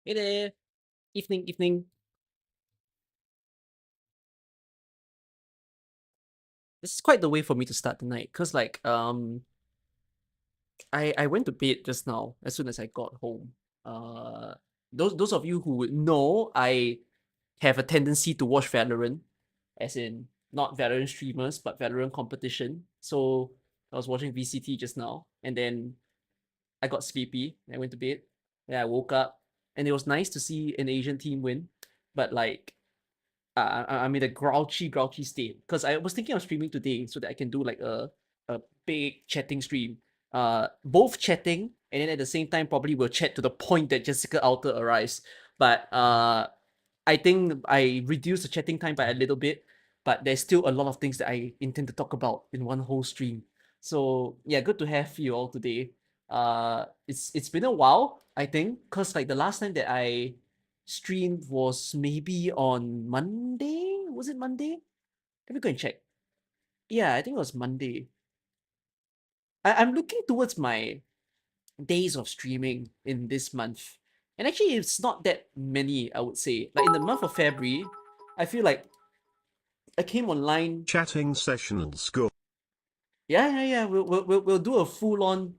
Hey there. Evening, evening. This is quite the way for me to start the night, cause I went to bed just now as soon as I got home. Uh, those of you who would know, I have a tendency to watch Valorant, as in not Valorant streamers, but Valorant competition. So I was watching VCT just now, and then I got sleepy. I went to bed. Then I woke up, and it was nice to see an Asian team win, but I'm in a grouchy state because I was thinking of streaming today so that I can do like a big chatting stream. Both chatting and then at the same time probably will chat to the point that Jessica Alter arrives. But I think I reduced the chatting time by a little bit, but there's still a lot of things that I intend to talk about in one whole stream. So yeah, good to have you all today. It's been a while, I think, because like the last time that I streamed was maybe on Monday. Was it Monday? Let me go and check. Yeah, I think it was Monday. I'm looking towards my days of streaming in this month. And actually, it's not that many, I would say. Like in the month of February, I feel like I came online. Chatting sessions go. Yeah. We'll do a full on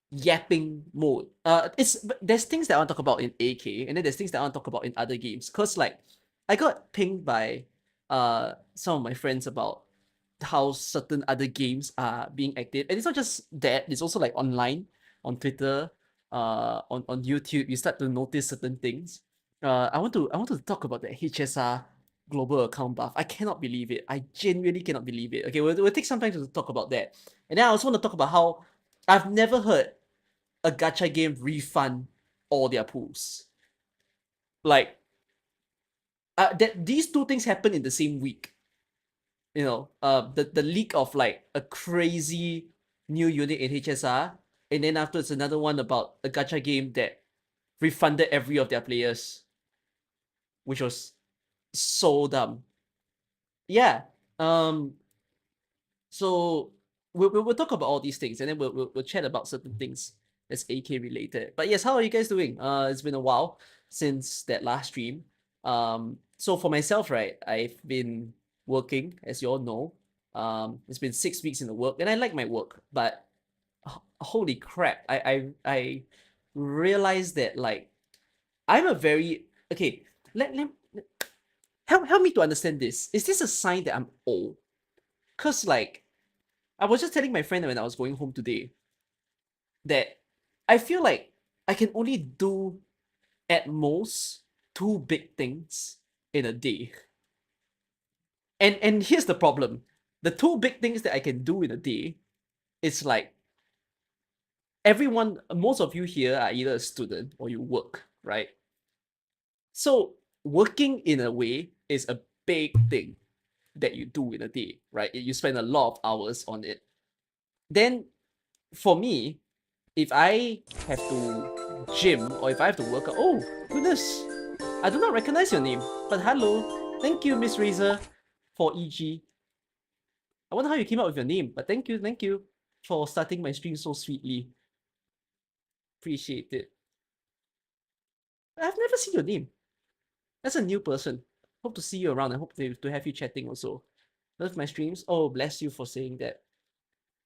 yapping mode. There's things that I want to talk about in AK, and then there's things that I want to talk about in other games. Cause like I got pinged by some of my friends about how certain other games are being active, and it's not just that. It's also like online, on Twitter, on YouTube. You start to notice certain things. I want to talk about the HSR global account buff. I cannot believe it. I genuinely cannot believe it. Okay, we'll take some time to talk about that, and then I also want to talk about how I've never heard a gacha game refund all their pools. Like that these two things happen in the same week. The leak of like a crazy new unit in HSR, and then afterwards another one about a gacha game that refunded every of their players, which was so dumb. Yeah. Um. So we'll talk about all these things, and then we'll chat about certain things that's AK related. But yes, how are you guys doing? It's been a while since that last stream. So for myself, right, I've been working, as you all know. It's been 6 weeks in the work, and I like my work, but holy crap, I realized that like I'm a very okay. Let help me to understand this. Is this a sign that I'm old? Cause like I was just telling my friend when I was going home today that I feel like I can only do at most two big things in a day. And here's the problem. The two big things that I can do in a day is like most of you here are either a student or you work, right? So working in a way is a big thing that you do in a day, right? You spend a lot of hours on it. Then for me, if I have to gym or if I have to work out, oh goodness, I do not recognize your name, but hello, thank you, Miss Razor, for EG. I wonder how you came up with your name, but thank you for starting my stream so sweetly. Appreciate it. I've never seen your name. That's a new person. Hope to see you around. I hope to have you chatting also. Love my streams. Oh, bless you for saying that.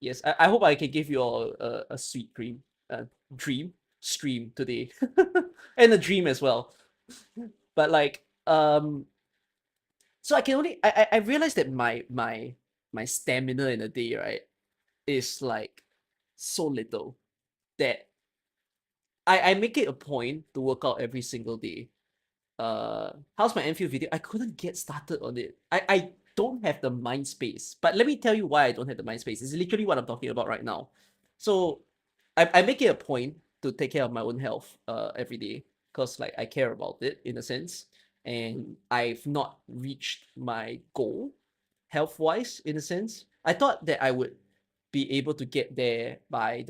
Yes, I hope I can give you all a sweet dream stream today, and a dream as well. But like, so I can only I realized that my stamina in a day, right, is like so little that I make it a point to work out every single day. How's my Enfield video? I couldn't get started on it. I don't have the mind space. But let me tell you why I don't have the mind space. It's literally what I'm talking about right now. So I make it a point to take care of my own health every day because like I care about it in a sense, and I've not reached my goal health wise in a sense. I thought that I would be able to get there by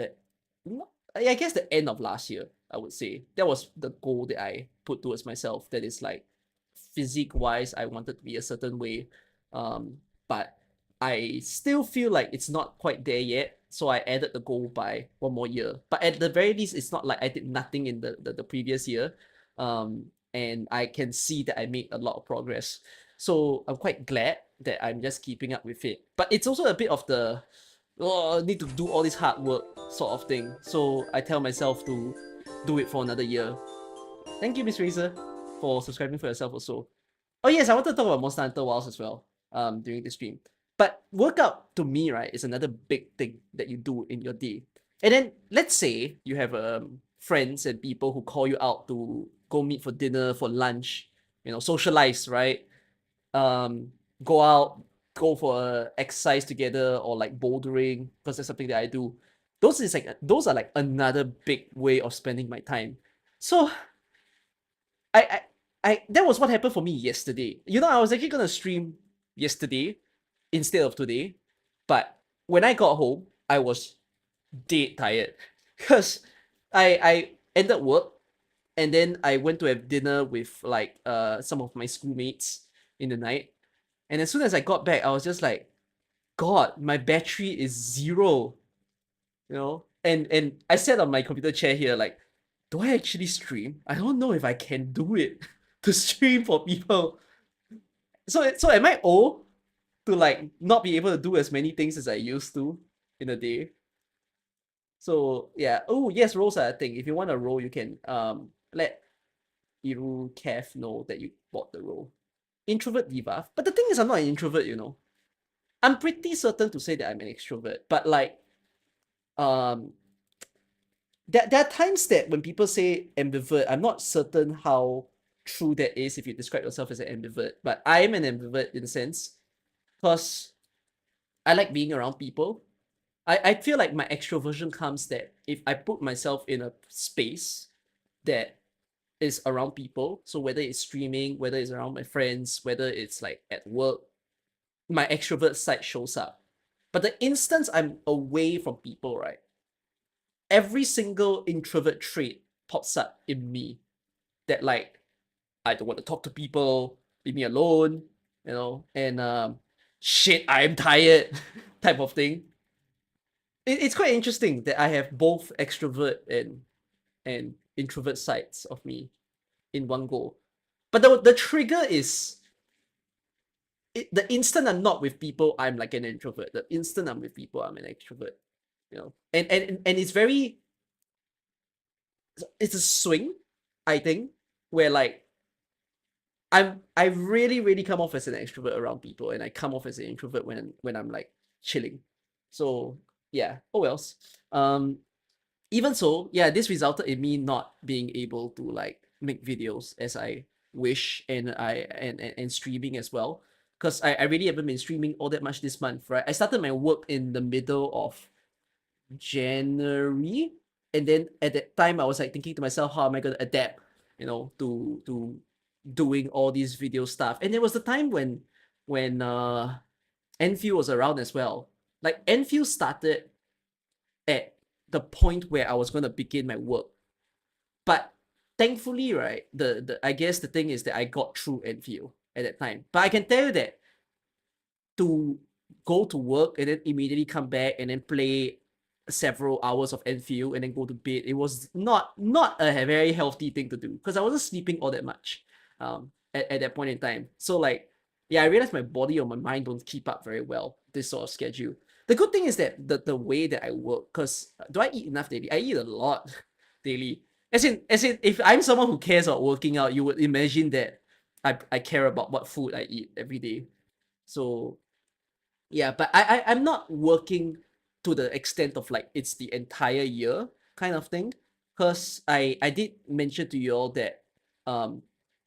I guess the end of last year. I would say that was the goal that I put towards myself. That is like physique wise, I wanted to be a certain way, but I still feel like it's not quite there yet. So I added the goal by one more year. But at the very least, it's not like I did nothing in the previous year. And I can see that I made a lot of progress. So I'm quite glad that I'm just keeping up with it. But it's also a bit of the oh, I need to do all this hard work sort of thing. So I tell myself to do it for another year. Thank you, Miss Razor, for subscribing for yourself also. Oh yes, I wanted to talk about Monster Hunter Wilds as well during the stream. But workout to me, right, is another big thing that you do in your day. And then let's say you have friends and people who call you out to go meet for dinner, for lunch, socialize, right? Um, go out, go for exercise together or like bouldering, because that's something that I do. Those are like another big way of spending my time. So I, I, that was what happened for me yesterday. I was actually gonna stream yesterday instead of today, but when I got home, I was dead tired because I ended work and then I went to have dinner with like some of my schoolmates in the night, and as soon as I got back, I was just like, God, my battery is zero, and I sat on my computer chair here like, do I actually stream? I don't know if I can do it to stream for people. So am I old to like not be able to do as many things as I used to in a day? So yeah. Oh yes, roles are a thing. If you want a role, you can let Iru Kev know that you bought the role. Introvert debuff. But the thing is, I'm not an introvert. I'm pretty certain to say that I'm an extrovert, but like um there are times that when people say ambivert, I'm not certain how true that is if you describe yourself as an ambivert. But I am an ambivert in a sense because I like being around people. I feel like my extroversion comes that if I put myself in a space that is around people, so whether it's streaming, whether it's around my friends, whether it's like at work, my extrovert side shows up. But the instance I'm away from people, right? Every single introvert trait pops up in me that like I don't want to talk to people, leave me alone, and shit, I'm tired type of thing. It's quite interesting that I have both extrovert and introvert sides of me in one go. But the trigger is the instant I'm not with people, I'm like an introvert. The instant I'm with people, I'm an extrovert. And it's a swing, I think, where like I really really come off as an extrovert around people, and I come off as an introvert when I'm like chilling. So yeah, oh wells. Even so, yeah, this resulted in me not being able to like make videos as I wish, and streaming as well. Because I really haven't been streaming all that much this month, right? I started my work in the middle of January, and then at that time I was like thinking to myself, how am I gonna adapt, to doing all these video stuff. And there was the time when Enfield was around as well. Like Enfield started at the point where I was gonna begin my work. But thankfully, right, the I guess the thing is that I got through Enfield at that time. But I can tell you that to go to work and then immediately come back and then play several hours of Enfield and then go to bed, it was not a very healthy thing to do because I wasn't sleeping all that much at that point in time. So like yeah, I realized my body or my mind don't keep up very well this sort of schedule. The good thing is that the way that I work, because do I eat enough daily? I eat a lot daily. As in, if I'm someone who cares about working out, you would imagine that I care about what food I eat every day. So yeah, but I'm not working to the extent of like it's the entire year kind of thing. Because I did mention to you all that um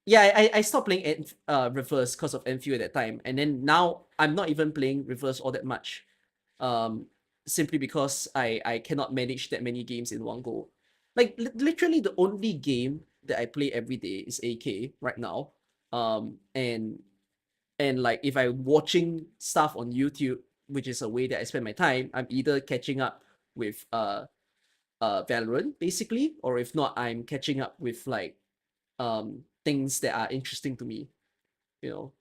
yeah, I stopped playing reverse because of Enfield at that time. And then now I'm not even playing reverse all that much. Um Simply because I cannot manage that many games in one go. Like literally the only game that I play every day is AK right now. And like if I'm watching stuff on YouTube, which is a way that I spend my time, I'm either catching up with Valorant basically, or if not, I'm catching up with like things that are interesting to me. You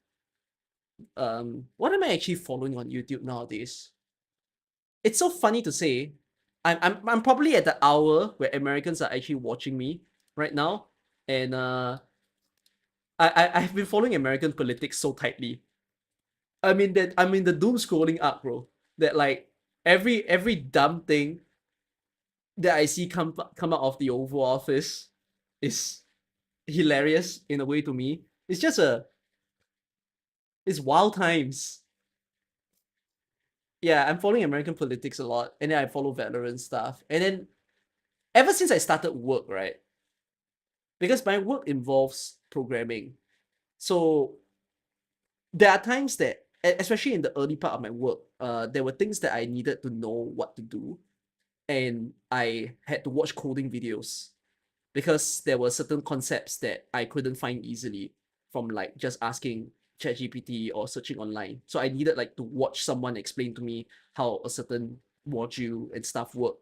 know, what am I actually following on YouTube nowadays? It's so funny to say. I'm probably at the hour where Americans are actually watching me right now. And I've been following American politics so tightly. I'm in the doom scrolling arc, bro. That like every dumb thing that I see come out of the Oval Office is hilarious in a way to me. It's just it's wild times. Yeah, I'm following American politics a lot, and then I follow Valorant stuff. And then ever since I started work, right? Because my work involves programming. So there are times that, especially in the early part of my work, there were things that I needed to know what to do, and I had to watch coding videos because there were certain concepts that I couldn't find easily from like just asking ChatGPT or searching online. So I needed like to watch someone explain to me how a certain module and stuff work.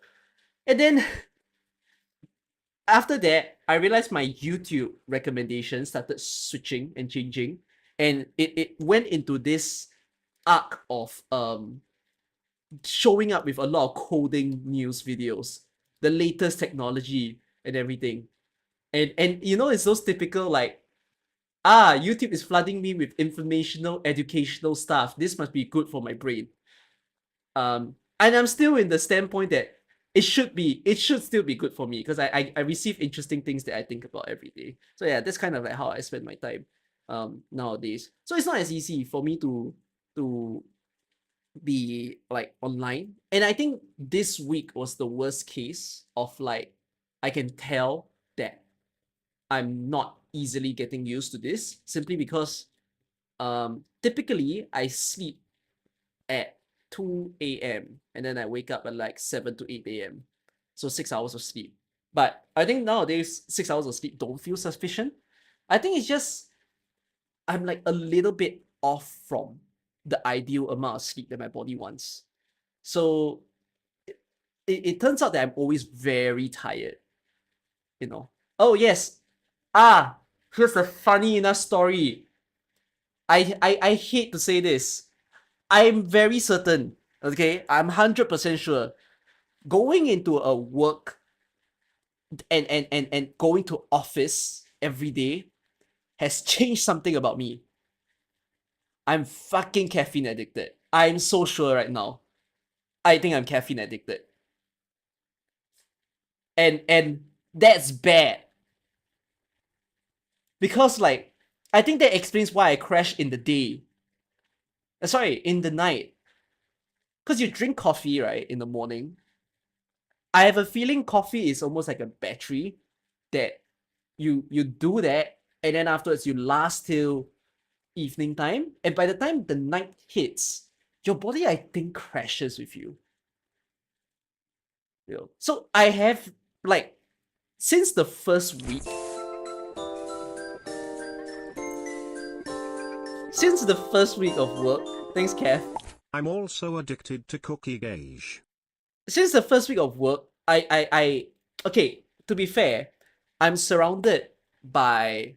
And then after that, I realized my YouTube recommendations started switching and changing, and it went into this arc of showing up with a lot of coding news videos, the latest technology and everything. And you know, it's those typical like, YouTube is flooding me with informational, educational stuff. This must be good for my brain. And I'm still in the standpoint that it should still be good for me because I receive interesting things that I think about every day. So yeah, that's kind of like how I spend my time nowadays. So it's not as easy for me to be like online. And I think this week was the worst case of like I can tell that I'm not easily getting used to this simply because typically I sleep at 2 a.m. and then I wake up at like 7 to 8 a.m. So 6 hours of sleep. But I think nowadays 6 hours of sleep don't feel sufficient. I think it's just I'm like a little bit off from the ideal amount of sleep that my body wants. So it turns out that I'm always very tired, you know. Oh yes. Here's a funny enough story. I hate to say this. I'm very certain, okay? I'm 100% sure. Going into a work and going to office every day has changed something about me. I'm fucking caffeine addicted. I'm so sure right now. I think I'm caffeine addicted. And that's bad. Because like I think that explains why I crash in the day. Sorry, in the night. Because you drink coffee, right, in the morning. I have a feeling coffee is almost like a battery that you do that and then afterwards you last till evening time, and by the time the night hits, your body I think crashes with you. You know? So I have like since the first week of work, thanks Kev. I'm also addicted to cookie gauge. Since the first week of work, I okay, to be fair, I'm surrounded by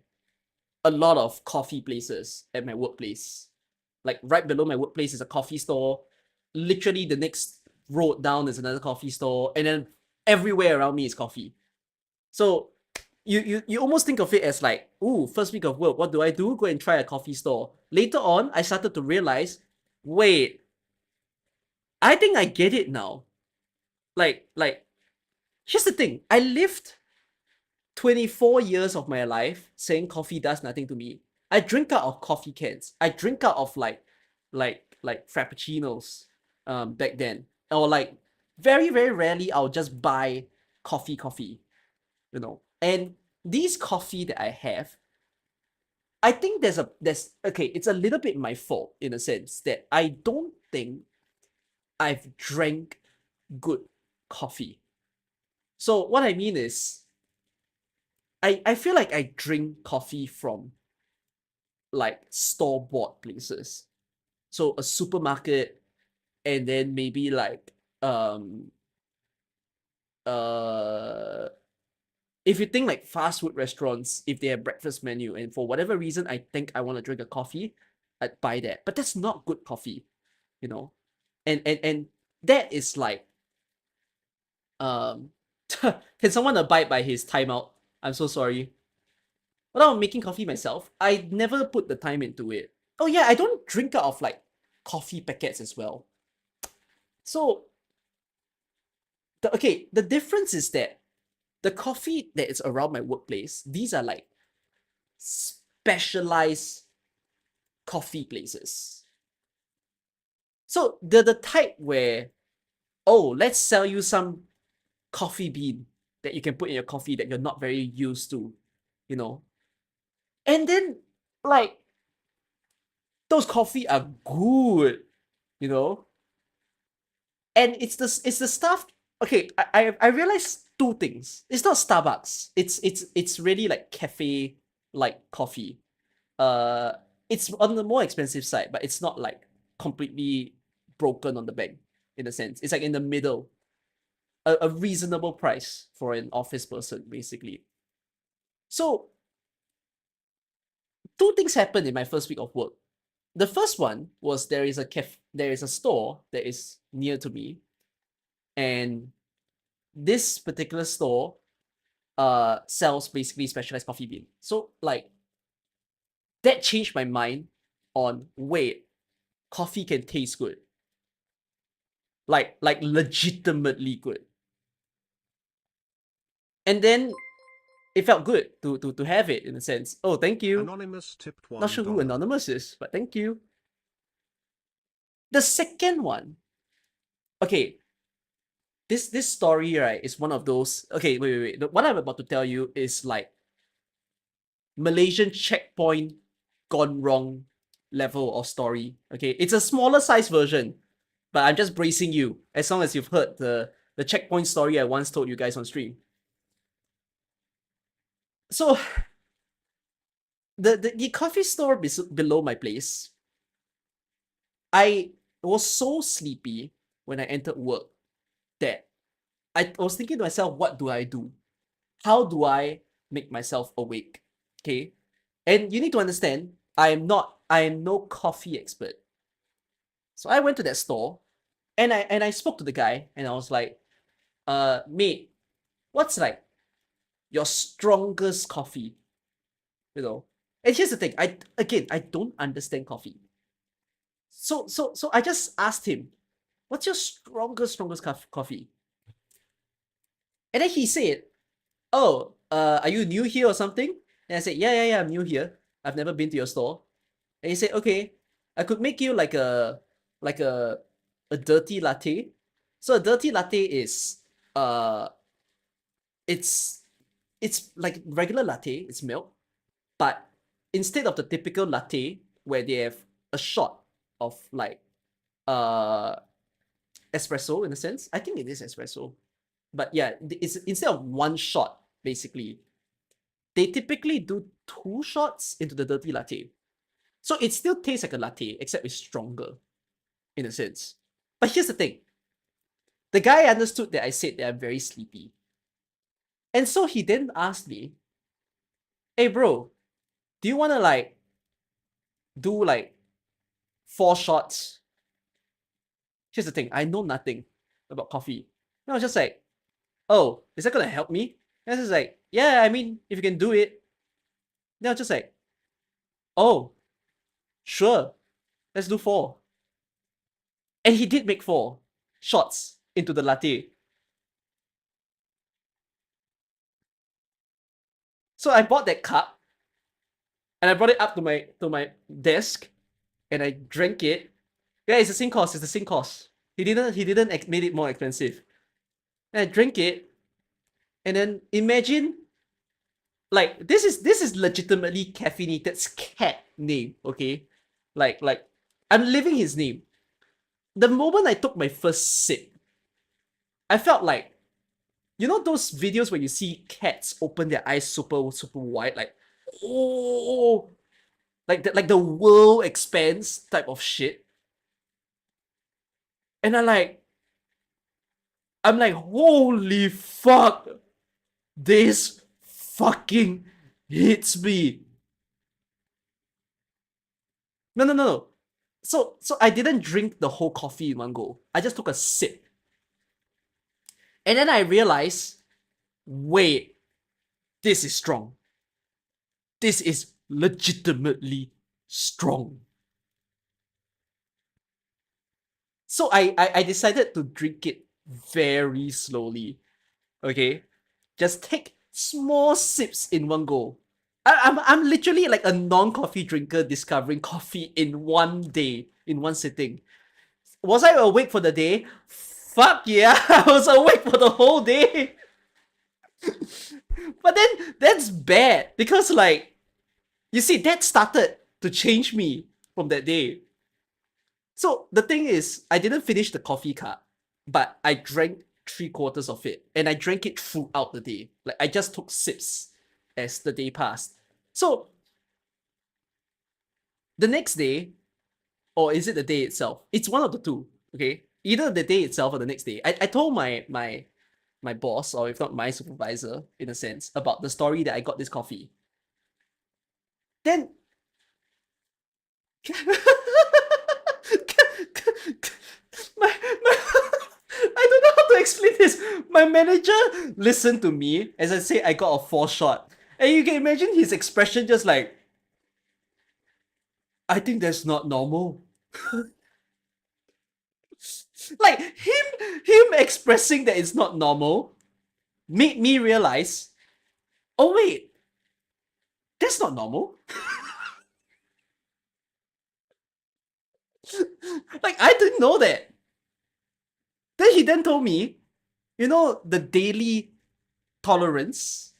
a lot of coffee places at my workplace. Like right below my workplace is a coffee store. Literally the next road down is another coffee store, and then everywhere around me is coffee. So you almost think of it as like, ooh, first week of work, what do? Go and try a coffee store. Later on, I started to realize, wait, I think I get it now. Like here's the thing. I lived 24 years of my life saying coffee does nothing to me. I drink out of coffee cans. I drink out of like frappuccinos back then. Or like very, very rarely I'll just buy coffee, you know. And these coffee that I have, I think there's okay, it's a little bit my fault in a sense that I don't think I've drank good coffee. So what I mean is I feel like I drink coffee from like store-bought places. So a supermarket, and then maybe like uh if you think like fast food restaurants, if they have breakfast menu and for whatever reason I think I want to drink a coffee, I'd buy that. But that's not good coffee, you know. And that is like um can someone abide by his timeout? I'm so sorry. when I'm making coffee myself, I never put the time into it. Oh yeah, I don't drink out of like coffee packets as well. So the difference is that the coffee that is around my workplace, these are like specialized coffee places. So they're the type where, oh, let's sell you some coffee bean that you can put in your coffee that you're not very used to, you know. And then like those coffee are good, you know. And it's the stuff. Okay, I realized two things. It's not Starbucks. It's really like cafe like coffee. Uh, it's on the more expensive side, but it's not like completely broken on the bank in a sense. It's like in the middle, a reasonable price for an office person, basically. So two things happened in my first week of work. The first one was there is a store that is near to me, and this particular store sells basically specialized coffee bean. So like that changed my mind on wait, coffee can taste good. Like legitimately good. And then it felt good to have it in a sense. Oh, thank you. Anonymous tipped Not sure who $1. Anonymous is, but thank you. The second one, okay, this story, right, is one of those. Okay, wait. What I'm about to tell you is like Malaysian checkpoint gone wrong level of story. Okay, it's a smaller size version, but I'm just bracing you as long as you've heard the checkpoint story I once told you guys on stream. So the coffee store below my place, I was so sleepy when I entered work that I was thinking to myself, what do I do? How do I make myself awake? Okay. And you need to understand, I am no coffee expert. So I went to that store and I spoke to the guy and I was like, mate, what's like your strongest coffee? You know? And here's the thing, I don't understand coffee. So I just asked him, what's your strongest coffee? And then he said, oh, are you new here or something? And I said, yeah, I'm new here. I've never been to your store. And he said, okay, I could make you like a dirty latte. So a dirty latte is uh it's it's like regular latte, it's milk, but instead of the typical latte where they have a shot of like uh espresso in a sense. I think it is espresso. But yeah, it's instead of one shot, basically, they typically do two shots into the dirty latte. So it still tastes like a latte, except it's stronger, in a sense. But here's the thing. The guy understood that I said that I'm very sleepy. And so he then asked me, hey bro, do you wanna like do like 4 shots? Here's the thing, I know nothing about coffee. And I was just like, oh, is that gonna help me? And I was like, yeah, I mean, if you can do it. Then I was just like, oh, sure, let's do 4. And he did make 4 shots into the latte. So I bought that cup and I brought it up to my desk and I drank it. Yeah, it's the same cost. It's the same cost. He didn't made it more expensive. And I drank it, and then imagine like this is legitimately Caffeinated's cat name. Okay, like I'm living his name. The moment I took my first sip, I felt like, you know those videos where you see cats open their eyes super wide, like, oh, like the world expands type of shit. And I'm like, holy fuck, this fucking hits me. No. So I didn't drink the whole coffee in one go. I just took a sip. And then I realized, wait, this is strong. this is legitimately strong. So I decided to drink it very slowly. Okay? Just take small sips in one go. I'm literally like a non-coffee drinker discovering coffee in one day, in one sitting. Was I awake for the day? Fuck yeah, I was awake for the whole day. But then that's bad because like you see that started to change me from that day. So the thing is, I didn't finish the coffee cup, but I drank 3/4 of it, and I drank it throughout the day. Like I just took sips as the day passed. So the next day, or is it the day itself? It's one of the two. Okay, either the day itself or the next day. I told my boss, or if not my supervisor, in a sense, about the story that I got this coffee. Then my I don't know how to explain this. My manager listened to me as I say I got a 4-shot. And you can imagine his expression just like, I think that's not normal. Like him expressing that it's not normal made me realize, oh wait, that's not normal. Like I didn't know that. Then he then told me, you know, the daily tolerance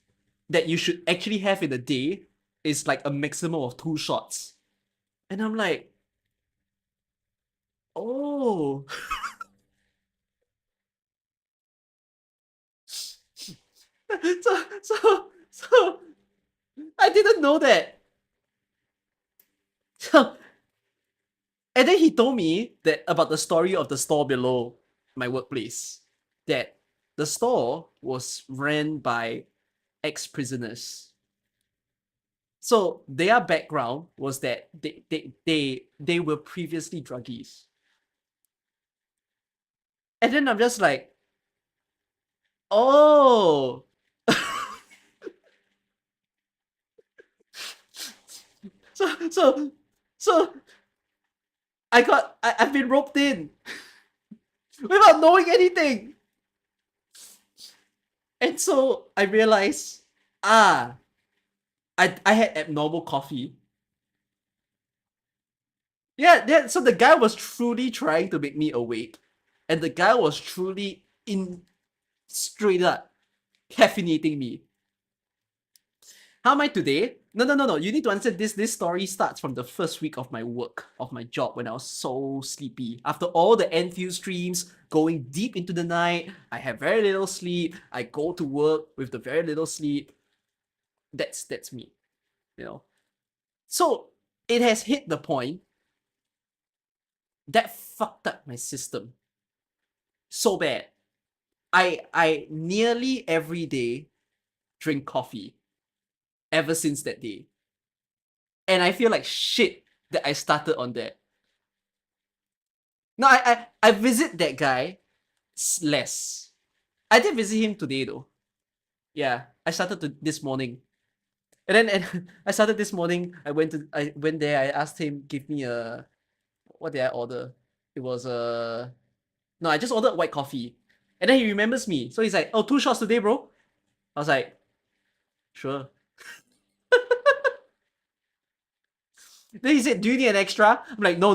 that you should actually have in a day is like a maximum of 2 shots. And I'm like, oh. So I didn't know that. So, and then he told me that about the story of the store below my workplace. That the store was ran by ex-prisoners. So their background was that they were previously druggies. And then I'm just like, oh. So I've been roped in without knowing anything. And so I realized, I had abnormal coffee. Yeah, so the guy was truly trying to make me awake. And the guy was truly straight up caffeinating me. How am I today? No. You need to understand this. This story starts from the first week of my work, of my job, when I was so sleepy. After all the NFU streams, going deep into the night, I have very little sleep. I go to work with the very little sleep. That's me, you know. So it has hit the point that fucked up my system so bad. I nearly every day drink coffee ever since that day. And I feel like shit that I started on that. No, I visit that guy less. I did visit him today though. Yeah, I started this morning. And I started this morning. I went there. I asked him give me a, what did I order? It was a, no, I just ordered white coffee. And then he remembers me. So he's like, "Oh, 2 shots today, bro." I was like, "Sure." Then he said, "Do you need an extra?" I'm like, "No."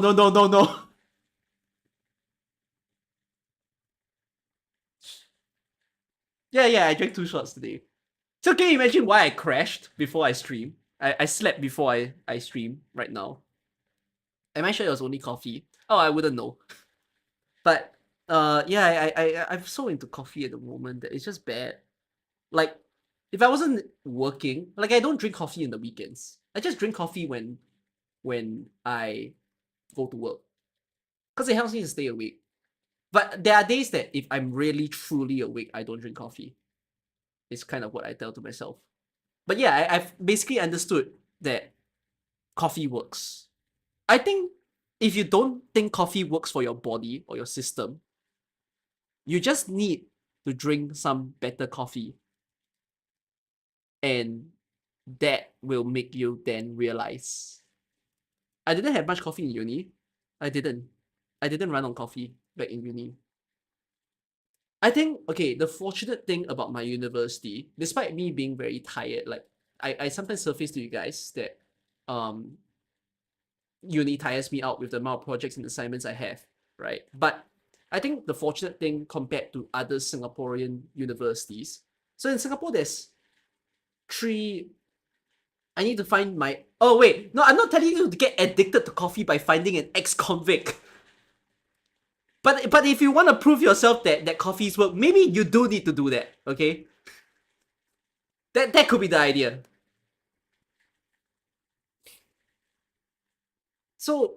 Yeah, I drank 2 shots today. So can you imagine why I crashed before I stream? I slept before I stream right now. Am I sure it was only coffee? Oh, I wouldn't know. But yeah, I'm so into coffee at the moment that it's just bad. Like, if I wasn't working, like I don't drink coffee in the weekends. I just drink coffee when I go to work. Because it helps me to stay awake. But there are days that if I'm really truly awake, I don't drink coffee. It's kind of what I tell to myself. But yeah, I've basically understood that coffee works. I think if you don't think coffee works for your body or your system, you just need to drink some better coffee and that will make you then realize. I didn't have much coffee in uni. I didn't run on coffee back in uni. I think, okay, the fortunate thing about my university, despite me being very tired, like I sometimes surface to you guys that um uni tires me out with the amount of projects and assignments I have, right? But I think the fortunate thing compared to other Singaporean universities, so in Singapore there's three. I need to find my. Oh wait, no, I'm not telling you to get addicted to coffee by finding an ex-convict. But if you want to prove yourself that coffees work, maybe you do need to do that. Okay, that could be the idea. So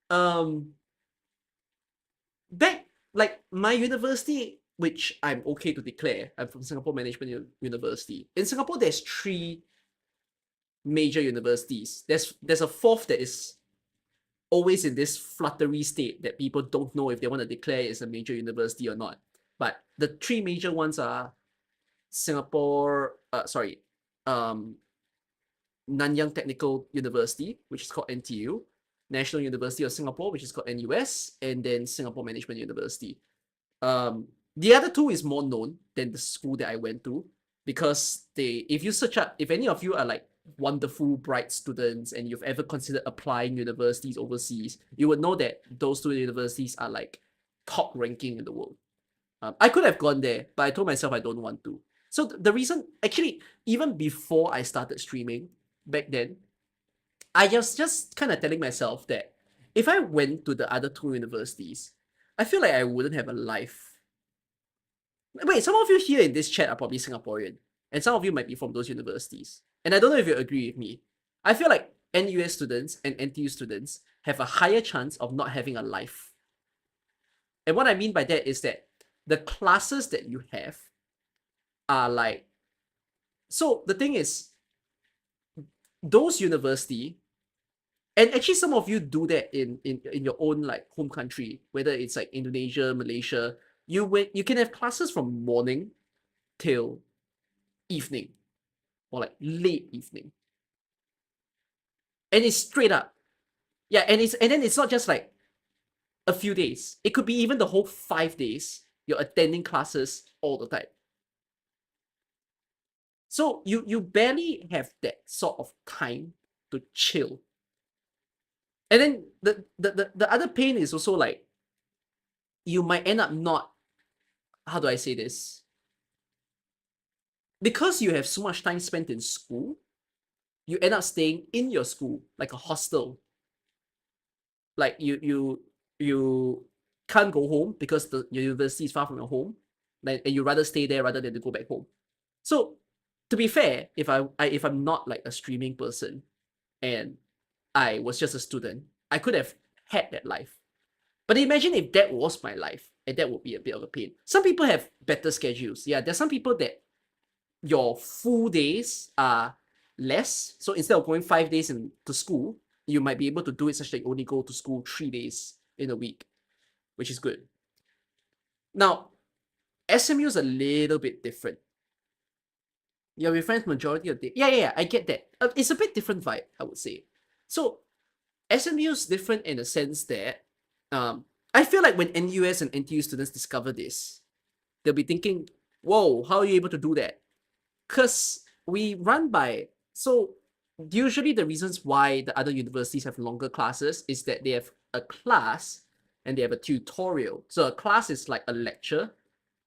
um back like my university, which I'm okay to declare, I'm from Singapore Management University. In Singapore, there's three major universities. There's a fourth that is always in this fluttery state that people don't know if they want to declare it's a major university or not. But the three major ones are Nanyang Technical University, which is called NTU, National University of Singapore, which is called NUS, and then Singapore Management University. The other two is more known than the school that I went to because if you search up, if any of you are like wonderful, bright students and you've ever considered applying universities overseas, you would know that those two universities are like top ranking in the world. I could have gone there, but I told myself I don't want to. So the reason, actually, even before I started streaming back then, I was just kind of telling myself that if I went to the other two universities, I feel like I wouldn't have a life. Wait, some of you here in this chat are probably Singaporean, and some of you might be from those universities. And I don't know if you agree with me. I feel like NUS students and NTU students have a higher chance of not having a life. And what I mean by that is that the classes that you have are like. So the thing is, those university, and actually some of you do that in your own like home country, whether it's like Indonesia, Malaysia, you can have classes from morning till evening or like late evening, and it's straight up. Yeah, and then it's not just like a few days, it could be even the whole 5 days you're attending classes all the time. So you barely have that sort of time to chill. And then the other pain is also like you might end up not, how do I say this? Because you have so much time spent in school, you end up staying in your school like a hostel. Like you can't go home because the university is far from your home, and you rather stay there rather than to go back home. So to be fair, if I'm not like a streaming person and I was just a student, I could have had that life. But imagine if that was my life, and that would be a bit of a pain. Some people have better schedules. Yeah, there's some people that your full days are less. So instead of going 5 days to school, you might be able to do it such that you only go to school 3 days in a week, which is good. Now, SMU is a little bit different. You're with friends majority of the day. Yeah, I get that. It's a bit different vibe, I would say. So SMU is different in the sense that I feel like when NUS and NTU students discover this, they'll be thinking, whoa, how are you able to do that? Because we run by, so usually the reasons why the other universities have longer classes is that they have a class and they have a tutorial. So a class is like a lecture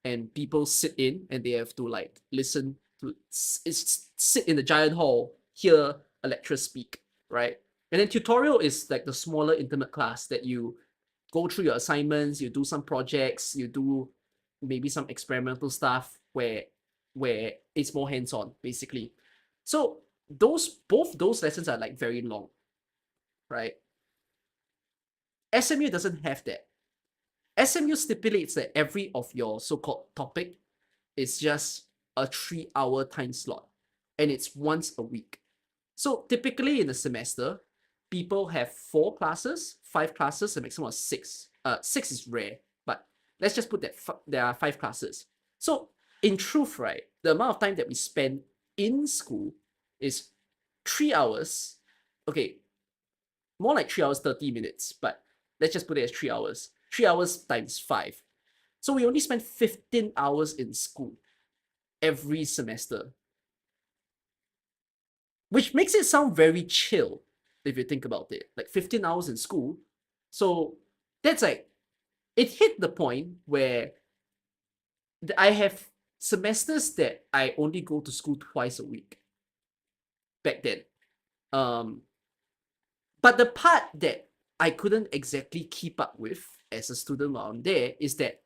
and people sit in and they have to like listen to sit in the giant hall, hear a lecturer speak, right? And then tutorial is like the smaller intimate class that you go through your assignments, you do some projects, you do maybe some experimental stuff where it's more hands-on basically. So both those lessons are like very long, right? SMU doesn't have that. SMU stipulates that every of your so-called topic is just a 3-hour time slot, and it's once a week. So typically in a semester, people have 4 classes, 5 classes, a maximum of 6. 6 is rare, but let's just put that there are 5 classes. So in truth, right, the amount of time that we spend in school is 3 hours. Okay, more like 3 hours 30 minutes, but let's just put it as 3 hours. 3 hours times 5. So we only spend 15 hours in school every semester, which makes it sound very chill if you think about it. Like 15 hours in school. So that's like, it hit the point where I have semesters that I only go to school twice a week back then. But the part that I couldn't exactly keep up with as a student while I'm there is that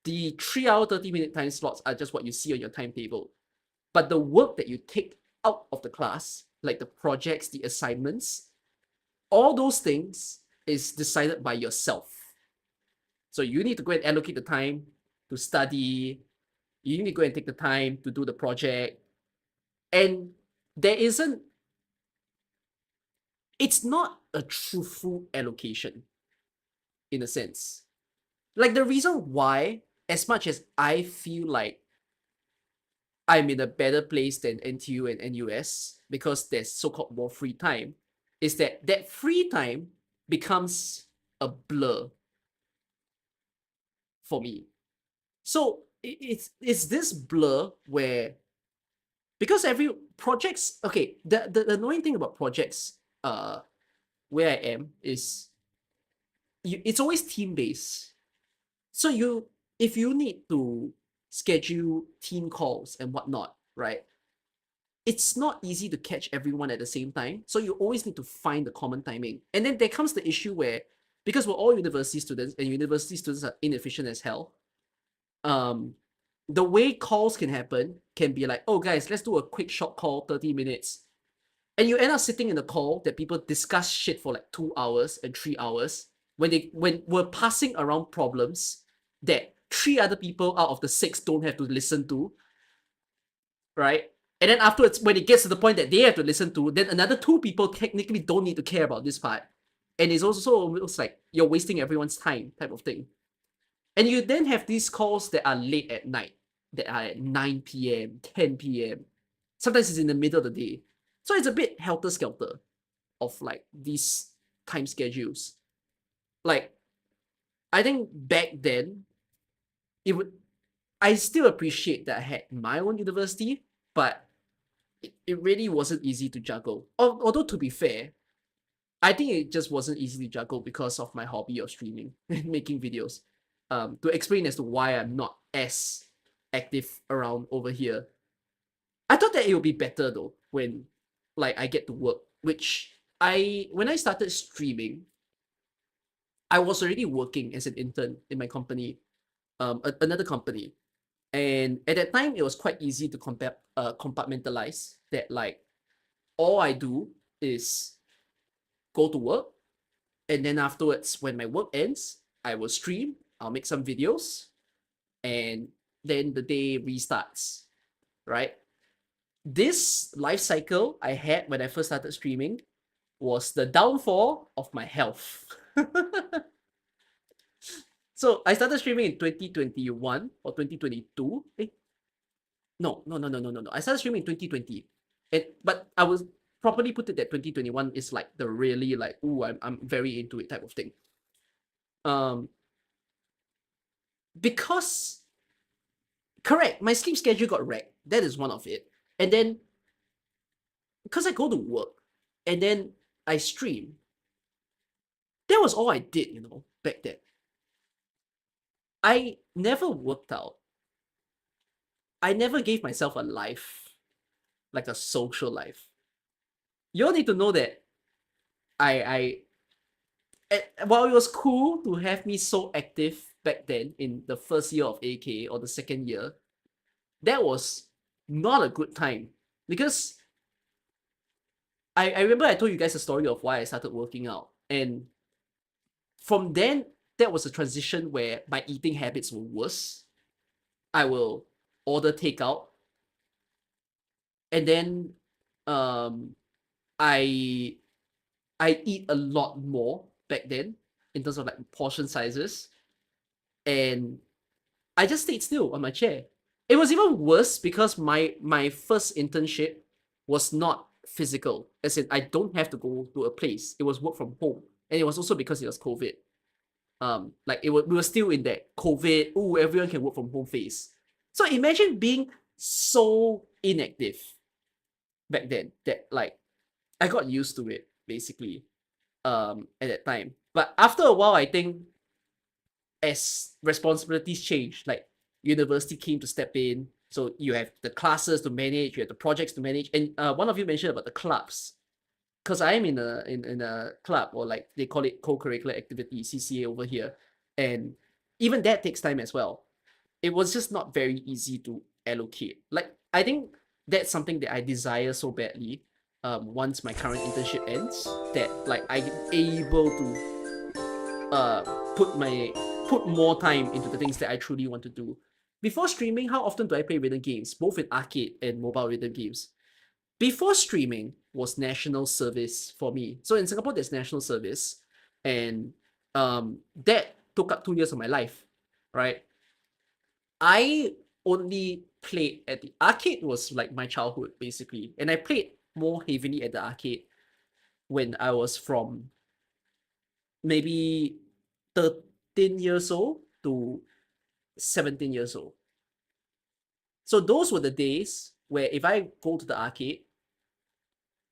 the 3 hour 30-minute time slots are just what you see on your timetable. But the work that you take out of the class, like the projects, the assignments, all those things is decided by yourself. So you need to go and allocate the time to study. You need to go and take the time to do the project. And there isn't, it's not a truthful allocation in a sense. Like the reason why, as much as I feel like I'm in a better place than NTU and NUS because there's so-called more free time, is that that free time becomes a blur for me. So it's this blur where, because every projects, okay, the annoying thing about projects where I am is it's always team-based. So if you need to schedule team calls and whatnot, right? It's not easy to catch everyone at the same time. So you always need to find the common timing. And then there comes the issue where, because we're all university students and university students are inefficient as hell, the way calls can happen can be like, oh guys, let's do a quick short call, 30 minutes. And you end up sitting in a call that people discuss shit for like 2 hours and 3 hours when we're passing around problems that 3 other people out of the 6 don't have to listen to, right? And then afterwards, when it gets to the point that they have to listen to, then another 2 people technically don't need to care about this part. And it's also almost like you're wasting everyone's time type of thing. And you then have these calls that are late at night, that are at 9 p.m., 10 p.m. Sometimes it's in the middle of the day. So it's a bit helter-skelter of like these time schedules. Like, I think back then, I still appreciate that I had my own university, but it really wasn't easy to juggle. Although to be fair, I think it just wasn't easy to juggle because of my hobby of streaming and making videos. To explain as to why I'm not as active around over here. I thought that it would be better though when like I get to work, which when I started streaming, I was already working as an intern in my company, another company. And at that time, it was quite easy to compartmentalize that, like, all I do is go to work, and then afterwards, when my work ends, I will stream, I'll make some videos, and then the day restarts, right? This life cycle I had when I first started streaming was the downfall of my health. So I started streaming in 2021 or 2022. No. I started streaming in 2020. But I was properly put it that 2021 is like the really like, ooh, I'm very into it type of thing. Because correct, my sleep schedule got wrecked. That is one of it. And then because I go to work and then I stream, that was all I did, back then. I never worked out. I never gave myself a life, like a social life. You all need to know that while it was cool to have me so active back then in the first year of AK or the second year, that was not a good time because I remember I told you guys a story of why I started working out, and from then that was a transition where my eating habits were worse. I will order takeout, and then I eat a lot more back then in terms of like portion sizes, and I just stayed still on my chair it was even worse because my first internship was not physical. As in, I don't have to go to a place. It was work from home, and it was also because it was COVID. Like we were still in that COVID. Oh, everyone can work from home phase. So imagine being so inactive back then that like I got used to it basically. At that time, but after a while, I think as responsibilities changed, like university came to step in. So you have the classes to manage, you have the projects to manage, and one of you mentioned about the clubs. Because I am in a club, or like they call it co-curricular activity (CCA) over here, and even that takes time as well. It was just not very easy to allocate. Like I think that's something that I desire so badly. Once my current internship ends, that like I'm able to put more time into the things that I truly want to do. Before streaming, how often do I play rhythm games, both in arcade and mobile rhythm games? Before streaming was national service for me. So in Singapore, there's national service, and that took up 2 years of my life, right? I only played at the arcade was like my childhood basically, and I played more heavily at the arcade when I was from maybe 13 years old to 17 years old. So those were the days where if I go to the arcade,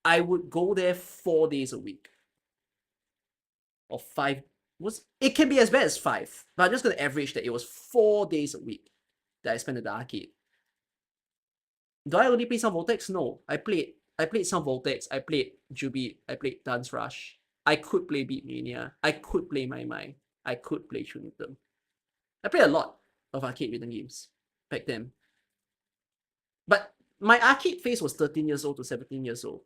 I would go there 4 days a week. Or five. It can be as bad as 5, but I'm just gonna average that it was 4 days a week that I spent at the arcade. Do I only play some Voltex? No. I played some Voltex, I played Jubeat, I played Dance Rush. I could play Beatmania, I could play My, I could play Trinitum. I played a lot of arcade rhythm games back then. But my arcade phase was 13 years old to 17 years old.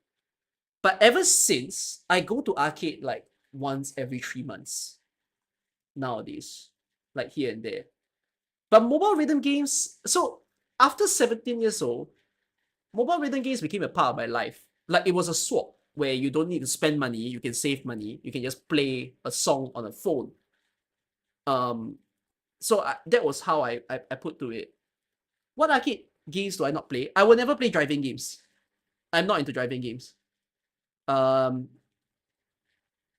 But ever since, I go to arcade like once every 3 months nowadays, like here and there. But mobile rhythm games, so after 17 years old, mobile rhythm games became a part of my life. Like it was a swap where you don't need to spend money, you can save money, you can just play a song on a phone. So that was how I put to it. What arcade games do I not play? I will never play driving games. I'm not into driving games.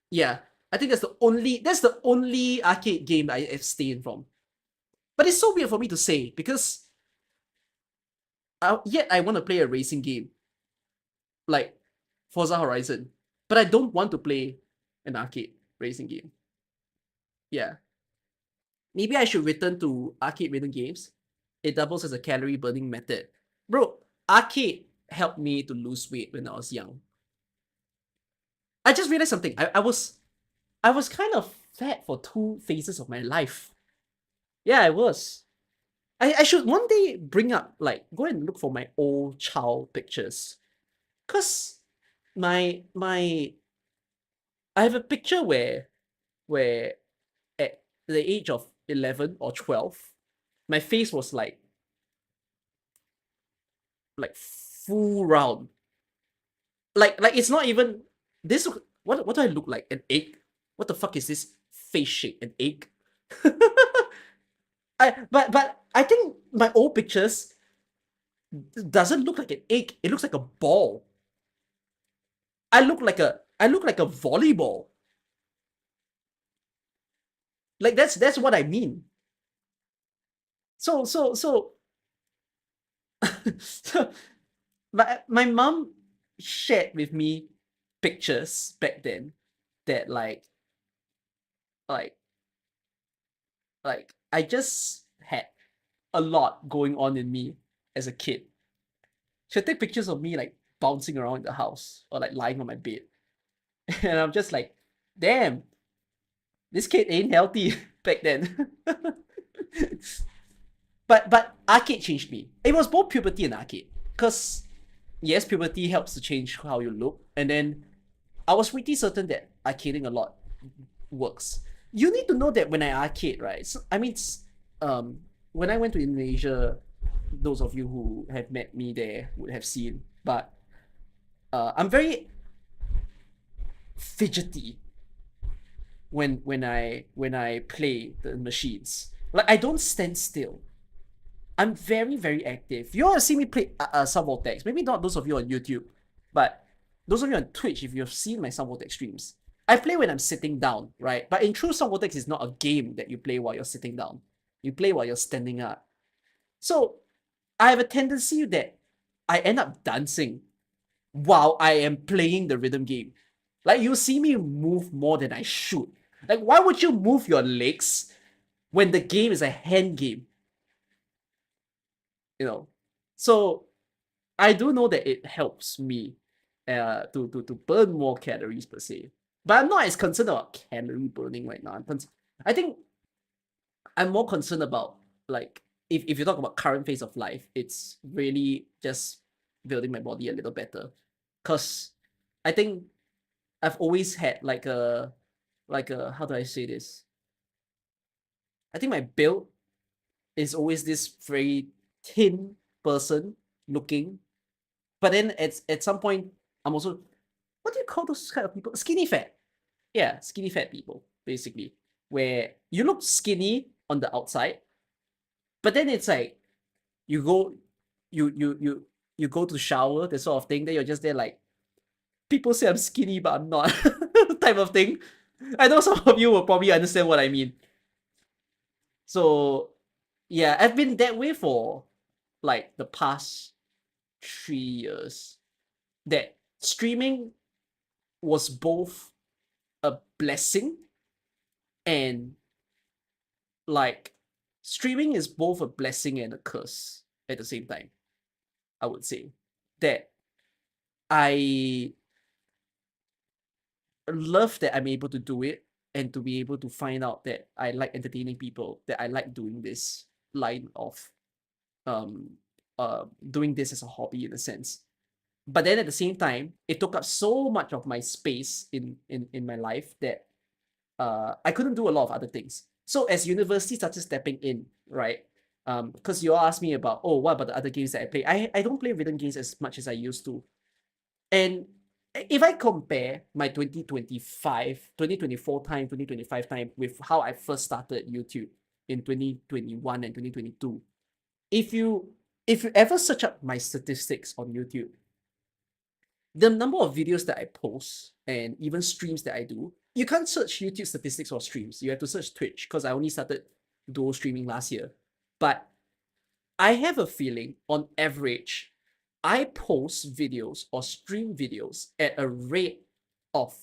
Yeah, I think that's the only arcade game I abstain from. But it's so weird for me to say because yet I want to play a racing game like Forza Horizon, but I don't want to play an arcade racing game. Yeah, maybe I should return to arcade rhythm games. It doubles as a calorie burning method. Bro, arcade helped me to lose weight when I was young. I just realized something. I was kind of fat for 2 phases of my life. Yeah, I was. I should one day bring up, like, go and look for my old child pictures. Cause I have a picture where at the age of 11 or 12, my face was like full round. Like it's not even this. What do I look like? An egg? What the fuck is this face shape? An egg? But I think my old pictures doesn't look like an egg. It looks like a ball. I look like a volleyball. Like that's what I mean. So so my mom shared with me pictures back then that like I just had a lot going on in me as a kid. She'll take pictures of me like bouncing around in the house or like lying on my bed. And I'm just like, damn, this kid ain't healthy back then. But arcade changed me. It was both puberty and arcade. Because yes, puberty helps to change how you look. And then I was pretty certain that arcading a lot works. You need to know that when I arcade, right? So, I mean, when I went to Indonesia, those of you who have met me there would have seen. But I'm very fidgety when I play the machines. Like I don't stand still. I'm very, very active. You all see me play some Vortex. Maybe not those of you on YouTube, but those of you on Twitch, if you've seen my some Vortex streams, I play when I'm sitting down, right? But in true, some Vortex is not a game that you play while you're sitting down. You play while you're standing up. So I have a tendency that I end up dancing while I am playing the rhythm game. Like you see me move more than I should. Like why would you move your legs when the game is a hand game? You know. So I do know that it helps me to burn more calories per se. But I'm not as concerned about calorie burning right now. I think I'm more concerned about like if you talk about current phase of life, it's really just building my body a little better. Cause I think I've always had like a how do I say this? I think my build is always this very thin person looking. But then at some point, I'm also what do you call those kind of people? Skinny fat. Yeah, skinny fat people, basically. Where you look skinny on the outside, but then it's like you go you go to shower, that sort of thing, then you're just there like people say I'm skinny, but I'm not type of thing. I know some of you will probably understand what I mean. So yeah, I've been that way for like the past 3 years. That streaming was both a blessing and like streaming is both a blessing and a curse at the same time. I would say that I love that I'm able to do it and to be able to find out that I like entertaining people, that I like doing this line of um doing this as a hobby in a sense. But then at the same time, it took up so much of my space in my life that I couldn't do a lot of other things. So as university started stepping in, right? Because you all asked me about, oh, what about the other games that I play? I don't play rhythm games as much as I used to. And if I compare my 2024 time, 2025 time with how I first started YouTube in 2021 and 2022, if you ever search up my statistics on YouTube, the number of videos that I post and even streams that I do, you can't search YouTube statistics or streams. You have to search Twitch because I only started dual streaming last year. But I have a feeling on average, I post videos or stream videos at a rate of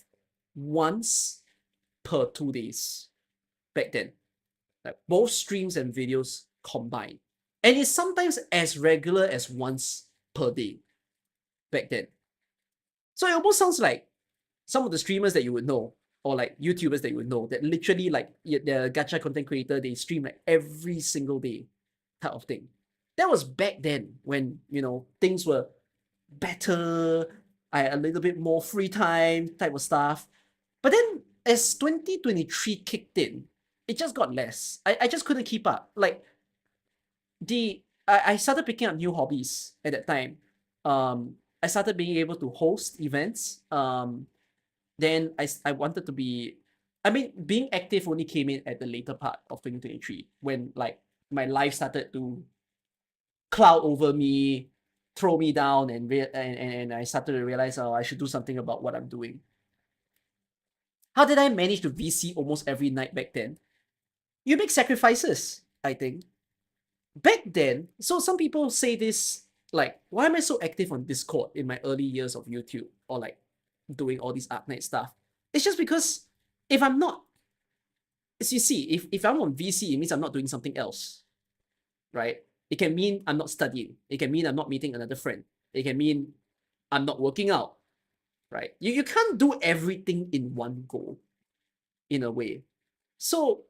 once per 2 days back then. Like both streams and videos combined. And it's sometimes as regular as once per day back then. So it almost sounds like some of the streamers that you would know, or like YouTubers that you would know, that literally like the gacha content creator, they stream like every single day type of thing. That was back then when, things were better, I had a little bit more free time type of stuff. But then as 2023 kicked in, it just got less. I just couldn't keep up. Like I started picking up new hobbies at that time. I started being able to host events. Then I wanted to be, being active only came in at the later part of 2023 when like my life started to cloud over me, throw me down, and I started to realize, oh, I should do something about what I'm doing. How did I manage to VC almost every night back then? You make sacrifices, I think. Back then, so some people say this, like, why am I so active on Discord in my early years of YouTube or like doing all these Arknight stuff? It's just because if I'm not, as you see, if I'm on VC, it means I'm not doing something else, right? It can mean I'm not studying. It can mean I'm not meeting another friend. It can mean I'm not working out, right? You can't do everything in one go, in a way. So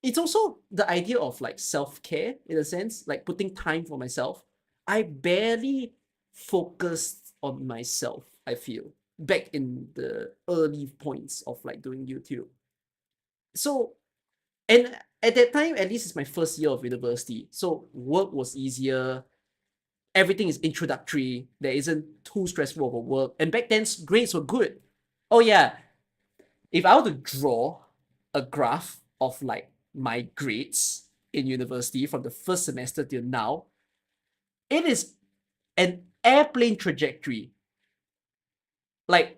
it's also the idea of like self-care in a sense, like putting time for myself. I barely focused on myself, I feel, back in the early points of like doing YouTube. So, and at that time, at least it's my first year of university. So work was easier. Everything is introductory. There isn't too stressful of a work. And back then, grades were good. Oh yeah, if I were to draw a graph of like my grades, in university from the first semester till now, it is an airplane trajectory. Like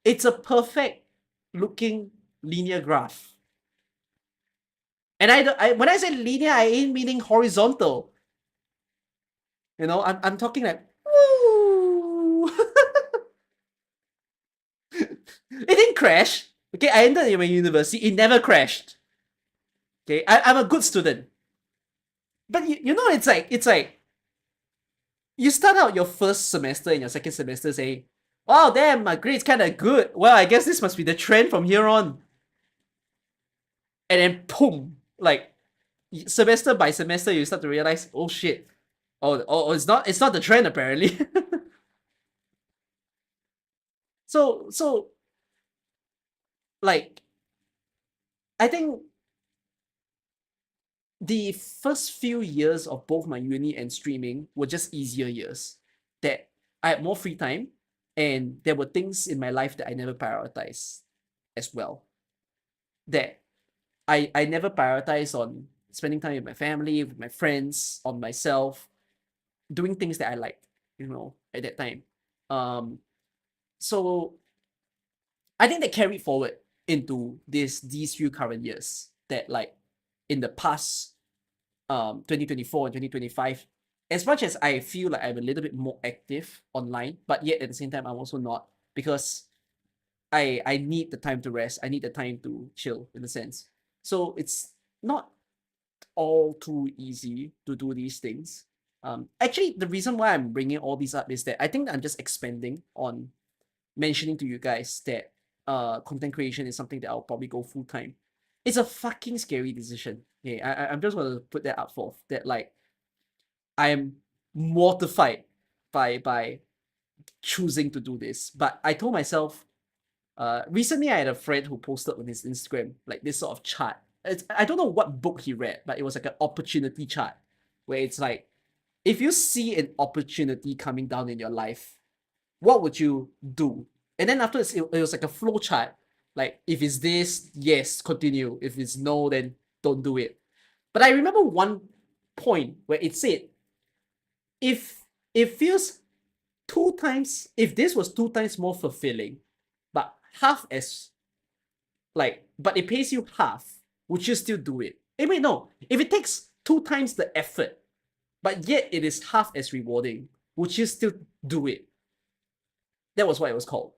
it's a perfect looking linear graph. And when I say linear, I ain't meaning horizontal. You know, I'm talking like woo. It didn't crash. Okay, I entered in my university. It never crashed. Okay, I'm a good student. But you know, it's like you start out your first semester and your second semester saying, "Wow, damn, my grade's kind of good. Well, I guess this must be the trend from here on." And then, boom, like semester by semester, you start to realize, "Oh shit, oh, it's not the trend apparently." So like I think the first few years of both my uni and streaming were just easier years. That I had more free time, and there were things in my life that I never prioritized as well. That I never prioritized on spending time with my family, with my friends, on myself, doing things that I liked, you know, at that time. Um, so I think that carried forward into these few current years. That like in the past 2024 and 2025, as much as I feel like I'm a little bit more active online, but yet at the same time I'm also not, because I need the time to rest. I need the time to chill in a sense. So it's not all too easy to do these things. Actually, the reason why I'm bringing all these up is that I think I'm just expanding on mentioning to you guys that content creation is something that I'll probably go full time. It's a fucking scary decision. Okay, I'm just gonna put that up forth. That like I am mortified by choosing to do this. But I told myself, recently I had a friend who posted on his Instagram like this sort of chart. I don't know what book he read, but it was like an opportunity chart where it's like, if you see an opportunity coming down in your life, what would you do? And then afterwards, it was like a flow chart. Like, if it's this, yes, continue. If it's no, then don't do it. But I remember one point where it said, if it feels if this was 2 times more fulfilling, but half as, but it pays you half, would you still do it? Wait, no. If it takes 2 times the effort, but yet it is half as rewarding, would you still do it? That was what it was called.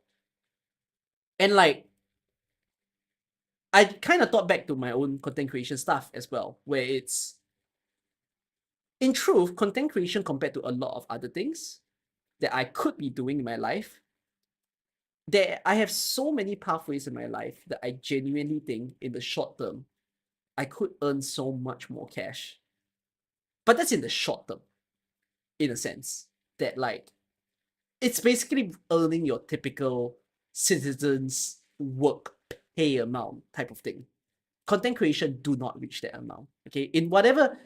And like, I kind of thought back to my own content creation stuff as well, where it's, in truth, content creation compared to a lot of other things that I could be doing in my life, I have so many pathways in my life that I genuinely think in the short term, I could earn so much more cash. But that's in the short term, in a sense, that like, it's basically earning your typical citizen's work pay amount type of thing. Content creation do not reach that amount. Okay, in whatever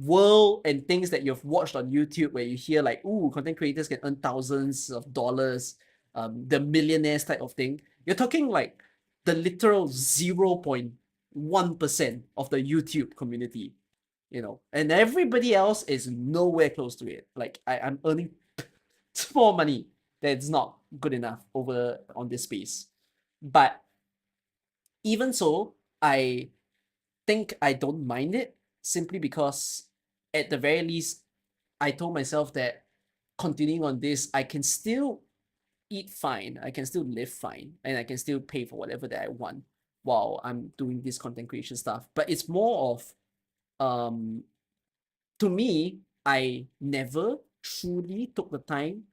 world and things that you've watched on YouTube, where you hear like, ooh, content creators can earn thousands of dollars, the millionaires type of thing. You're talking like the literal 0.1% of the YouTube community, you know, and everybody else is nowhere close to it. Like I'm earning small money that's not good enough over on this space. But even so, I think I don't mind it, simply because at the very least, I told myself that continuing on this, I can still eat fine, I can still live fine, and I can still pay for whatever that I want while I'm doing this content creation stuff. But it's more of, um to me, I never truly took the time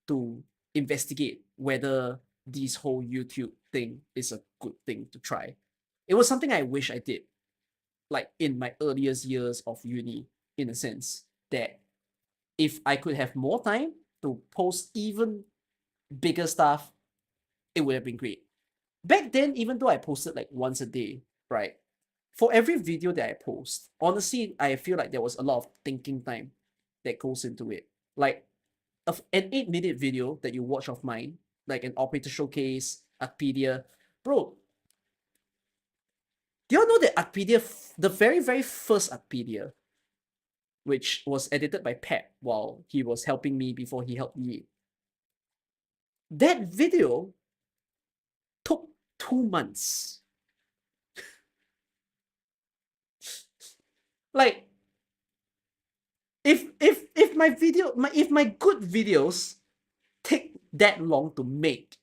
to investigate whether this whole YouTube thing is a good thing to try. It was something I wish I did, like in my earliest years of uni, in a sense, that if I could have more time to post even bigger stuff, it would have been great. Back then, even though I posted like once a day, right? For every video that I post, honestly, I feel like there was a lot of thinking time that goes into it. Like an 8-minute video that you watch of mine, like an operator showcase, Arpedia, bro, Do you know that Artpedia, the very, very first Artpedia, which was edited by Pep while he was helping me before he helped me, that video took 2 months. Like, if my video, if my good videos take that long to make,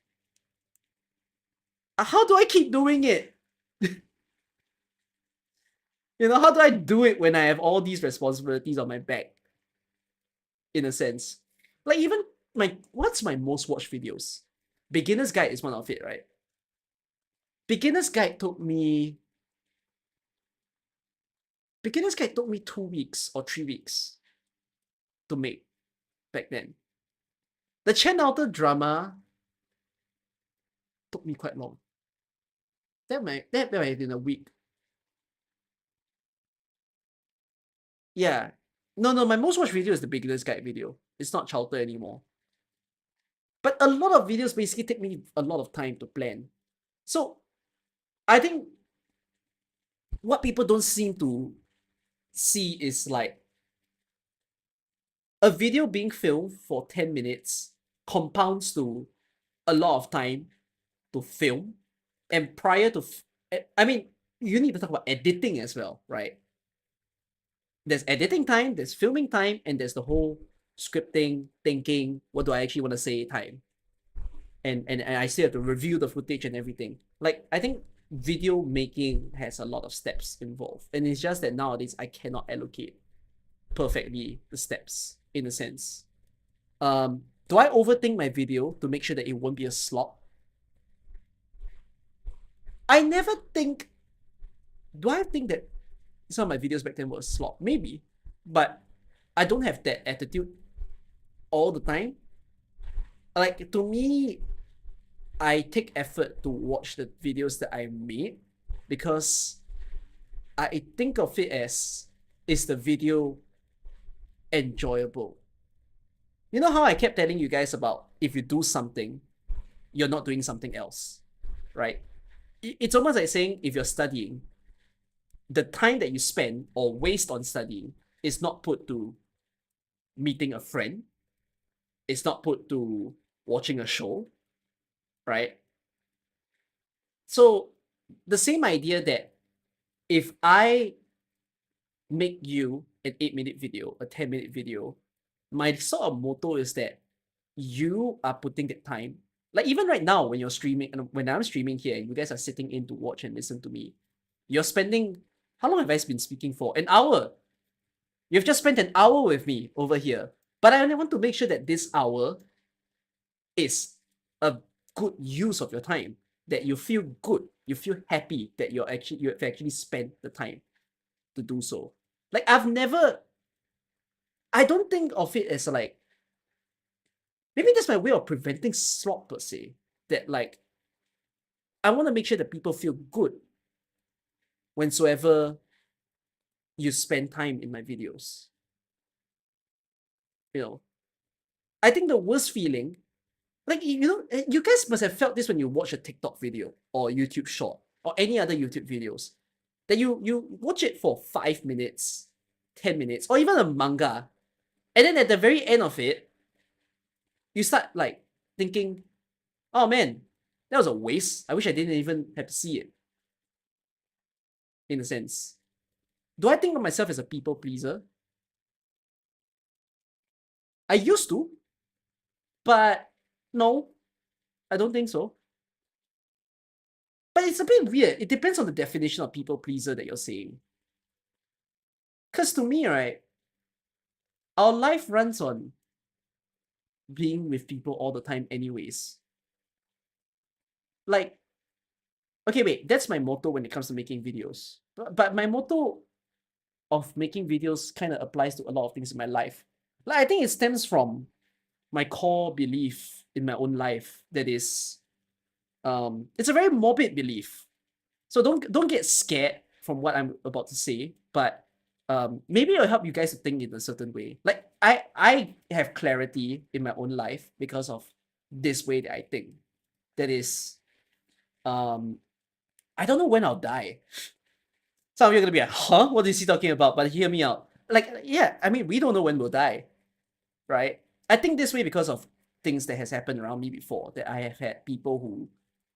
how do I keep doing it? You know, how do I do it when I have all these responsibilities on my back? In a sense, like even what's my most watched videos? Beginner's Guide is one of it, right? Beginner's Guide took me 2 weeks or 3 weeks to make back then. The Channel drama took me quite long. That might have been a week. Yeah. No, my most watched video is the Beginner's Guide video. It's not Chowder anymore. But a lot of videos basically take me a lot of time to plan. So I think what people don't seem to see is like a video being filmed for 10 minutes compounds to a lot of time to film. And prior to, I mean, you need to talk about editing as well, right? There's editing time, there's filming time, and there's the whole scripting, thinking, what do I actually want to say time. And I still have to review the footage and everything. Like, I think video making has a lot of steps involved. And it's just that nowadays I cannot allocate perfectly the steps, in a sense. Do I overthink my video to make sure that it won't be a slop? I never think. Do I think that some of my videos back then were a slop? Maybe. But I don't have that attitude all the time. Like, to me, I take effort to watch the videos that I made because I think of it as, is the video enjoyable? You know how I kept telling you guys about if you do something, you're not doing something else, right? It's almost like saying if you're studying, the time that you spend or waste on studying is not put to meeting a friend. It's not put to watching a show, right? So the same idea that if I make you an 8-minute video, a 10-minute video, my sort of motto is that you are putting that time. Like even right now, when you're streaming, and when I'm streaming here, and you guys are sitting in to watch and listen to me, you're spending, how long have I been speaking for? An hour. You've just spent an hour with me over here. But I only want to make sure that this hour is a good use of your time. That you feel good, you feel happy that you've actually spent the time to do so. Like I don't think of it as like, maybe that's my way of preventing slop per se. That like, I want to make sure that people feel good whensoever you spend time in my videos. You know, I think the worst feeling, like, you know, you guys must have felt this when you watch a TikTok video or YouTube short or any other YouTube videos, that you watch it for 5 minutes, 10 minutes, or even a manga, and then at the very end of it, you start like thinking, oh man, that was a waste. I wish I didn't even have to see it. In a sense. Do I think of myself as a people pleaser? I used to, but no, I don't think so. But it's a bit weird. It depends on the definition of people pleaser that you're saying. Because to me, right, our life runs on being with people all the time anyways. Like, okay, wait, that's my motto when it comes to making videos. But my motto of making videos kind of applies to a lot of things in my life. Like, I think it stems from my core belief in my own life that is, it's a very morbid belief. So don't get scared from what I'm about to say, but maybe it'll help you guys to think in a certain way. Like I have clarity in my own life because of this way that I think. That is, I don't know when I'll die. Some of you are gonna be like, huh? What is he talking about? But hear me out. Like, yeah, I mean, we don't know when we'll die, right? I think this way because of things that has happened around me before. That I have had people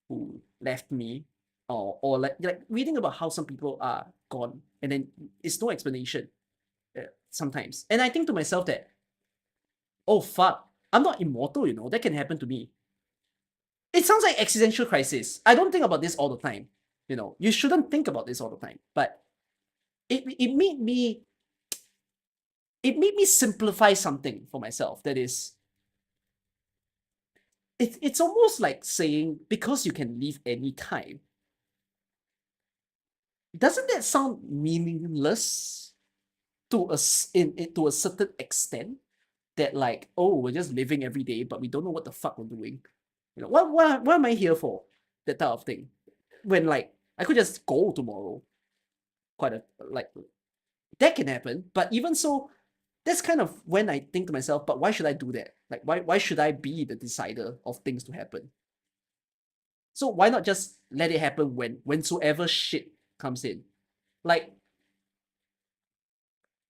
who left me, or like reading about how some people are gone, and then it's no explanation sometimes. And I think to myself that, oh fuck, I'm not immortal, that can happen to me. It sounds like existential crisis. I don't think about this all the time. You shouldn't think about this all the time. But it made me simplify something for myself. That is, it's almost like saying because you can leave any time. Doesn't that sound meaningless to a certain extent? That like, oh, we're just living every day, but we don't know what the fuck we're doing. What am I here for? That type of thing. When like I could just go tomorrow. Quite a like that can happen, but even so, that's kind of when I think to myself, but why should I do that? Like why should I be the decider of things to happen? So why not just let it happen whensoever shit comes in? Like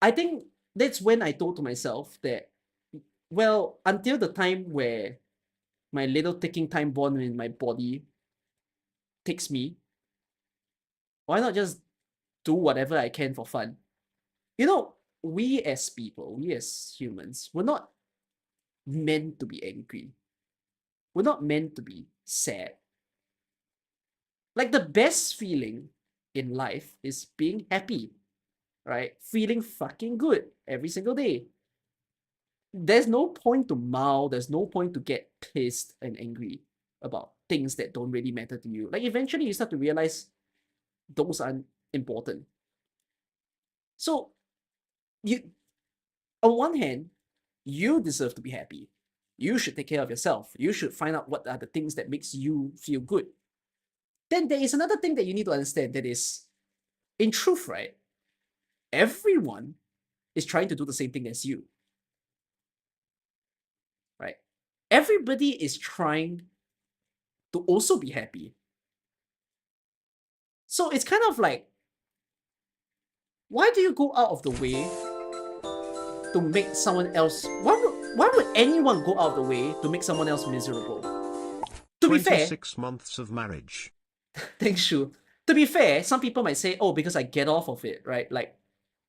I think that's when I told to myself that, well, until the time where my little ticking time bomb in my body takes me, why not just do whatever I can for fun? We as people, we as humans, we're not meant to be angry. We're not meant to be sad. Like the best feeling in life is being happy, right? Feeling fucking good every single day. There's no point to mow, there's no point to get pissed and angry about things that don't really matter to you. Like eventually you start to realize those aren't important. So you on one hand, you deserve to be happy. You should take care of yourself. You should find out what are the things that makes you feel good. Then there is another thing that you need to understand that is, in truth, right? Everyone is trying to do the same thing as you, right? Everybody is trying to also be happy. So it's kind of like, why do you go out of the way to make someone else? Why would anyone go out of the way to make someone else miserable? To be fair, 26 months of marriage. thanks, Shu. To be fair, some people might say, oh, because I get off of it, right? Like,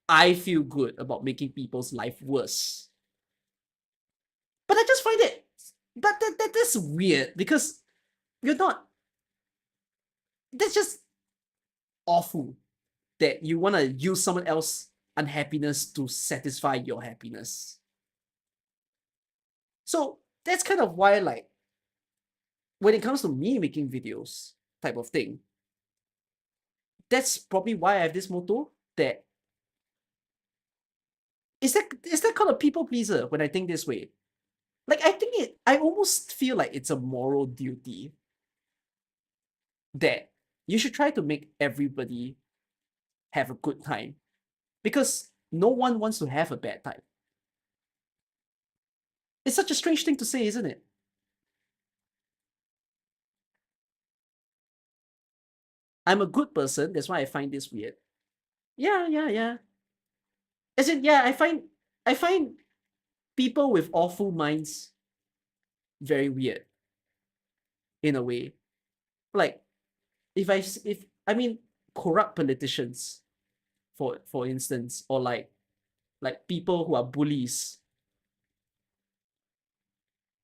I feel good about making people's life worse. But I just find it that's weird because you're not. That's just awful that you want to use someone else's unhappiness to satisfy your happiness. So that's kind of why, like, when it comes to me making videos type of thing, that's probably why I have this motto that is that called a people pleaser when I think this way. Like I almost feel like it's a moral duty that you should try to make everybody have a good time because no one wants to have a bad time. It's such a strange thing to say, isn't it? I'm a good person, that's why I find this weird. Yeah, yeah, yeah. As in, yeah, I find people with awful minds very weird in a way. Like if I mean corrupt politicians, for instance, or like people who are bullies.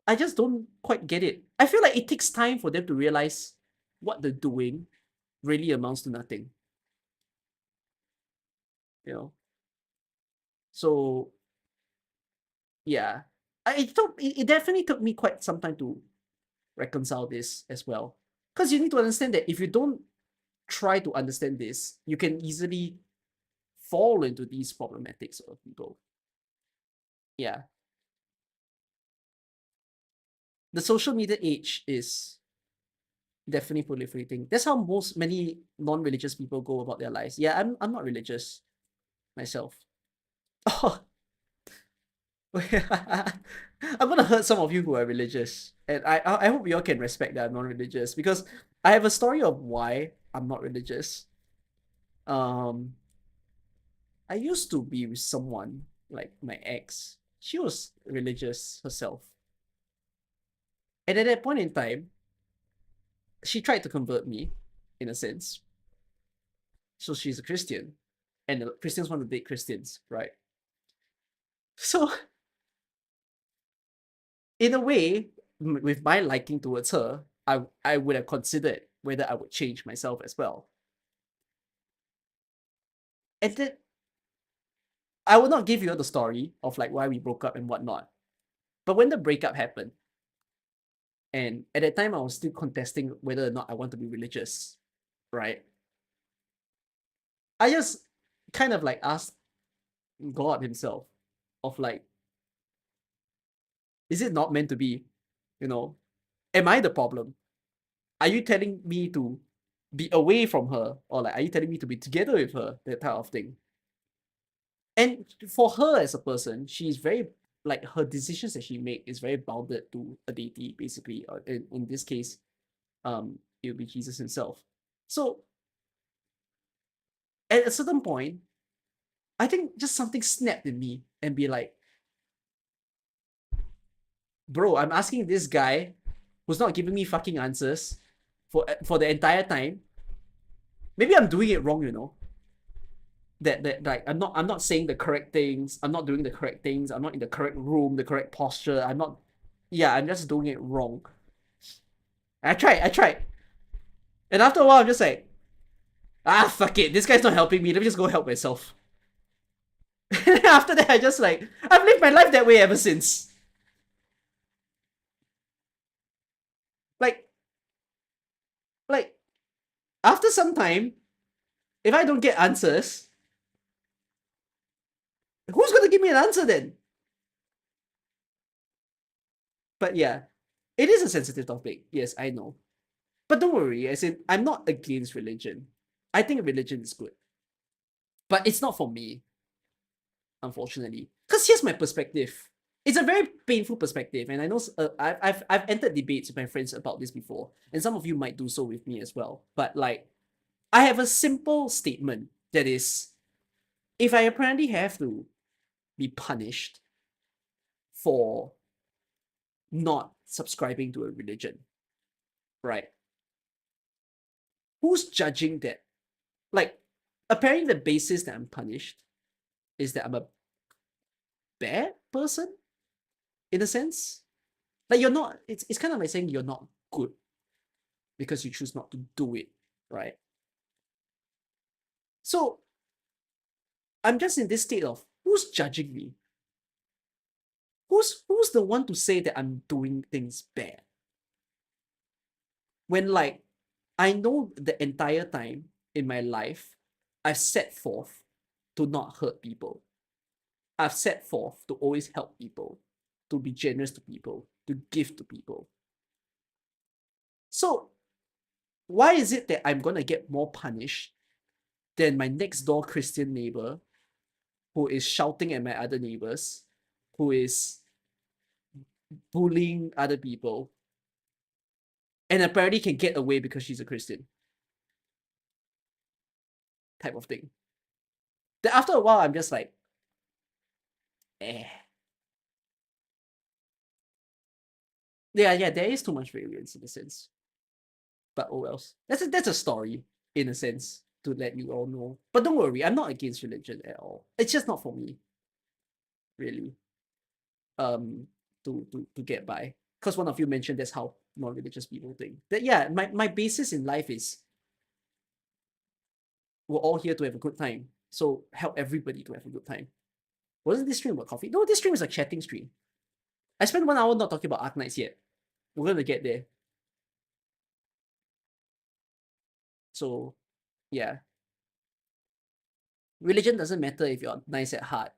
I just don't quite get it. I feel like it takes time for them to realize what they're doing really amounts to nothing. You know? So yeah. It definitely took me quite some time to reconcile this as well. Because you need to understand that if you don't try to understand this, you can easily fall into these problematics of people. Yeah. The social media age is definitely proliferating. That's how many non-religious people go about their lives. Yeah, I'm not religious myself. Oh, I'm gonna hurt some of you who are religious, and I hope you all can respect that I'm non-religious because I have a story of why I'm not religious. Um, I used to be with someone like my ex. She was religious herself, and at that point in time, she tried to convert me, in a sense. So she's a Christian, and the Christians want to date Christians, right? So in a way, with my liking towards her, I would have considered whether I would change myself as well. And then I will not give you the story of like why we broke up and whatnot. But when the breakup happened, and at that time I was still contesting whether or not I want to be religious, right? I just kind of like asked God himself of like, is it not meant to be? You know, am I the problem? Are you telling me to be away from her? Or like, are you telling me to be together with her? That type of thing. And for her as a person, she's very like her decisions that she make is very bounded to a deity, basically. Or in this case, it will be Jesus himself. So at a certain point, I think just something snapped in me and be like, bro, I'm asking this guy who's not giving me fucking answers for the entire time. Maybe I'm doing it wrong, you know. That like I'm not saying the correct things. I'm not doing the correct things. I'm not in the correct room, the correct posture. I'm not. Yeah, I'm just doing it wrong. I tried, and after a while, I'm just like, fuck it. This guy's not helping me. Let me just go help myself. And after that, I just like I've lived my life that way ever since. Like, like after some time, if I don't get answers, who's gonna give me an answer then? But yeah, it is a sensitive topic. Yes, I know. But don't worry, as in, I'm not against religion. I think religion is good. But it's not for me, unfortunately. Because here's my perspective. It's a very painful perspective, and I know I've entered debates with my friends about this before, and some of you might do so with me as well. But like, I have a simple statement that is, if I apparently have to be punished for not subscribing to a religion, right? Who's judging that? Like, apparently the basis that I'm punished is that I'm a bad person in a sense. Like you're not. It's kind of like saying you're not good because you choose not to do it, right? So I'm just in this state of who's judging me? Who's the one to say that I'm doing things bad? When like I know the entire time in my life I've set forth to not hurt people. I've set forth to always help people, to be generous to people, to give to people. So why is it that I'm gonna get more punished than my next door Christian neighbor who is shouting at my other neighbors, who is bullying other people, and apparently can get away because she's a Christian? Type of thing. Then after a while, I'm just like, eh. Yeah, there is too much variance in a sense. But oh well. That's a story, in a sense, to let you all know. But don't worry, I'm not against religion at all. It's just not for me, really. Um, to get by. Because one of you mentioned that's how non-religious people think. That yeah, my basis in life is we're all here to have a good time. So help everybody to have a good time. Wasn't this stream about coffee? No, this stream is a chatting stream. I spent 1 hour not talking about Arknights yet. We're gonna get there. So yeah. Religion doesn't matter if you're nice at heart.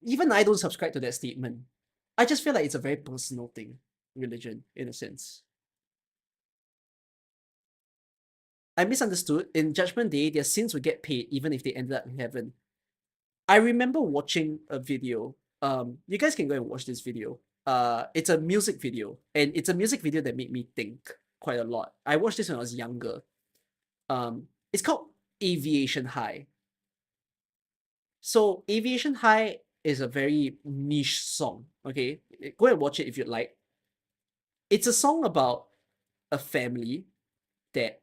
Even I don't subscribe to that statement. I just feel like it's a very personal thing, religion, in a sense. I misunderstood. In Judgment Day, their sins would get paid even if they ended up in heaven. I remember watching a video. You guys can go and watch this video. It's a music video, and it's a music video that made me think quite a lot. I watched this when I was younger. It's called Aviation High. So Aviation High is a very niche song. Okay, go and watch it if you'd like. It's a song about a family that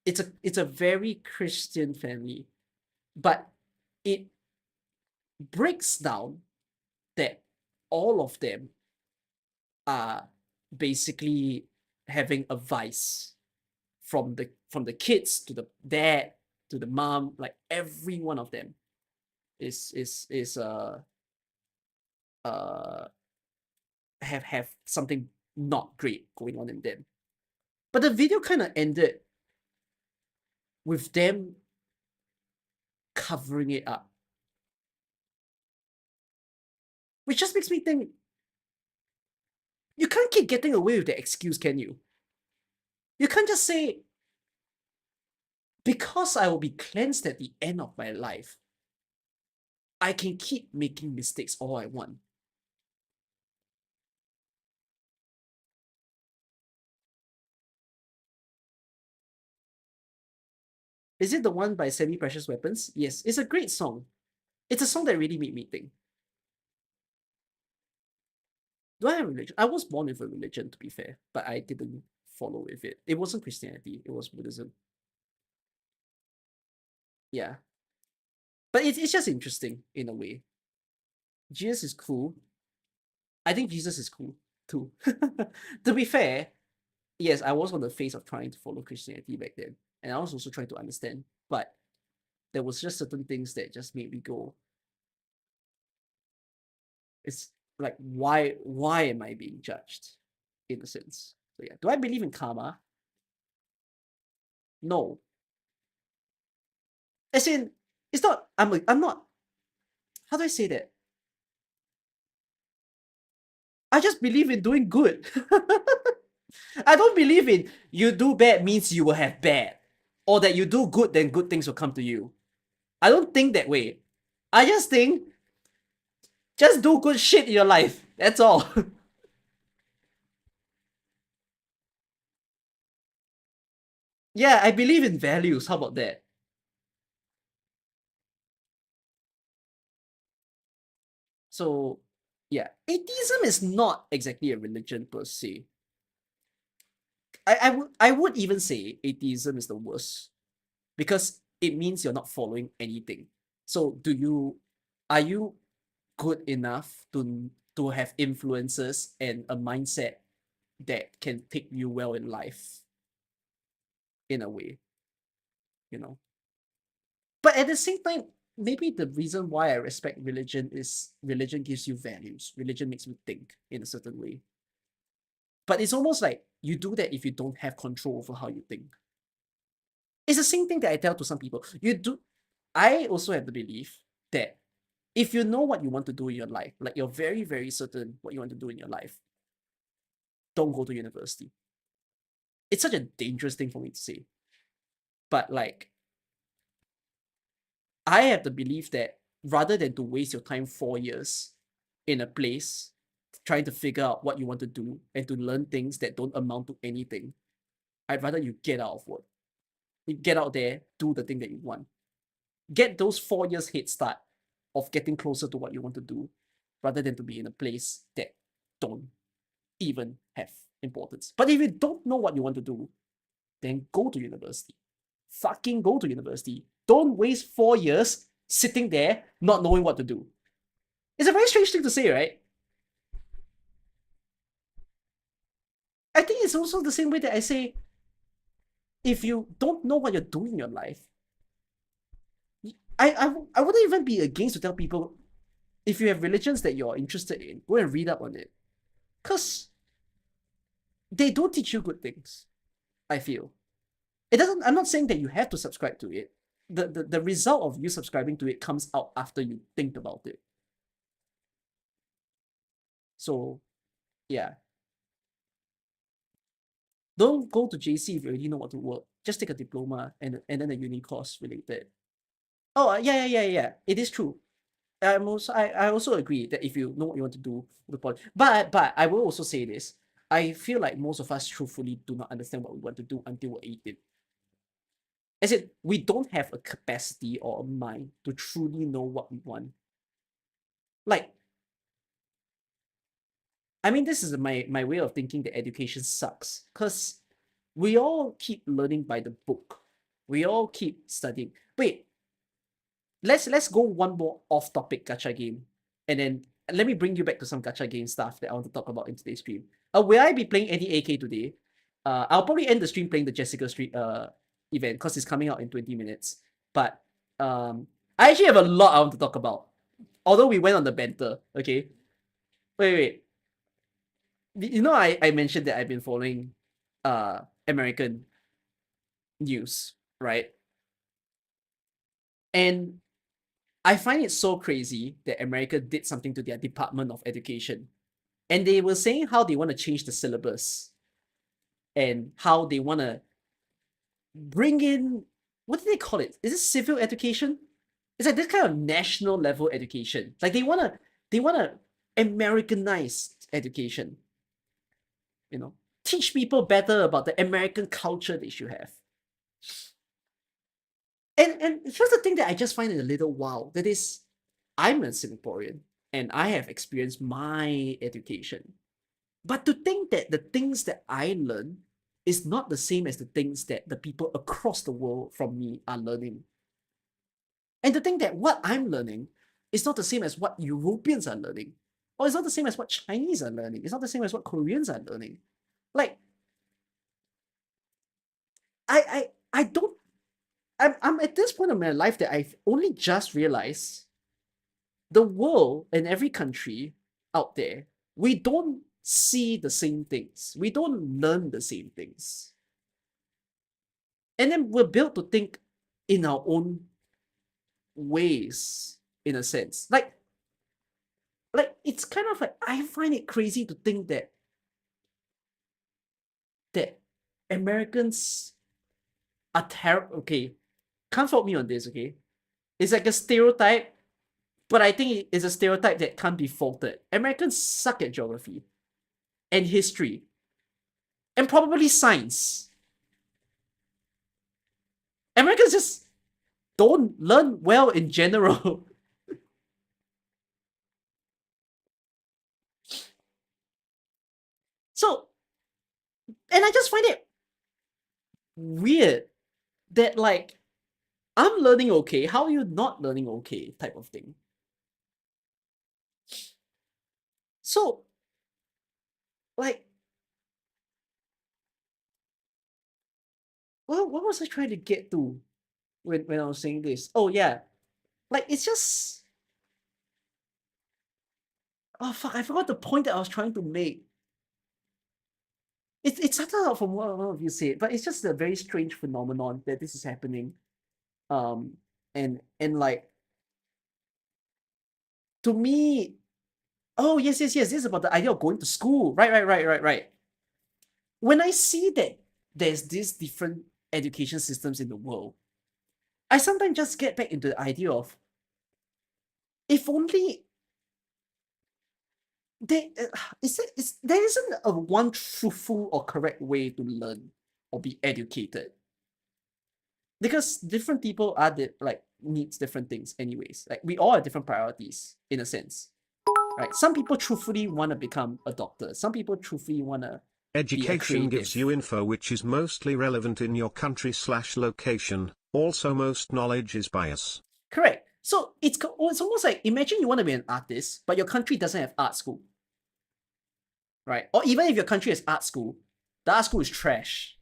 it's a very Christian family, but it breaks down that all of them are basically having a vice from the kids to the dad to the mom, like every one of them is have something not great going on in them. But the video kind of ended with them covering it up, which just makes me think you can't keep getting away with the excuse, can you? You can't just say, because I will be cleansed at the end of my life, I can keep making mistakes all I want. Is it the one by Semi Precious Weapons? Yes, it's a great song. It's a song that really made me think. Do I have a religion? I was born with a religion, to be fair, but I didn't follow with it. It wasn't Christianity, it was Buddhism. Yeah. But it's just interesting in a way. Jesus is cool. I think Jesus is cool too. To be fair, yes, I was on the phase of trying to follow Christianity back then. And I was also trying to understand. But there was just certain things that just made me go, it's like why am I being judged? In a sense. So yeah. Do I believe in karma? No. As in, it's not I'm not, how do I say that? I just believe in doing good. I don't believe in you do bad means you will have bad. Or that you do good, then good things will come to you. I don't think that way. I just think just do good shit in your life. That's all. Yeah, I believe in values. How about that? So, yeah, atheism is not exactly a religion per se. I would even say atheism is the worst because it means you're not following anything. So, are you good enough to have influences and a mindset that can take you well in life in a way, you know? But at the same time, maybe the reason why I respect religion is religion gives you values. Religion makes you think in a certain way. But it's almost like you do that if you don't have control over how you think. It's the same thing that I tell to some people. I also have the belief that if you know what you want to do in your life, like you're very, very certain what you want to do in your life, don't go to university. It's such a dangerous thing for me to say. But like, I have the belief that rather than to waste your time 4 years in a place trying to figure out what you want to do and to learn things that don't amount to anything, I'd rather you get out of work. You get out there, do the thing that you want. Get those 4 years head start of getting closer to what you want to do, rather than to be in a place that don't even have importance. But if you don't know what you want to do, then go to university. Fucking go to university. Don't waste 4 years sitting there not knowing what to do. It's a very strange thing to say, right? I think it's also the same way that I say, if you don't know what you're doing in your life, I wouldn't even be against to tell people, if you have religions that you're interested in, go and read up on it. Because they do teach you good things, I feel. It doesn't, I'm not saying that you have to subscribe to it. The result of you subscribing to it comes out after you think about it. So, yeah. Don't go to JC if you already know what to work. Just take a diploma and then a uni course related. Oh, yeah. It is true. I also agree that if you know what you want to do, the point. But I will also say this. I feel like most of us truthfully do not understand what we want to do until we're 18. As in, we don't have a capacity or a mind to truly know what we want. Like, I mean, this is my way of thinking that education sucks. Because we all keep learning by the book. We all keep studying. Wait, let's go one more off-topic gacha game. And then let me bring you back to some gacha game stuff that I want to talk about in today's stream. Will I be playing any AK today? I'll probably end the stream playing the Jessica Street event because it's coming out in 20 minutes. But I actually have a lot I want to talk about. Although we went on the banter, okay? Wait. You know, I mentioned that I've been following American news, right? And I find it so crazy that America did something to their Department of Education. And they were saying how they want to change the syllabus and how they want to bring in, what do they call it? Is it civil education? It's like this kind of national level education. Like they want to Americanize education. You know, teach people better about the American culture they should have. And here's the thing that I just find it a little wild. That is, I'm a Singaporean and I have experienced my education. But to think that the things that I learn is not the same as the things that the people across the world from me are learning. And to think that what I'm learning is not the same as what Europeans are learning. Or it's not the same as what Chinese are learning. It's not the same as what Koreans are learning. Like, I don't, I'm at this point of my life that I've only just realized the world and every country out there, we don't see the same things. We don't learn the same things. And then we're built to think in our own ways, in a sense. Like it's kind of like, I find it crazy to think that Americans are terrible. Okay, can't fault me on this, okay? It's like a stereotype, but I think it's a stereotype that can't be faulted. Americans suck at geography and history and probably science. Americans just don't learn well in general. So, and I just find it weird that, like, I'm learning okay, how are you not learning okay, type of thing. So, like, what was I trying to get to when I was saying this? Oh yeah, like it's just, oh fuck, I forgot the point that I was trying to make. It started out from what one of you said, but it's just a very strange phenomenon that this is happening. Um, and like, to me, oh yes, this is about the idea of going to school. Right. When I see that there's these different education systems in the world, I sometimes just get back into the idea of, if only there there isn't a one truthful or correct way to learn or be educated, because different people are like needs different things anyways. Like we all have different priorities in a sense, right? Some people truthfully want to become a doctor. Some people truthfully want to be a Education gives creative. you info which is mostly relevant in your country/location. Also, most knowledge is bias. Correct. So it's almost like, imagine you want to be an artist, but your country doesn't have art school, right? Or even if your country has art school, the art school is trash.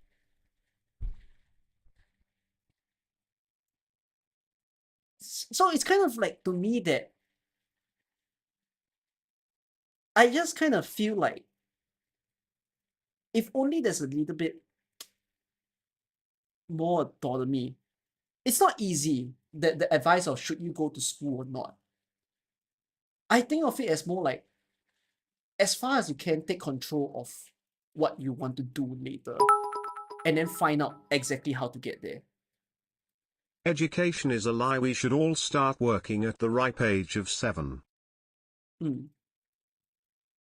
So it's kind of like, to me, that I just kind of feel like, if only there's a little bit more autonomy. It's not easy, the advice of should you go to school or not. I think of it as more like, as far as you can, take control of what you want to do later, and then find out exactly how to get there. Education is a lie. We should all start working at the ripe age of 7.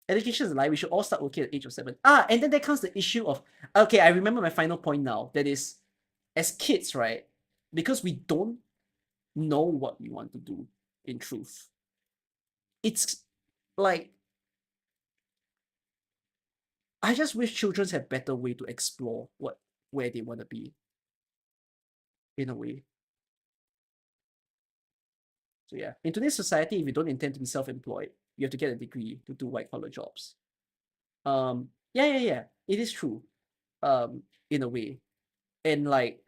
Education is a lie. We should all start working at the age of 7. And then there comes the issue of, okay, I remember my final point now. That is, as kids, right? because we don't know what we want to do in truth. It's like, I just wish children have better way to explore where they want to be, in a way. So yeah, in today's society, if you don't intend to be self-employed, you have to get a degree to do white-collar jobs. Yeah, it is true. In a way. And like,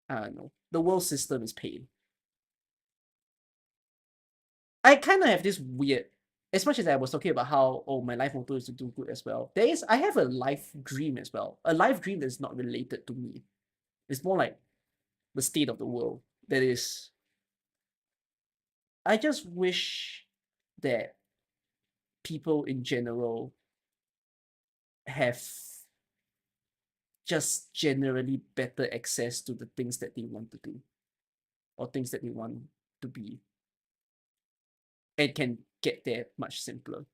I don't know, the world system is pain. I kind of have this weird, as much as I was talking about how, oh, my life motto is to do good as well. I have a life dream as well. A life dream that is not related to me. It's more like the state of the world. That is, I just wish that people in general have just generally better access to the things that they want to do or things that they want to be, and can get there much simpler,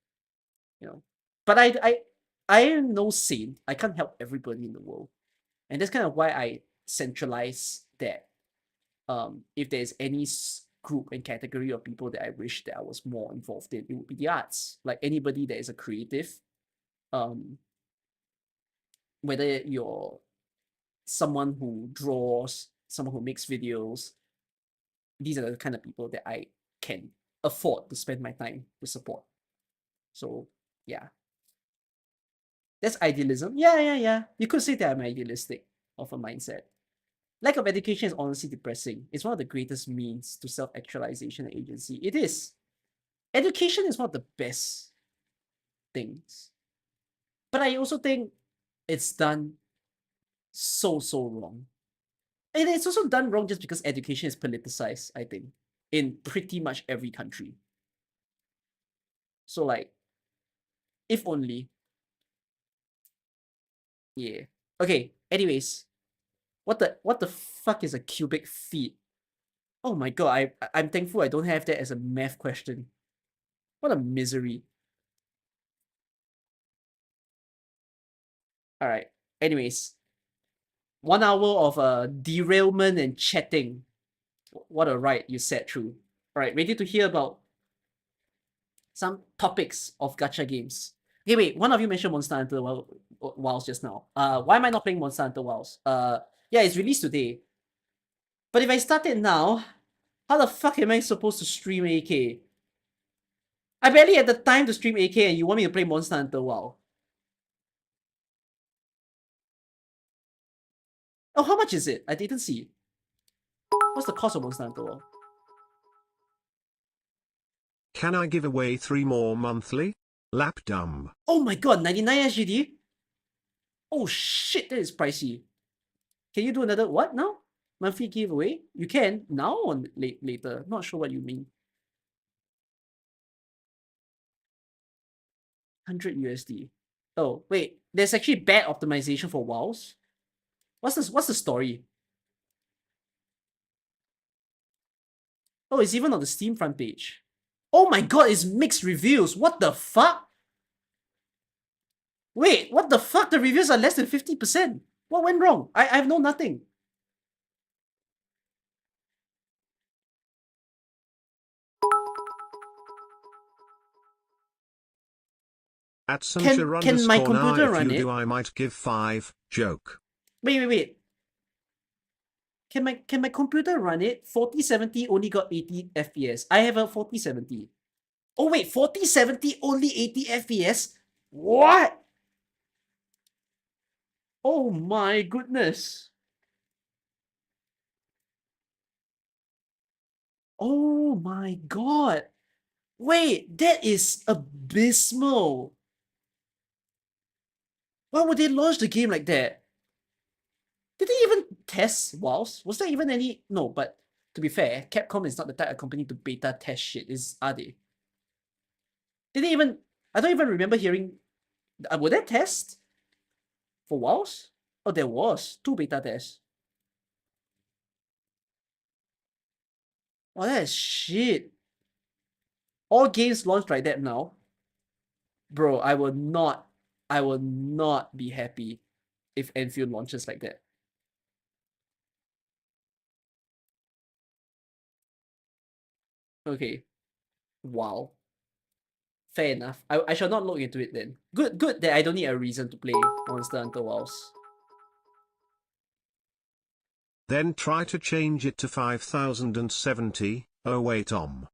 you know. But I am no saint. I can't help everybody in the world, and that's kind of why I centralize that. If there's any group and category of people that I wish that I was more involved in, it would be the arts. Like anybody that is a creative, um, whether you're someone who draws, someone who makes videos, these are the kind of people that I can afford to spend my time to support. So yeah, that's idealism. Yeah. You could say that I'm idealistic of a mindset. Lack of education is honestly depressing. It's one of the greatest means to self-actualization and agency. It is. Education is one of the best things. But I also think it's done so wrong. And it's also done wrong just because education is politicized, I think, in pretty much every country. So like, if only. Yeah. Okay, anyways. What the fuck is a cubic feet? Oh my god, I'm thankful I don't have that as a math question. What a misery. Alright. Anyways. 1 hour of derailment and chatting. What a ride you sat through. Alright, ready to hear about some topics of gacha games. Okay, wait, one of you mentioned Monster Hunter Wilds just now. Why am I not playing Monster Hunter Wilds? Yeah, it's released today. But if I start it now, how the fuck am I supposed to stream AK? I barely had the time to stream AK and you want me to play Monster Hunter WoW. Oh, how much is it? I didn't see. What's the cost of Monster Hunter WoW? Can I give away 3 more monthly? Lapdumb. Oh my god, 99 SGD? Oh shit, that is pricey. Can you do another what now? Monthly giveaway? You can now or later? Not sure what you mean. 100 USD. Oh wait, there's actually bad optimization for WoWs. What's this? What's the story? Oh, it's even on the Steam front page. Oh my god, it's mixed reviews. What the fuck? Wait, what the fuck? The reviews are less than 50%. What went wrong? I've known nothing. At Sancher my _ computer if run you it? do I might give 5, joke. Wait. Can my computer run it? 4070 only got 80 FPS. I have a 4070. Oh wait, 4070 only 80 FPS? What? Oh my goodness. Oh my god. Wait, that is abysmal. Why would they launch the game like that? Did they even test WoWs? Was there even any? No, but to be fair, Capcom is not the type of company to beta test shit, are they? Did they even? I don't even remember hearing. Were there tests for WoWs? Oh, there was 2 beta tests. Oh, that is shit. All games launched like that now. Bro, I will not be happy if Enfield launches like that. Okay. Wow. Fair enough. I shall not look into it then. Good that I don't need a reason to play Monster Hunter Wilds. Then try to change it to 5070. Oh wait, I'm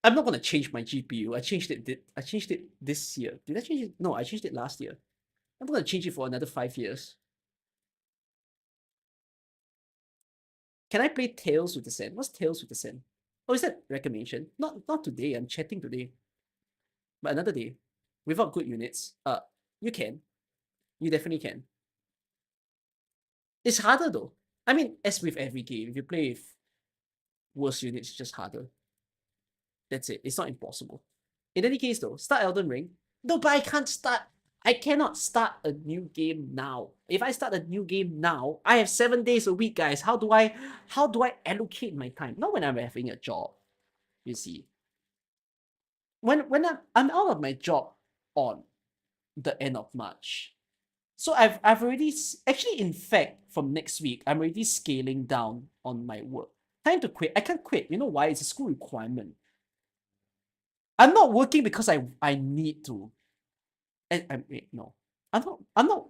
not gonna change my GPU. I changed it this year. Did I change it? No, I changed it last year. I'm gonna change it for another 5 years. Can I play Tales with the Sand? What's Tales with the Sand? Oh, is that recommendation? Not today. I'm chatting today. But another day. Without good units. You can. You definitely can. It's harder though. I mean, as with every game, if you play with worse units, it's just harder. That's it. It's not impossible. In any case though, start Elden Ring. No, but I cannot start a new game now. If I start a new game now, I have 7 days a week, guys. How do I allocate my time? Not when I'm having a job, you see. When I'm out of my job on the end of March. So I've already actually, in fact, from next week I'm already scaling down on my work. Time to quit. I can't quit. You know why? It's a school requirement. I'm not working because I need to. And wait, no. I'm not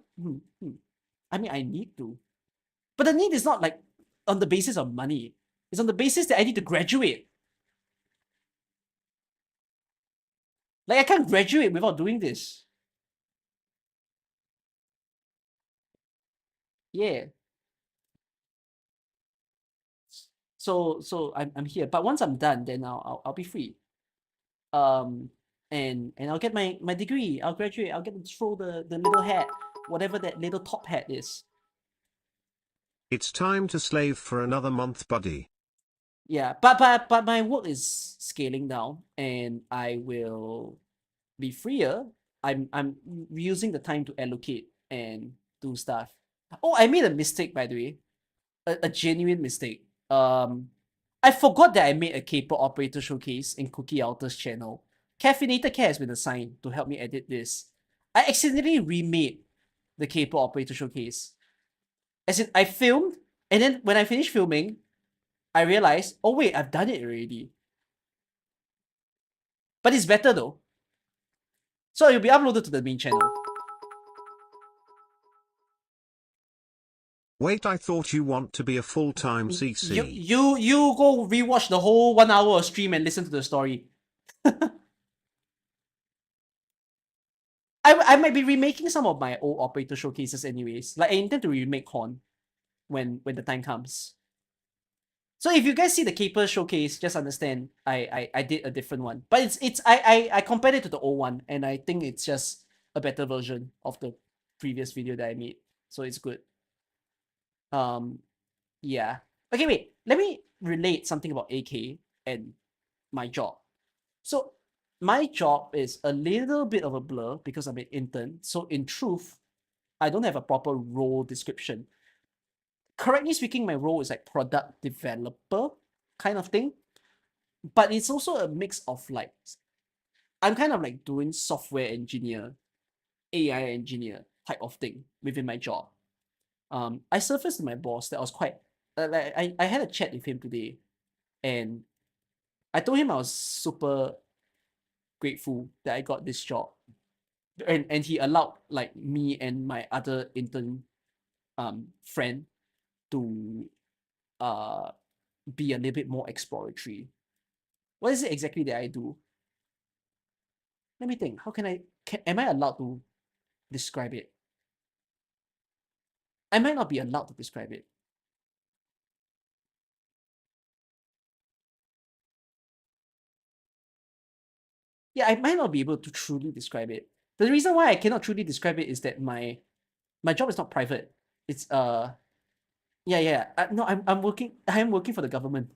I mean I need to. But the need is not like on the basis of money. It's on the basis that I need to graduate. Like I can't graduate without doing this. Yeah. So I'm here. But once I'm done, then I'll be free. Um and I'll get my degree. I'll graduate. I'll get to throw the little hat, whatever that little top hat is. It's time to slave for another month, buddy. Yeah, but my work is scaling down, and I will be freer. I'm using the time to allocate and do stuff. Oh, I made a mistake, by the way, a genuine mistake. I forgot that I made a K-pop operator showcase in Cookie Alter's channel. Caffeinated Cat has been assigned to help me edit this. I accidentally remade the K-pop operator showcase. As in, I filmed, and then when I finished filming, I realized, oh wait, I've done it already. But it's better though. So it'll be uploaded to the main channel. Wait, I thought you want to be a full-time CC. You go rewatch the whole 1 hour of stream and listen to the story. I might be remaking some of my old operator showcases anyways. Like I intend to remake Horn when the time comes. So if you guys see the Caper showcase, just understand I did a different one. But I compared it to the old one, and I think it's just a better version of the previous video that I made. So it's good. Yeah. Okay, wait. Let me relate something about AK and my job. So my job is a little bit of a blur because I'm an intern. So in truth, I don't have a proper role description. Correctly speaking, my role is like product developer kind of thing. But it's also a mix of like, I'm kind of like doing software engineer, AI engineer type of thing within my job. I surfaced to my boss that I was quite, like, I had a chat with him today, and I told him I was super grateful that I got this job. And he allowed like me and my other intern friend to uh be a little bit more exploratory. What is it exactly that I do? Let me think. How am I allowed to describe it? I might not be allowed to describe it. Yeah, I might not be able to truly describe it. The reason why I cannot truly describe it is that my job is not private. It's yeah. No, I am working for the government.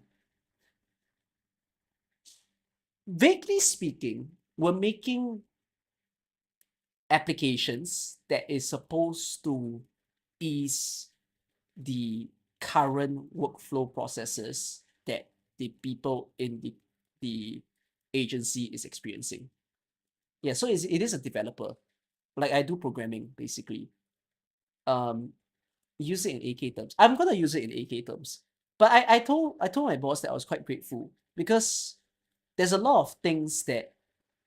Vaguely speaking, we're making applications that is supposed to ease the current workflow processes that the people in the agency is experiencing. Yeah, so it is a developer. Like I do programming basically. Um, use it in AK terms. I'm gonna use it in AK terms. But I told my boss that I was quite grateful because there's a lot of things that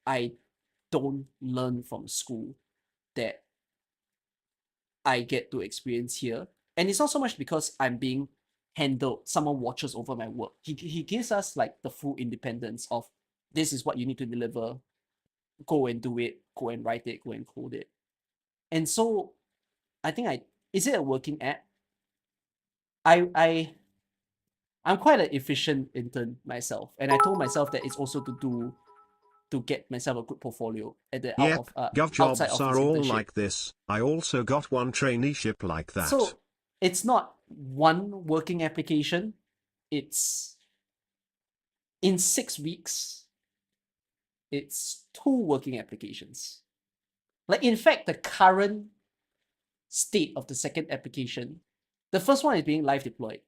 I don't learn from school that I get to experience here. And it's not so much because I'm being handled, someone watches over my work. He gives us like the full independence of this is what you need to deliver. Go and do it, go and write it, go and code it. And so I think is it a working app? I'm quite an efficient intern myself. And I told myself that it's also to get myself a good portfolio at the Yep, gov outside jobs of this are all internship. like this. I also got one traineeship like that. So it's not one working application. It's in 6 weeks, it's 2 working applications. Like in fact, the current state of the second application, the first one is being live deployed.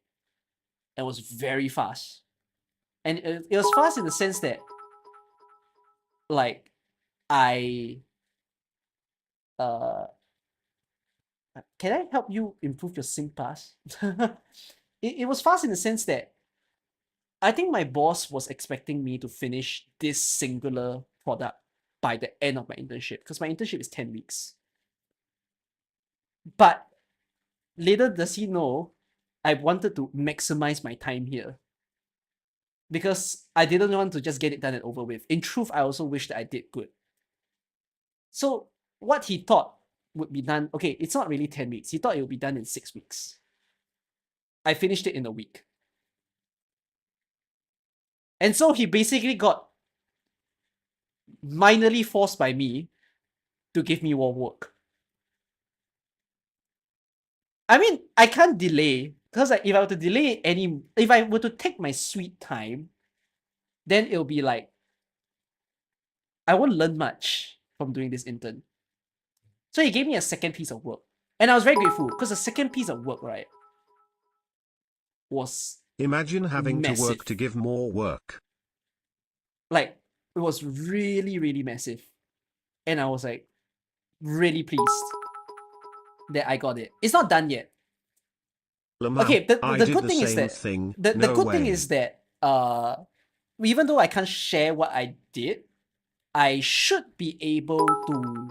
It was very fast. And it was fast in the sense that like I can I help you improve your sync pass? It was fast in the sense that I think my boss was expecting me to finish this singular product by the end of my internship because my internship is 10 weeks. But little does he know, I wanted to maximize my time here because I didn't want to just get it done and over with. In truth, I also wish that I did good. So what he thought would be done, okay, it's not really 10 weeks. He thought it would be done in 6 weeks. I finished it in a week. And so he basically got minorly forced by me to give me more work. I mean, I can't delay because like, if I were to delay if I were to take my sweet time, then it'll be like I won't learn much from doing this intern. So he gave me a second piece of work, and I was very grateful because the second piece of work, right, was imagine having massive. To work to give more work. Like it was really, really massive, and I was like really pleased that I got it. It's not done yet. Okay, the good thing is that the good thing is that even though I can't share what I did, I should be able to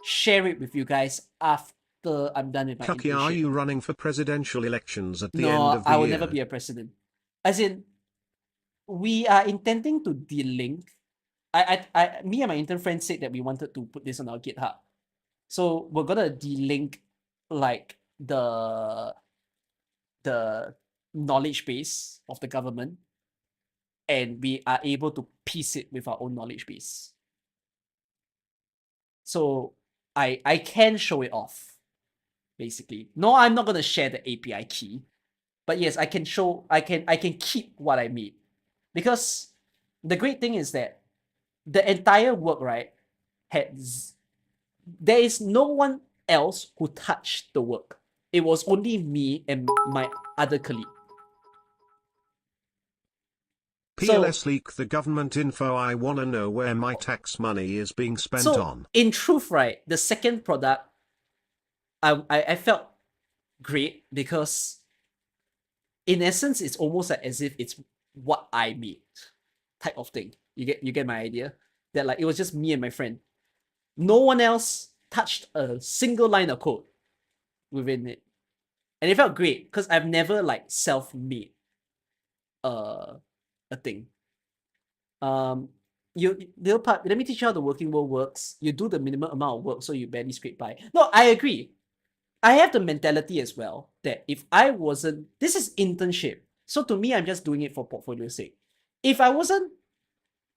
share it with you guys after I'm done with my Kuki, internship. are you running for presidential elections at the end of the year? No, I will never be a president. As in, we are intending to delink. Me and my intern friend said that we wanted to put this on our GitHub. So we're gonna delink like the knowledge base of the government, and we are able to piece it with our own knowledge base. So I can show it off, basically. No, I'm not gonna share the API key, but yes, I can show. I can keep what I made, because the great thing is that the entire work, right, there is no one else who touched the work. It was only me and my other colleague. PLS leak the government info. I wanna know where my tax money is being spent on. In truth, right, the second product, I felt great because in essence, it's almost like as if it's what I made type of thing. You get my idea? That like it was just me and my friend. No one else touched a single line of code within it. And it felt great because I've never like self-made a thing. Little part, let me teach you how the working world works. You do the minimum amount of work so you barely scrape by. No, I agree. I have the mentality as well that if I wasn't, this is internship. So to me, I'm just doing it for portfolio's sake. If I wasn't,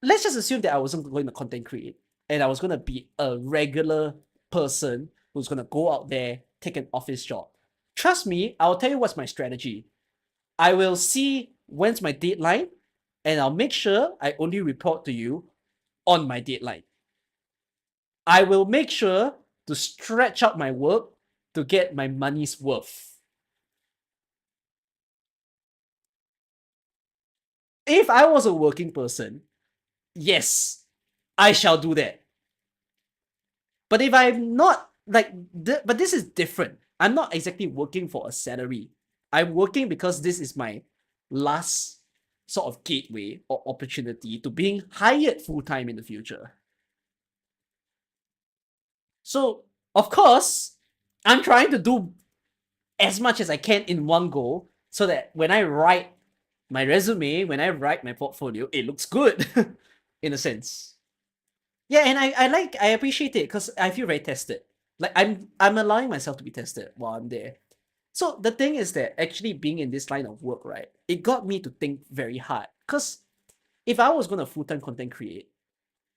let's just assume that I wasn't going to content create and I was going to be a regular person who's going to go out there, take an office job. Trust me, I'll tell you what's my strategy. I will see when's my deadline, and I'll make sure I only report to you on my deadline. I will make sure to stretch out my work to get my money's worth. If I was a working person, yes, I shall do that. But if I'm not, like, but this is different. I'm not exactly working for a salary. I'm working because this is my last sort of gateway or opportunity to being hired full-time in the future. So, of course, I'm trying to do as much as I can in one go so that when I write my resume, when I write my portfolio, it looks good in a sense. Yeah, and I appreciate it because I feel very tested. Like I'm allowing myself to be tested while I'm there. So the thing is that actually being in this line of work, right, it got me to think very hard. Because if I was gonna full-time content create,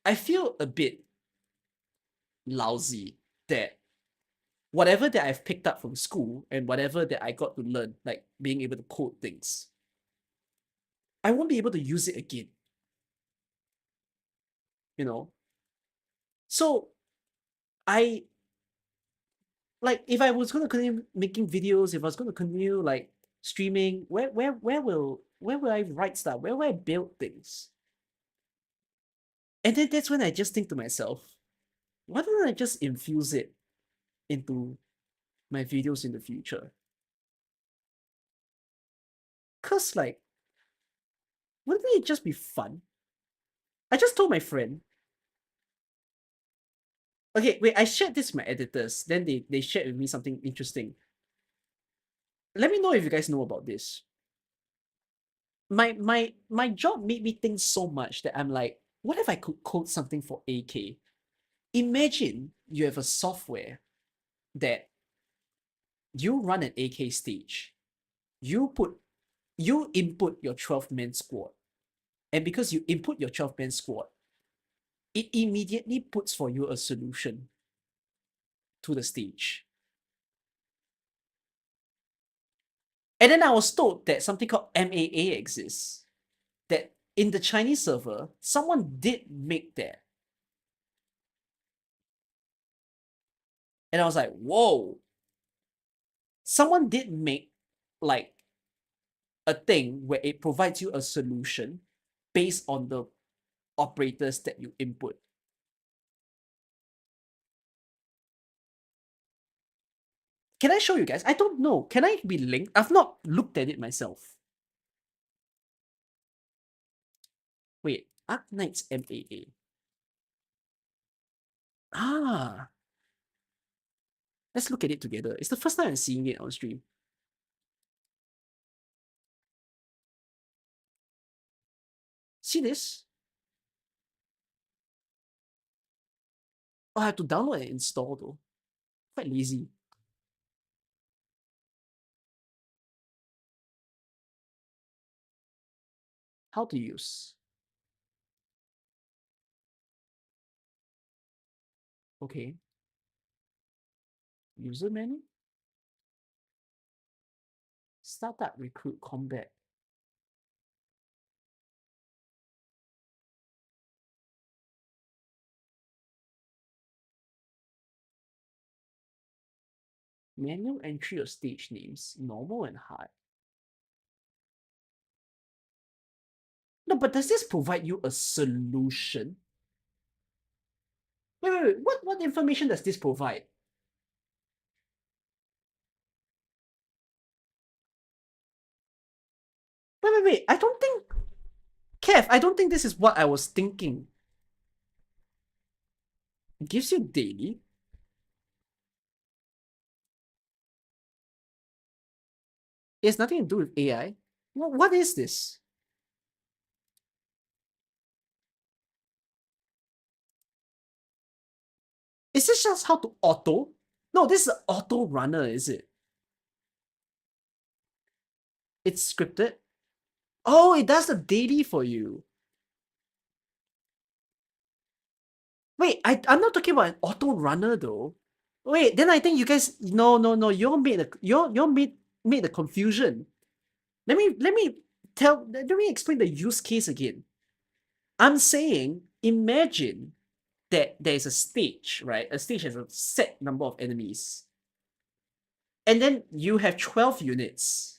I feel a bit lousy that whatever that I've picked up from school and whatever that I got to learn, like being able to code things, I won't be able to use it again. You know? So I like if I was gonna continue making videos, if I was gonna continue like streaming, where will I write stuff? Where will I build things? And then that's when I just think to myself, why don't I just infuse it into my videos in the future? Cause like, wouldn't it just be fun? I just told my friend. Okay, wait, I shared this with my editors. Then they shared with me something interesting. Let me know if you guys know about this. My job made me think so much that I'm like, what if I could code something for AK? Imagine you have a software that you run an AK stage. You input your 12-man squad. And because you input your 12-man squad, it immediately puts for you a solution to the stage. And then I was told that something called MAA exists. That in the Chinese server, someone did make that. And I was like, whoa. Someone did make like a thing where it provides you a solution based on the operators that you input. Can I show you guys? I don't know. Can I be linked? I've not looked at it myself. Wait, Arknights MAA. Ah, let's look at it together. It's the first time I'm seeing it on stream. See this? Oh, I have to download and install though. Quite lazy. How to use? Okay. User menu? Startup recruit combat. Manual entry of stage names, normal and hard. No, but does this provide you a solution? Wait. What information does this provide? Wait. I don't think... Kev, I don't think this is what I was thinking. It gives you daily? It has nothing to do with AI. What is this? Is this just how to auto? No, this is an auto runner, is it? It's scripted? Oh, it does the daily for you. Wait, I'm not talking about an auto runner though. Wait, then I think you guys no, you all made the confusion. Let me explain the use case again. I'm saying imagine that there's a stage, right? A stage has a set number of enemies. And then you have 12 units.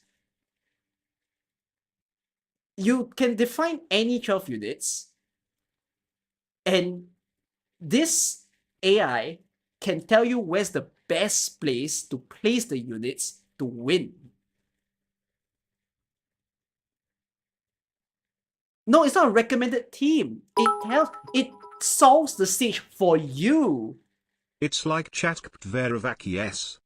You can define any 12 units, and this AI can tell you where's the best place to place the units to win. No, it's not a recommended theme. It solves the stage for you. It's like ChatGPT yes.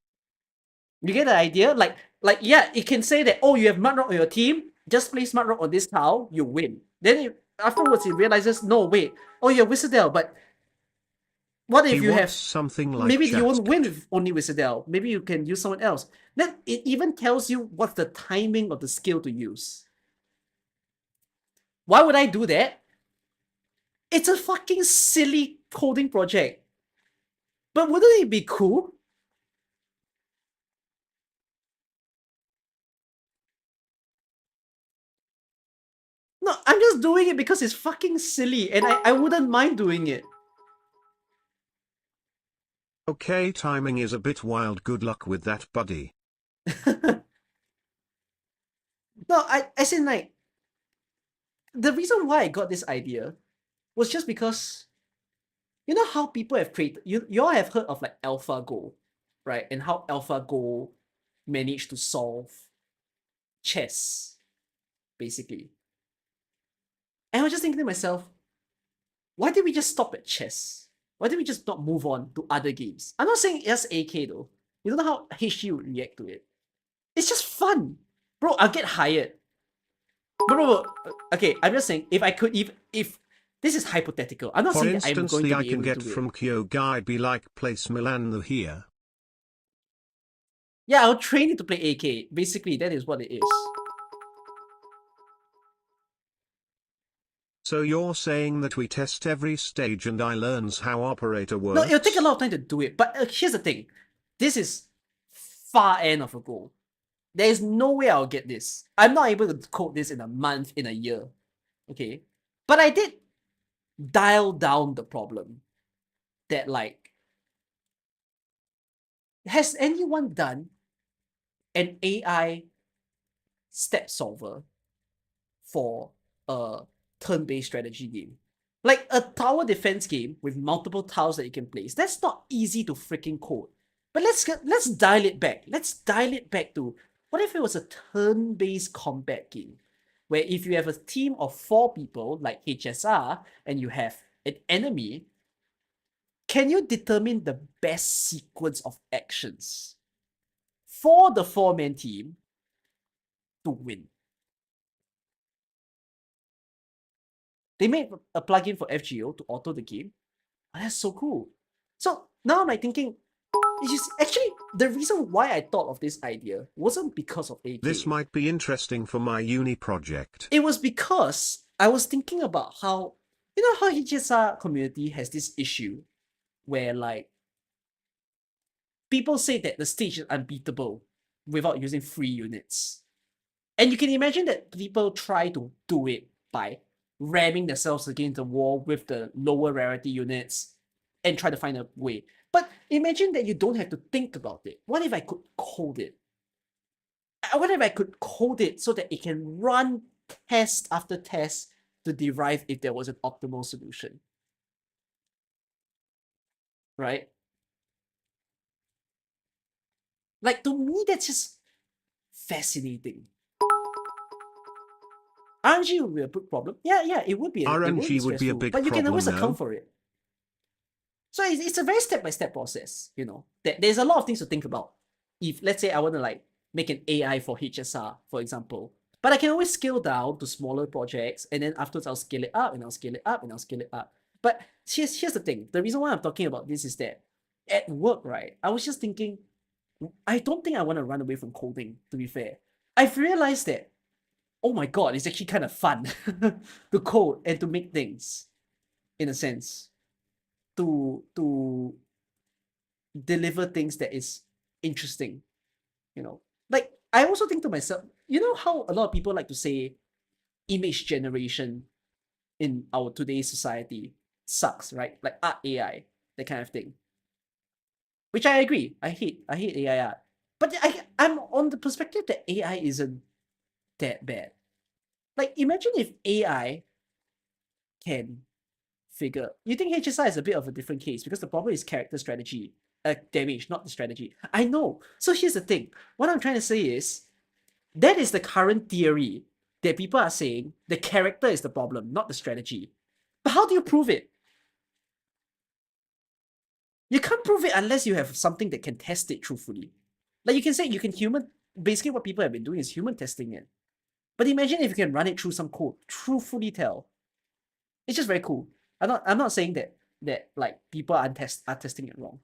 You get the idea? Like yeah, it can say that, oh, you have Mud Rock on your team, just play Smart Rock on this tile, you win. Then afterwards it realizes, no, wait, oh, you're Wizardell, but what if He you wants have, something like maybe you won't win ChatGPT. with only Wizardell, maybe you can use someone else. Then it even tells you what's the timing of the skill to use. Why would I do that? It's a fucking silly coding project. But wouldn't it be cool? No, I'm just doing it because it's fucking silly and I wouldn't mind doing it. Okay, timing is a bit wild. Good luck with that, buddy. No, as in like, the reason why I got this idea was just because, you know how people have created, you all have heard of like AlphaGo, right? And how AlphaGo managed to solve chess, basically. And I was just thinking to myself, why did we just stop at chess? Why did we just not move on to other games? I'm not saying just AK though. You don't know how HG would react to it. It's just fun. Bro, I'll get hired. Bro, okay, I'm just saying, if I could, if this is hypothetical. I'm not For saying instance, that I'm going the to I be can able get to do from it. Kyo Guide be like place Milan the here. Yeah, I'll train you to play AK. Basically, that is what it is. So you're saying that we test every stage and I learns how operator works? No, it'll take a lot of time to do it. But here's the thing. This is far end of a goal. There is no way I'll get this. I'm not able to code this in a month, in a year. Okay? But I did dial down the problem. That like, has anyone done an AI step solver for a turn-based strategy game? Like a tower defense game with multiple tiles that you can place. That's not easy to freaking code. But let's dial it back. Let's dial it back to, what if it was a turn-based combat game? Where if you have a team of 4 people, like HSR, and you have an enemy, can you determine the best sequence of actions for the 4-man team to win? They made a plugin for FGO to auto the game. Oh, that's so cool. So now I'm like thinking, actually, the reason why I thought of this idea wasn't because of AK. This might be interesting for my uni project. It was because I was thinking about how, you know how HSR community has this issue where like, people say that the stage is unbeatable without using free units. And you can imagine that people try to do it by ramming themselves against the wall with the lower rarity units and try to find a way. But imagine that you don't have to think about it. What if I could code it? What if I could code it so that it can run test after test to derive if there was an optimal solution? Right? Like, to me, that's just fascinating. RNG would be a big problem. Yeah, it would be. RNG would be a stressful, big but you can always problem, account no? for it. So it's a very step-by-step process, you know. There's a lot of things to think about. If, let's say, I want to like make an AI for HSR, for example, but I can always scale down to smaller projects, and then afterwards I'll scale it up, and I'll scale it up, and I'll scale it up. But here's the thing. The reason why I'm talking about this is that at work, right, I was just thinking, I don't think I want to run away from coding, to be fair. I've realized that, oh my god, it's actually kind of fun to code and to make things, in a sense, to deliver things that is interesting, you know. Like, I also think to myself, you know how a lot of people like to say image generation in our today's society sucks, right? Like art AI, that kind of thing. Which I agree. I hate AI art. But I'm on the perspective that AI isn't that bad. Like, imagine if AI can figure. You think HSI is a bit of a different case because the problem is character strategy, damage, not the strategy. I know. So here's the thing. What I'm trying to say is that is the current theory that people are saying the character is the problem, not the strategy. But how do you prove it? You can't prove it unless you have something that can test it truthfully. Like you can say you can human, basically what people have been doing is human testing it. But imagine if you can run it through some code, truthfully tell. It's just very cool. I'm not saying that like people are testing it wrong.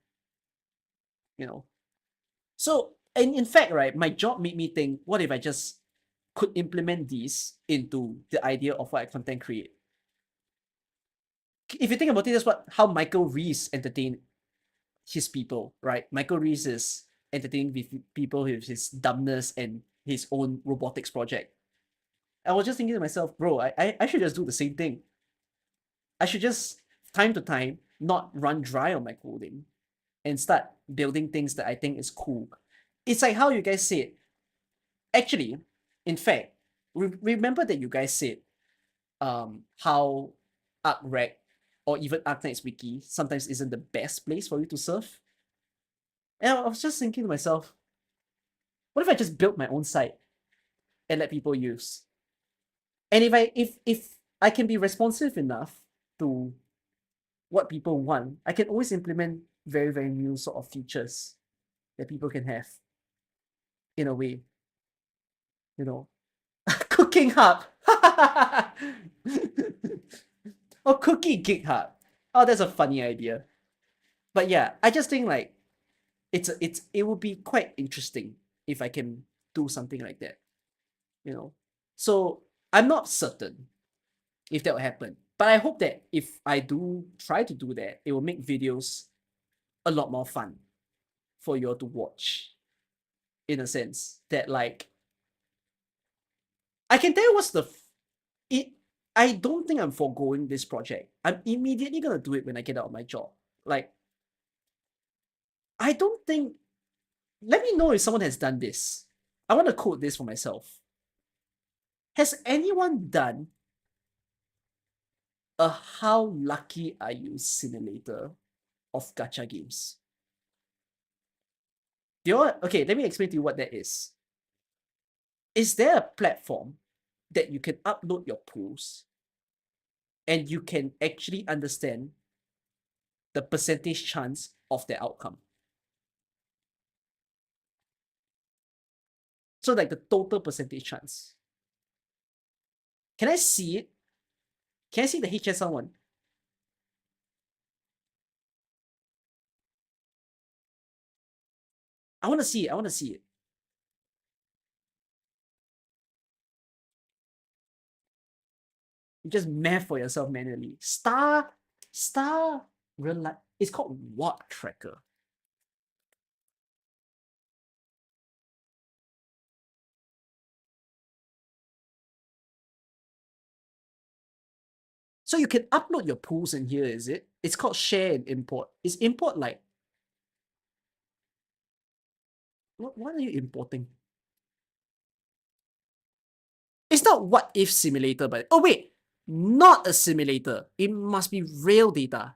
You know. So, and in fact, right, my job made me think, what if I just could implement these into the idea of what I content create? If you think about it, that's how Michael Reese entertained his people, right? Michael Reese is entertaining with people with his dumbness and his own robotics project. I was just thinking to myself, bro, I should just do the same thing. I should just, time to time, not run dry on my coding and start building things that I think is cool. It's like how you guys said. Actually, in fact, remember that you guys said how ArcRec or even Arknights Wiki sometimes isn't the best place for you to surf. And I was just thinking to myself, what if I just built my own site and let people use? And if I can be responsive enough to what people want, I can always implement very, very new sort of features that people can have in a way, you know. Cooking hub. Or cookie gig hub. Oh, that's a funny idea. But yeah, I just think like it would be quite interesting if I can do something like that, you know. So I'm not certain if that will happen, but I hope that if I do try to do that, it will make videos a lot more fun for you all to watch. In a sense that like I can tell you what's it. I don't think I'm foregoing this project. I'm immediately gonna do it when I get out of my job. Like I don't think. Let me know if someone has done this. I want to quote this for myself. Has anyone done a how lucky are you simulator of gacha games? Okay, let me explain to you what that is. Is there a platform that you can upload your pools and you can actually understand the percentage chance of the outcome? So like the total percentage chance. Can I see it? Can I see the HSL one? I want to see it. I want to see it. You just math for yourself manually. Star real life. It's called Watt Tracker. So you can upload your pools in here, is it? It's called share and import. Is import like what are you importing? It's not what if simulator, but oh wait, not a simulator. It must be real data.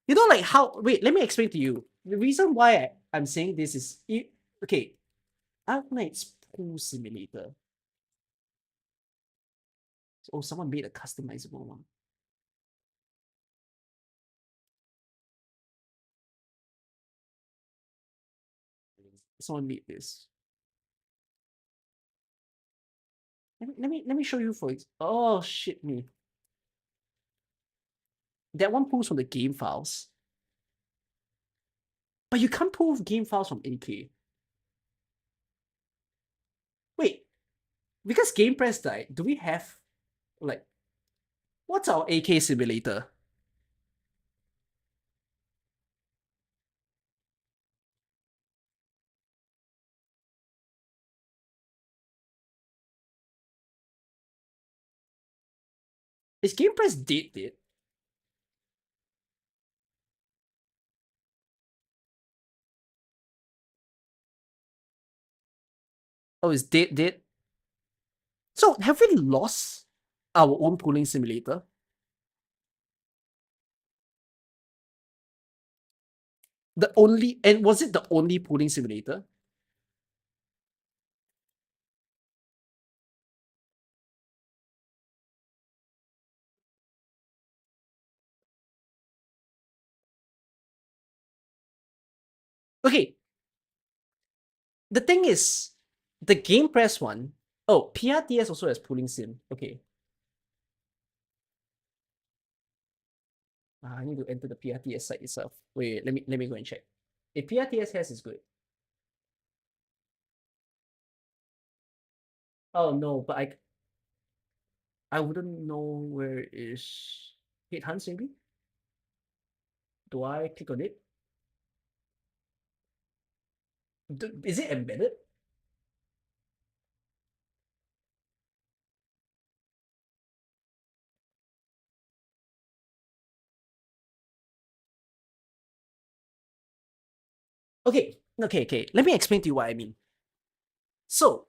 You know, like how wait, let me explain to you. The reason why I'm saying this is okay. Arknights pool simulator. Oh, someone made a customizable one. Someone made this. Let me show you for it. Oh shit me. That one pulls from the game files. But you can't pull game files from AK. Wait, because Game Press died, do we have like what's our AK simulator? Is Game Press dead? Oh, it's dead. So have we lost our own pooling simulator? Was it the only pooling simulator? the thing is, the Game Press one. Oh, PRTS also has pooling sim. Okay. I need to enter the PRTS site itself. Wait, let me go and check. If PRTS has, is good. Oh no, but I wouldn't know where is Headhunts maybe? Do I click on it? Is it embedded? Okay. Let me explain to you what I mean. So,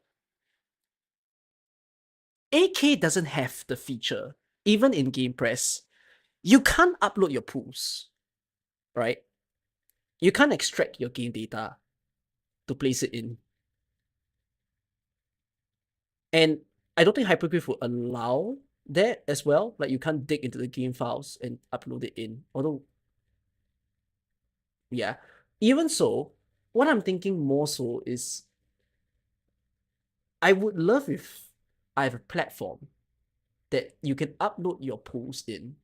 AK doesn't have the feature, even in Game Press. You can't upload your pools, right? You can't extract your game data to place it in. And I don't think Hypergraph will allow that as well. Like you can't dig into the game files and upload it in. Although, yeah. Even so, what I'm thinking more so is I would love if I have a platform that you can upload your pools in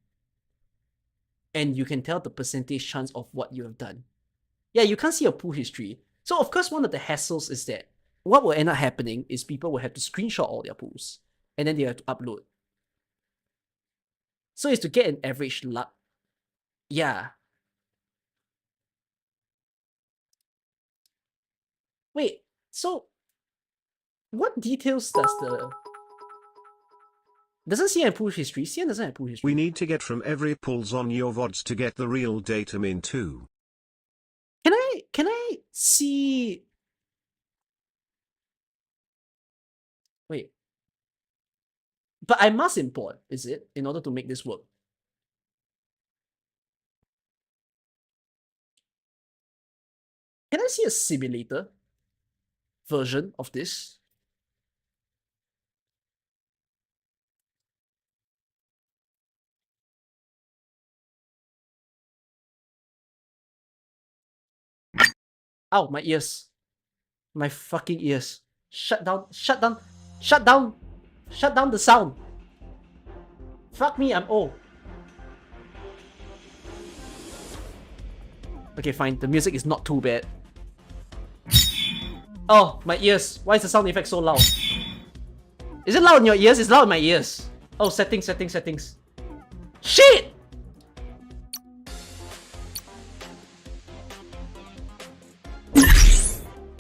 and you can tell the percentage chance of what you have done. Yeah, you can't see your pool history. So of course, one of the hassles is that what will end up happening is people will have to screenshot all their pools and then they have to upload. So it's to get an average luck. Yeah. Wait, so what details does the doesn't CN pool history? CN doesn't have pool history. We need to get from every pulls on your VODs to get the real datum in too. Can I see? Wait. But I must import, is it, in order to make this work? Can I see a simulator version of this? Ow, my ears. My fucking ears. Shut down, shut down, shut down, shut down the sound. Fuck me, I'm old. Okay, fine, the music is not too bad. Oh, my ears. Why is the sound effect so loud? Is it loud in your ears? It's loud in my ears. Oh, settings. Shit!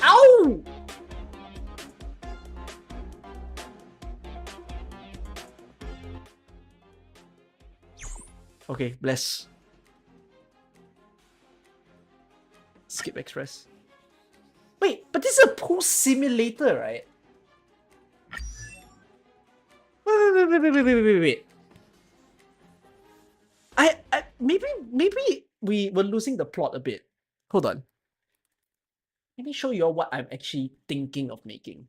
Ow! Okay, bless. Skip Express. Wait, but this is a pool simulator, right? Wait. Maybe we were losing the plot a bit. Hold on. Let me show you all what I'm actually thinking of making.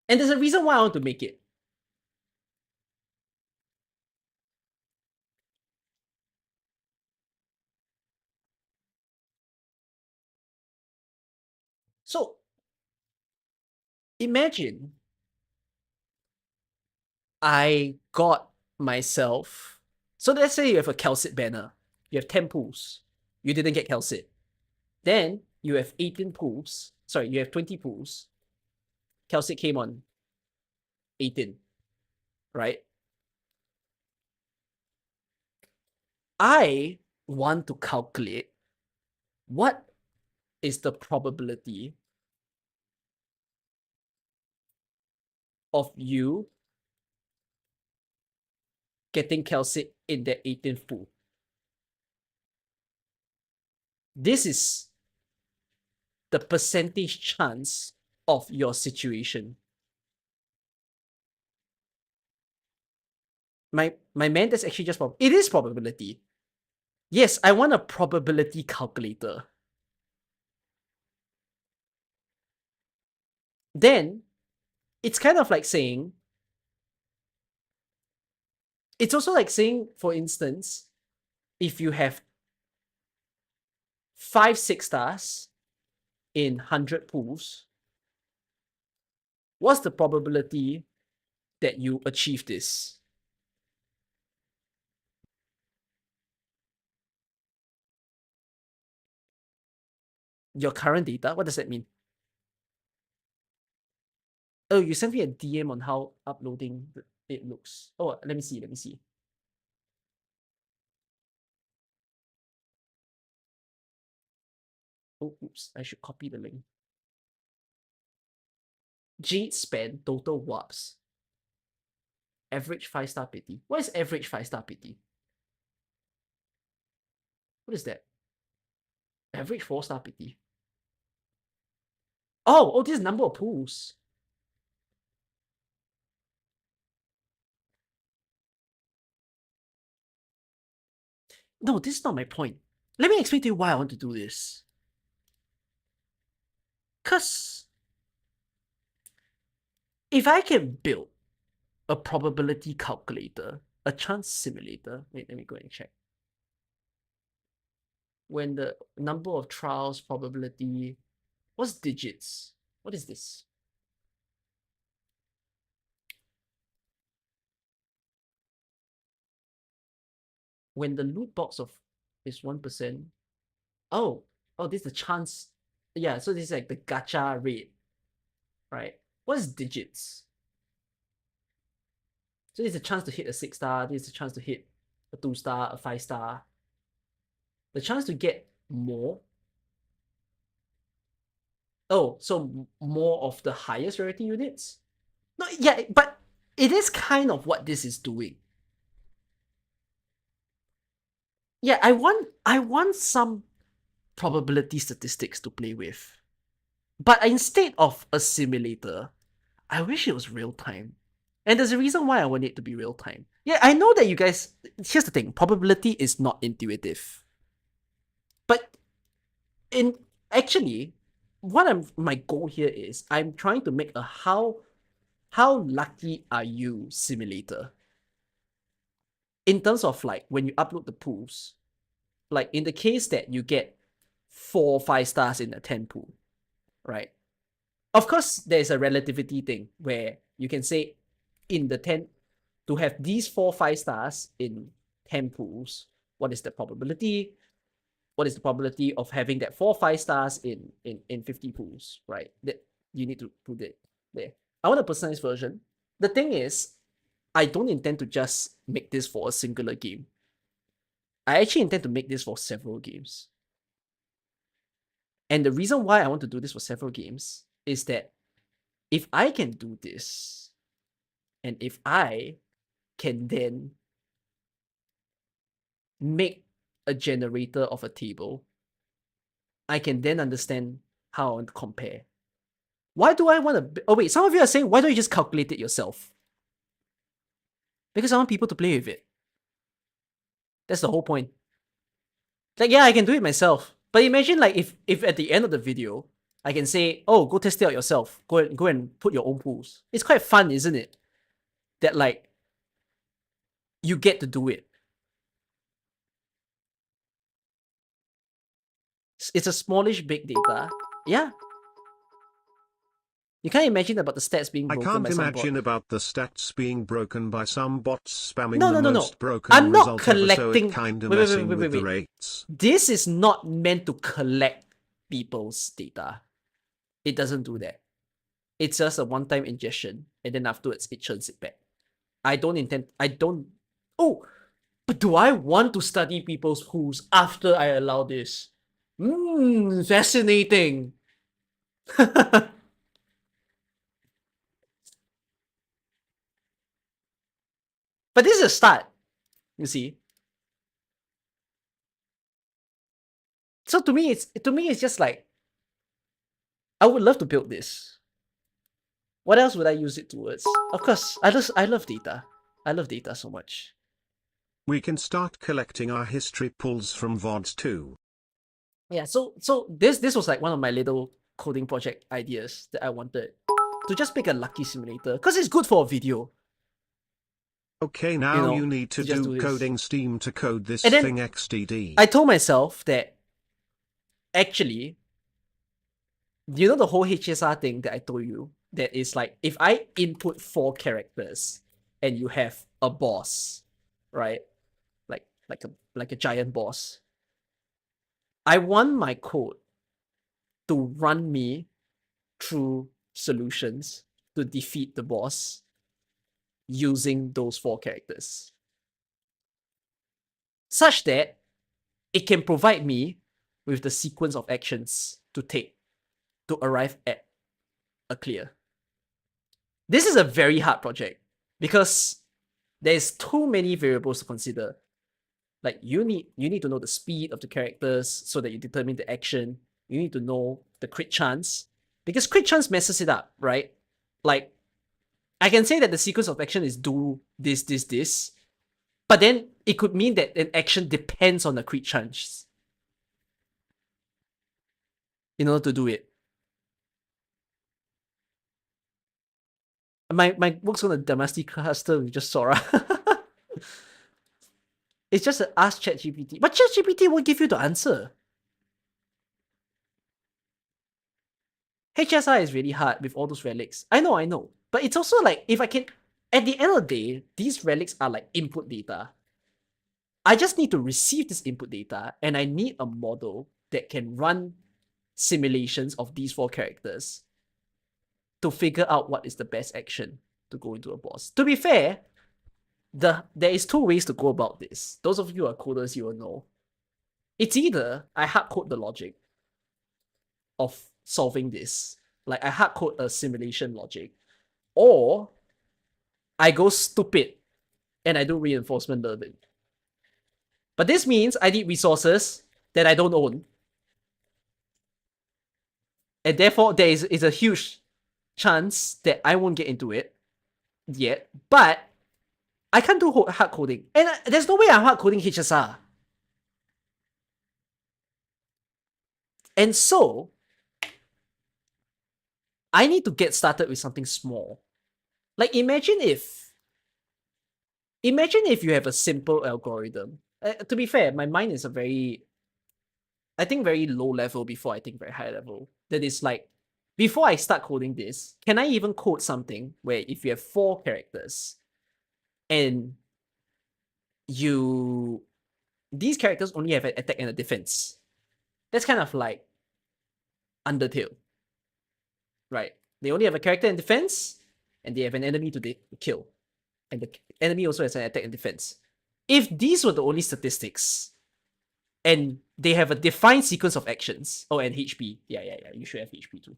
And there's a reason why I want to make it. So, imagine I got myself. So let's say you have a Calcit banner. You have 10 pools. You didn't get Calcit. Then you have 18 pools. Sorry, you have 20 pools. Calcit came on 18. Right? I want to calculate what is the probability of you getting Calcit in the 18th pool. This is the percentage chance of your situation. My man, that's actually just it is probability. Yes, I want a probability calculator. Then it's kind of like saying, it's also like saying, for instance, if you have 5 6 stars in 100 pools, what's the probability that you achieve this? Your current data? What does that mean? Oh, you sent me a DM on how uploading it looks. Oh, let me see. Oh, oops, I should copy the link. Jade spend total warps. Average 5-star pity. What is average 5-star pity? What is that? Average 4-star pity. Oh, this is number of pools. No, this is not my point. Let me explain to you why I want to do this. Because if I can build a probability calculator, a chance simulator, wait, let me go and check. When the number of trials probability, what's digits? What is this? When the loot box of is 1%. Oh, this is the chance. Yeah, so this is like the gacha rate, right? What is digits? So this is a chance to hit a 6-star. This is a chance to hit a 2-star, a 5-star. The chance to get more. Oh, so more of the highest rarity units? No, yeah, but it is kind of what this is doing. Yeah, I want some probability statistics to play with. But instead of a simulator, I wish it was real time. And there's a reason why I want it to be real time. Yeah, I know that you guys, here's the thing, probability is not intuitive. But actually, my goal here is I'm trying to make a how lucky are you simulator. In terms of like when you upload the pools, like in the case that you get 4 5-stars in a 10 pool, right? Of course, there's a relativity thing where you can say in the 10, to have these 4 5-stars in 10 pools, what is the probability? What is the probability of having that 4 5-stars in 50 pools, right? That you need to put it there. I want a personalized version. The thing is, I don't intend to just make this for a singular game. I actually intend to make this for several games. And the reason why I want to do this for several games is that if I can do this, and if I can then make a generator of a table, I can then understand how I want to compare. Why do I want to... Oh wait, some of you are saying, why don't you just calculate it yourself? Because I want people to play with it. That's the whole point. Like, yeah, I can do it myself. But imagine like if at the end of the video, I can say, oh, go test it out yourself. Go and put your own pools. It's quite fun, isn't it? That like, you get to do it. It's a smallish big data. Yeah. You can't imagine about the stats being broken by some bot. I can't imagine about the stats being broken by some bots spamming No. most broken I'm not result collecting... ever, so it kinda messing with the rates. This is not meant to collect people's data. It doesn't do that. It's just a one-time ingestion, and then afterwards it churns it back. Oh, but do I want to study people's pools after I allow this? Fascinating. But this is a start, you see. So to me, it's just like, I would love to build this. What else would I use it towards? Of course, I love data. I love data so much. We can start collecting our history pulls from VODs too. Yeah, so this was like one of my little coding project ideas that I wanted to just make a lucky simulator because it's good for a video. Okay, now you need to do coding Steam to code this thing XDD. I told myself that actually you know the whole HSR thing that I told you? That is like, if I input 4 characters and you have a boss, right? Like a giant boss. I want my code to run me through solutions to defeat the boss using those 4 characters. Such that it can provide me with the sequence of actions to take to arrive at a clear. This is a very hard project because there's too many variables to consider. Like you need to know the speed of the characters so that you determine the action. You need to know the crit chance because crit chance messes it up, right? Like I can say that the sequence of action is do this, this, this, but then it could mean that an action depends on the crit chance in order to do it. My work's on a domestic cluster with just Sora. It's just to ask ChatGPT. But ChatGPT won't give you the answer. HSI is really hard with all those relics. I know. But it's also like, if I can, at the end of the day, these relics are like input data. I just need to receive this input data and I need a model that can run simulations of these 4 characters to figure out what is the best action to go into a boss. To be fair, there is 2 ways to go about this. Those of you who are coders, you will know. It's either I hard code the logic of solving this, like I hard code a simulation logic, or I go stupid and I do reinforcement learning. But this means I need resources that I don't own. And therefore, there is a huge chance that I won't get into it yet. But I can't do hard coding. And there's no way I'm hard coding HSR. And so, I need to get started with something small. Like imagine if you have a simple algorithm. To be fair, my mind is I think very low level before I think very high level. That is like, before I start coding this, can I even code something where if you have 4 characters and these characters only have an attack and a defense? That's kind of like Undertale, right? They only have a character and defense, and they have an enemy to kill. And the enemy also has an attack and defense. If these were the only statistics, and they have a defined sequence of actions, and HP, yeah, you should have HP too.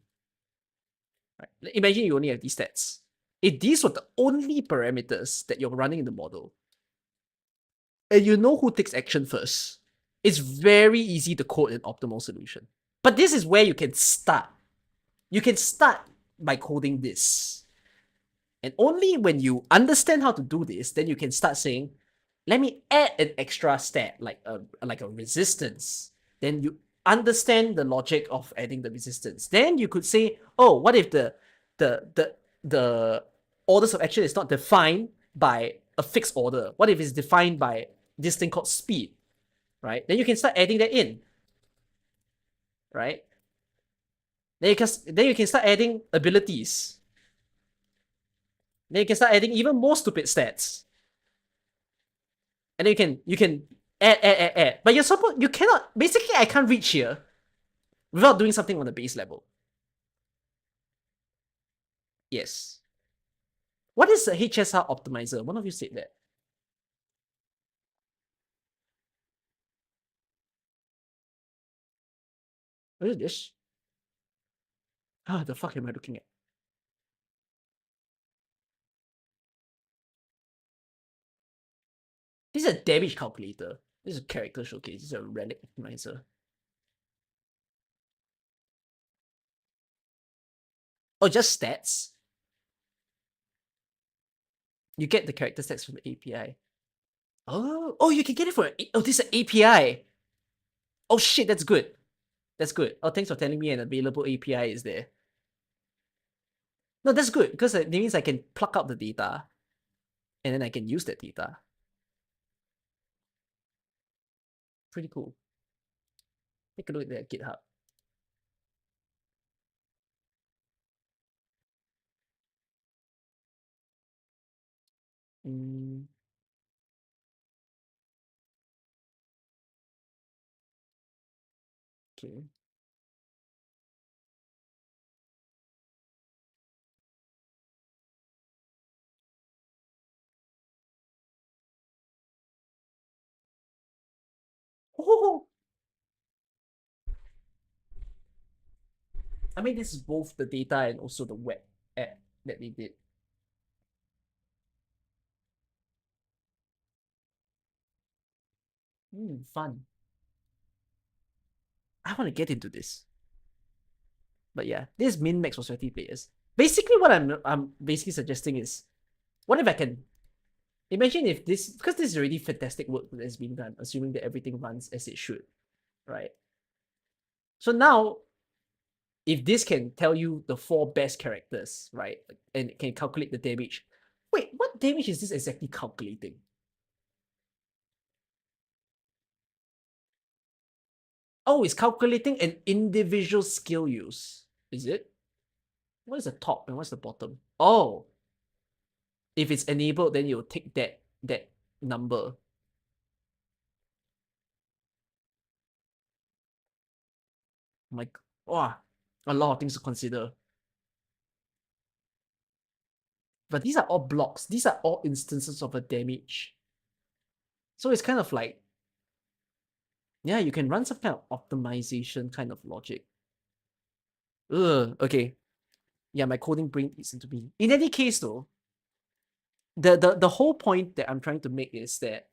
Right? Imagine you only have these stats. If these were the only parameters that you're running in the model, and you know who takes action first, it's very easy to code an optimal solution. But this is where you can start. You can start by coding this. And only when you understand how to do this, then you can start saying, let me add an extra stat, like a resistance. Then you understand the logic of adding the resistance. Then you could say, oh, what if the orders of action is not defined by a fixed order? What if it's defined by this thing called speed? Right? Then you can start adding that in. Right? Then you can start adding abilities. Then you can start adding even more stupid stats. And then you can add. But you cannot, basically I can't reach here without doing something on the base level. Yes. What is a HSR optimizer? One of you said that. What is this? Ah, the fuck am I looking at? This is a damage calculator. This is a character showcase. This is a relic optimizer. Oh, just stats? You get the character stats from the API. Oh, you can get it from... Oh, this is an API. Oh shit, that's good. That's good. Oh, thanks for telling me an available API is there. No, that's good, because it means I can pluck out the data and then I can use that data. Pretty cool. Take a look at that GitHub. Mm. Okay. Oh, I mean, this is both the data and also the web app that they did. Fun. I want to get into this. But yeah, this is min max for sweaty players. Basically, what I'm basically suggesting is, what if I can imagine if this, because this is already fantastic work that has been done, assuming that everything runs as it should, right? So now, if this can tell you the 4 best characters, right, and it can calculate the damage. Wait, what damage is this exactly calculating? Oh, it's calculating an individual skill use. Is it? What is the top and what's the bottom? Oh, if it's enabled, then you'll take that number. Like, wow, a lot of things to consider. But these are all blocks. These are all instances of a damage. So it's kind of like, yeah, you can run some kind of optimization kind of logic. Ugh, okay. Yeah, my coding brain eats into me. In any case, though, the whole point that I'm trying to make is that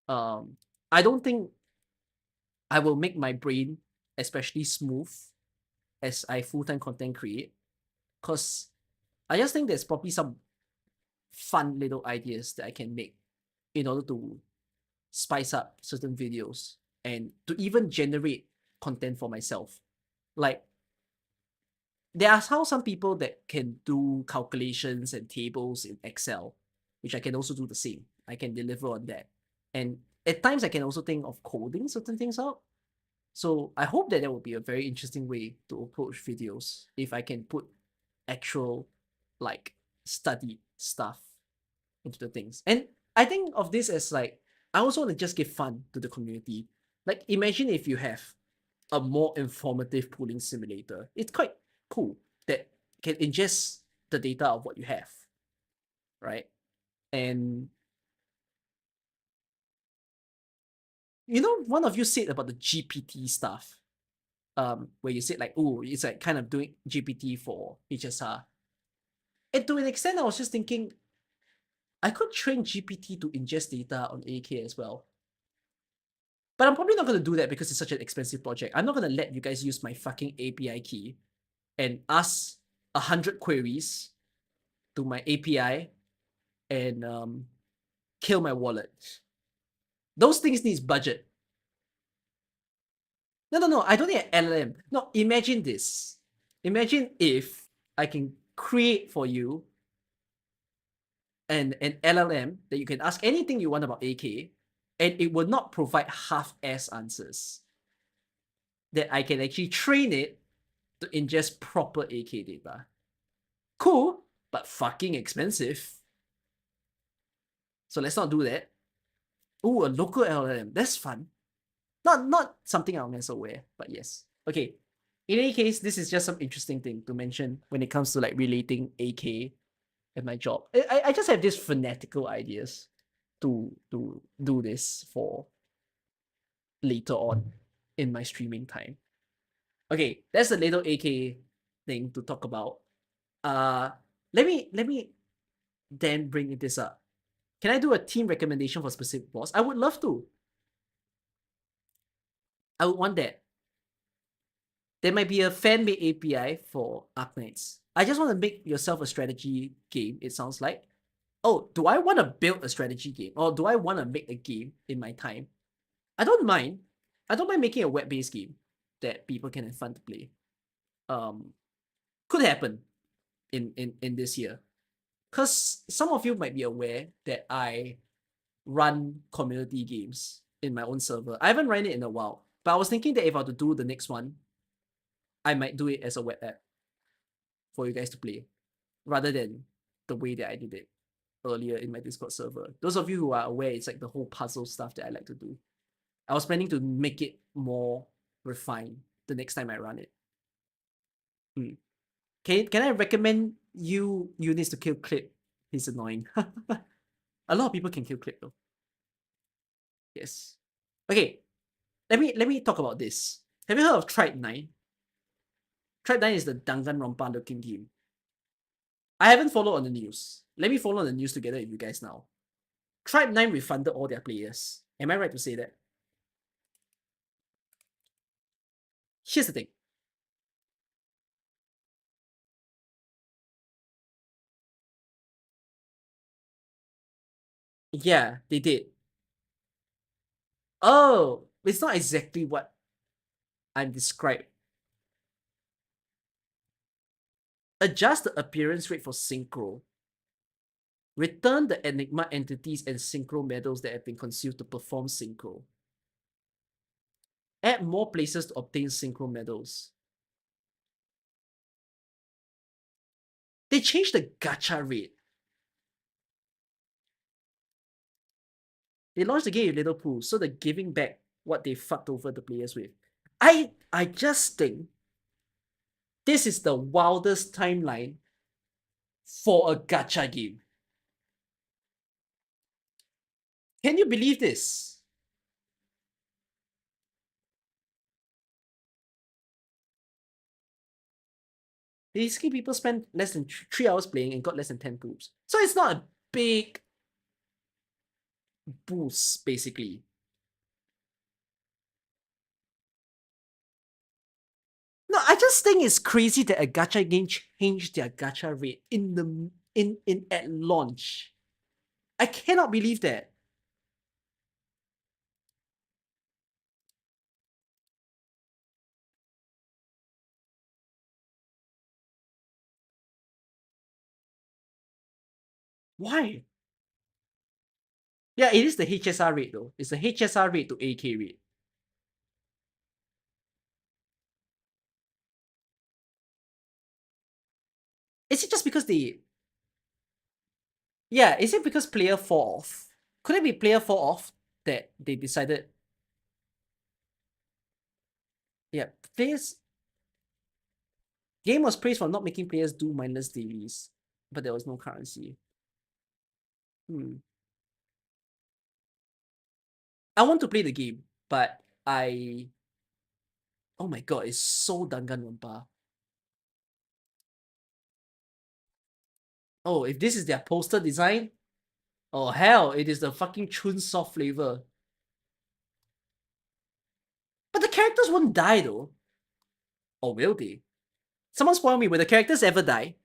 I don't think I will make my brain especially smooth as I full-time content create, because I just think there's probably some fun little ideas that I can make in order to spice up certain videos and to even generate content for myself. Like, there are how some people that can do calculations and tables in Excel, which I can also do the same. I can deliver on that. And at times I can also think of coding certain things out. So I hope that will be a very interesting way to approach videos if I can put actual, like, studied stuff into the things. And I think of this as like, I also want to just give fun to the community. Like, imagine if you have a more informative pooling simulator. It's quite cool that can ingest the data of what you have, right? And one of you said about the GPT stuff, where you said like, oh, it's like kind of doing GPT for HSR. And to an extent, I was just thinking, I could train GPT to ingest data on AK as well. But I'm probably not going to do that because it's such an expensive project. I'm not going to let you guys use my fucking API key and ask 100 queries to my API and kill my wallet. Those things needs budget. No. I don't need an LLM. No, imagine this. Imagine if I can create for you an LLM that you can ask anything you want about AK, and it will not provide half-ass answers. That I can actually train it to ingest proper AK data. Cool, but fucking expensive. So let's not do that. Ooh, a local LLM. That's fun. Not something I'll mess aware, but yes. Okay. In any case, this is just some interesting thing to mention when it comes to like relating AK and my job. I just have these fanatical ideas to do this for later on in my streaming time. Okay, that's a little AK thing to talk about. Uh let me then bring this up. Can I do a team recommendation for specific boss? I would love to. I would want that. There might be a fan-made API for Arknights. I just want to make yourself a strategy game, it sounds like. Oh, do I want to build a strategy game? Or do I want to make a game in my time? I don't mind. I don't mind making a web-based game that people can have fun to play. Could happen in this year. Because some of you might be aware that I run community games in my own server. I haven't run it in a while, but I was thinking that if I were to do the next one, I might do it as a web app for you guys to play rather than the way that I did it. earlier in my Discord server. Those of you who are aware, it's like the whole puzzle stuff that I like to do. I was planning to make it more refined the next time I run it. Can I recommend you units to kill Clip? He's annoying. A lot of people can kill Clip though. Yes. Okay. Let me talk about this. Have you heard of Tribe 9? Tribe 9 is the Danganronpa looking game. I haven't followed on the news. Let me follow on the news together with you guys now. Tribe 9 refunded all their players. Am I right to say that? Here's the thing. Yeah, they did. Oh, it's not exactly what I'm described. Adjust the appearance rate for synchro. Return the Enigma entities and synchro medals that have been consumed to perform synchro. Add more places to obtain synchro medals. They changed the gacha rate. They launched the game with little pools, so they're giving back what they fucked over the players with. I just think this is the wildest timeline for a gacha game. Can you believe this? Basically, people spent less than 3 hours playing and got less than 10 pools. So it's not a big boost, basically. No, I just think it's crazy that a gacha game changed their gacha rate at launch. I cannot believe that. Why? Yeah, it is the HSR rate though. It's the HSR rate to AK rate. Is it just because they... Yeah, is it because player fall off? Could it be player fall off that they decided... Yeah, players... Game was praised for not making players do mindless dailies, but there was no currency. I want to play the game, but I... Oh my god, it's so Danganronpa. Oh, if this is their poster design, oh hell, it is the fucking Chun soft flavor. But the characters won't die though. Or will they? Someone spoil me, will the characters ever die?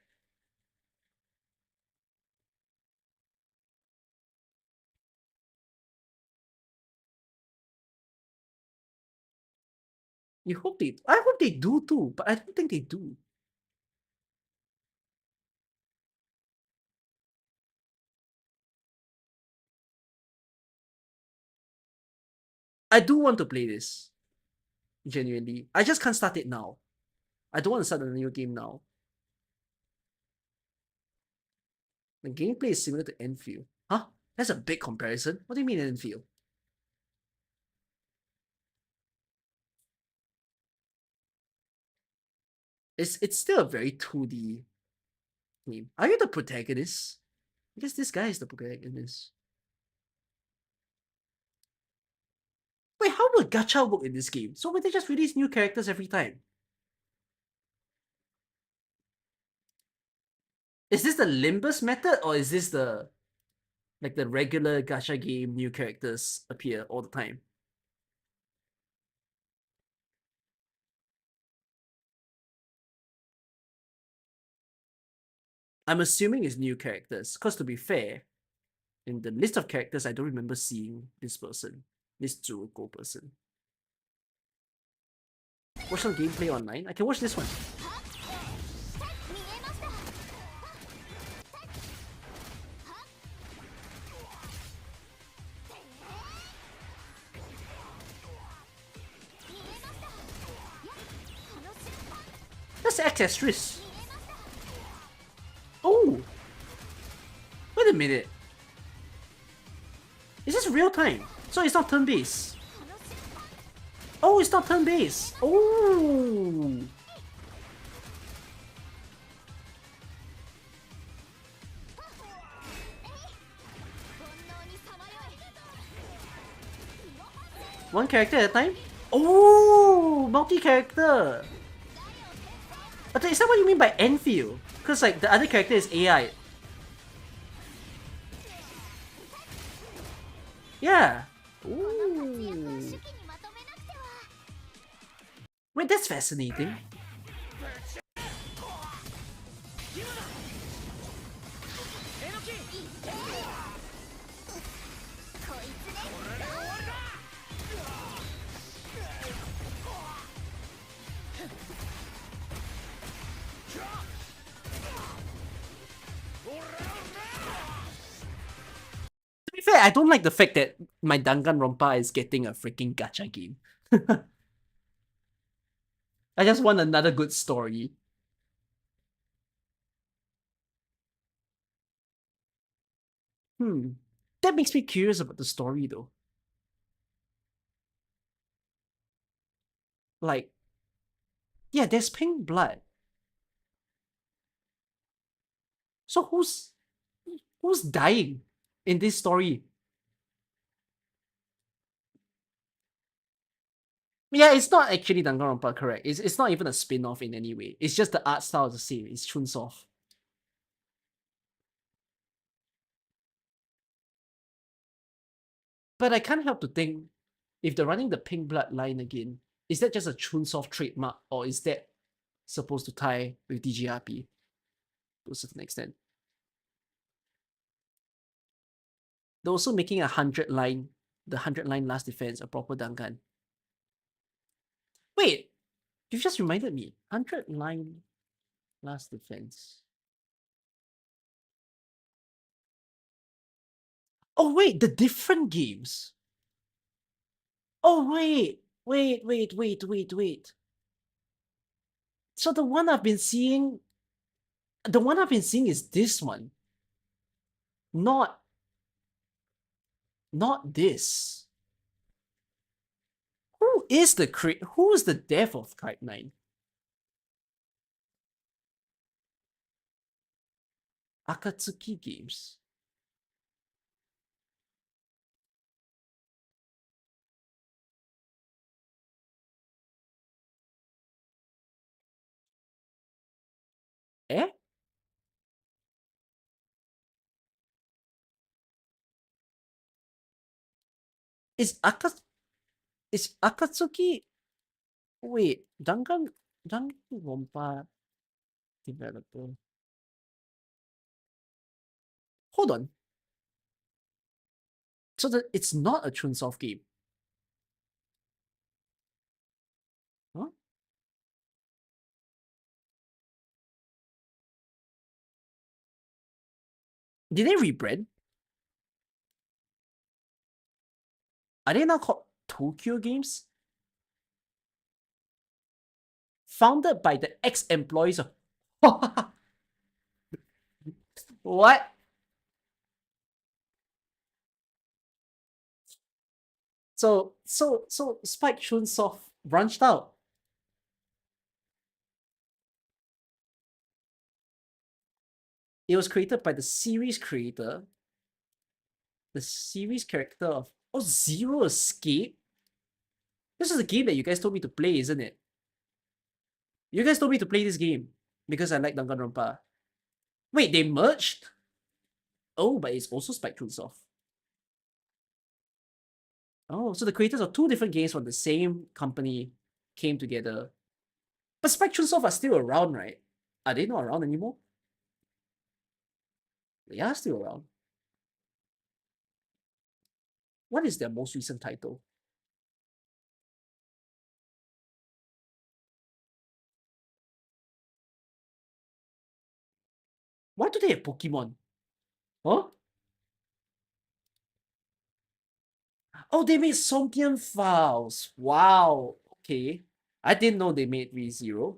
I hope they do too, but I don't think they do. I do want to play this. Genuinely. I just can't start it now. I don't want to start a new game now. The gameplay is similar to Enfield. Huh? That's a big comparison. What do you mean Enfield? It's still a very 2D game. Are you the protagonist? I guess this guy is the protagonist. Wait, how will gacha work in this game? So will they just release new characters every time? Is this the Limbus method, or is this the regular gacha game new characters appear all the time? I'm assuming it's new characters, because to be fair, in the list of characters, I don't remember seeing this person, this Zuko person. Watch some gameplay online? I can watch this one. That's Accessories. Oh! Wait a minute. Is this real time? So it's not turn-based. Oh, it's not turn-based. Oh. One character at a time? Oh, multi-character. Is that what you mean by Enfield? Because like the other character is AI. Yeah. Ooh. Wait, that's fascinating. To be fair, I don't like the fact that my Danganronpa is getting a freaking gacha game. I just want another good story. That makes me curious about the story though. Like, yeah, there's pink blood. So who's dying in this story? Yeah, it's not actually Danganronpa, correct. It's not even a spin-off in any way. It's just the art style is the same. It's Chunsoft. But I can't help to think, if they're running the pink blood line again, is that just a Chunsoft trademark, or is that supposed to tie with DGRP to a certain extent? They're also making the 100 line last defense, a proper Dangan. Wait, you've just reminded me. 100 line last defense. Oh wait, the different games. Oh wait. So the one I've been seeing is this one. Not this. Who's the dev of Type 9? Akatsuki Games. Eh? Is Akatsuki? Wait, Danganronpa developer. Hold on. So it's not a Chunsoft game. Huh? Did they rebrand? Are they now called Tokyo Games? Founded by the ex-employees of... What? So Spike Chunsoft branched out. It was created by the series creator, the series character of Zero Escape. This is a game that you guys told me to play, isn't it? You guys told me to play this game because I like Danganronpa. Wait, they merged? Oh, but it's also Spike Chunsoft. Oh, so the creators of two different games from the same company came together. But Spike Chunsoft are still around, right? Are they not around anymore? They are still around. What is their most recent title? Why do they have Pokemon? Huh? Oh, they made Songtian Files. Wow. Okay. I didn't know they made ReZero.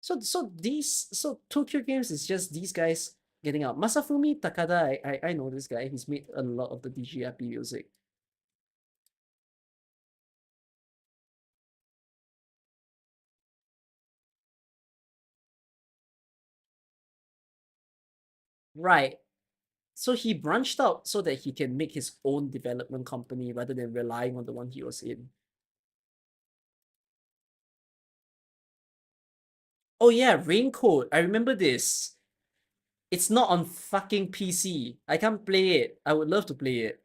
So Tokyo Games is just these guys getting out. Masafumi Takada, I know this guy. He's made a lot of the DGRP music. Right. So he branched out so that he can make his own development company rather than relying on the one he was in. Oh yeah, Raincoat. I remember this. It's not on fucking PC. I can't play it. I would love to play it.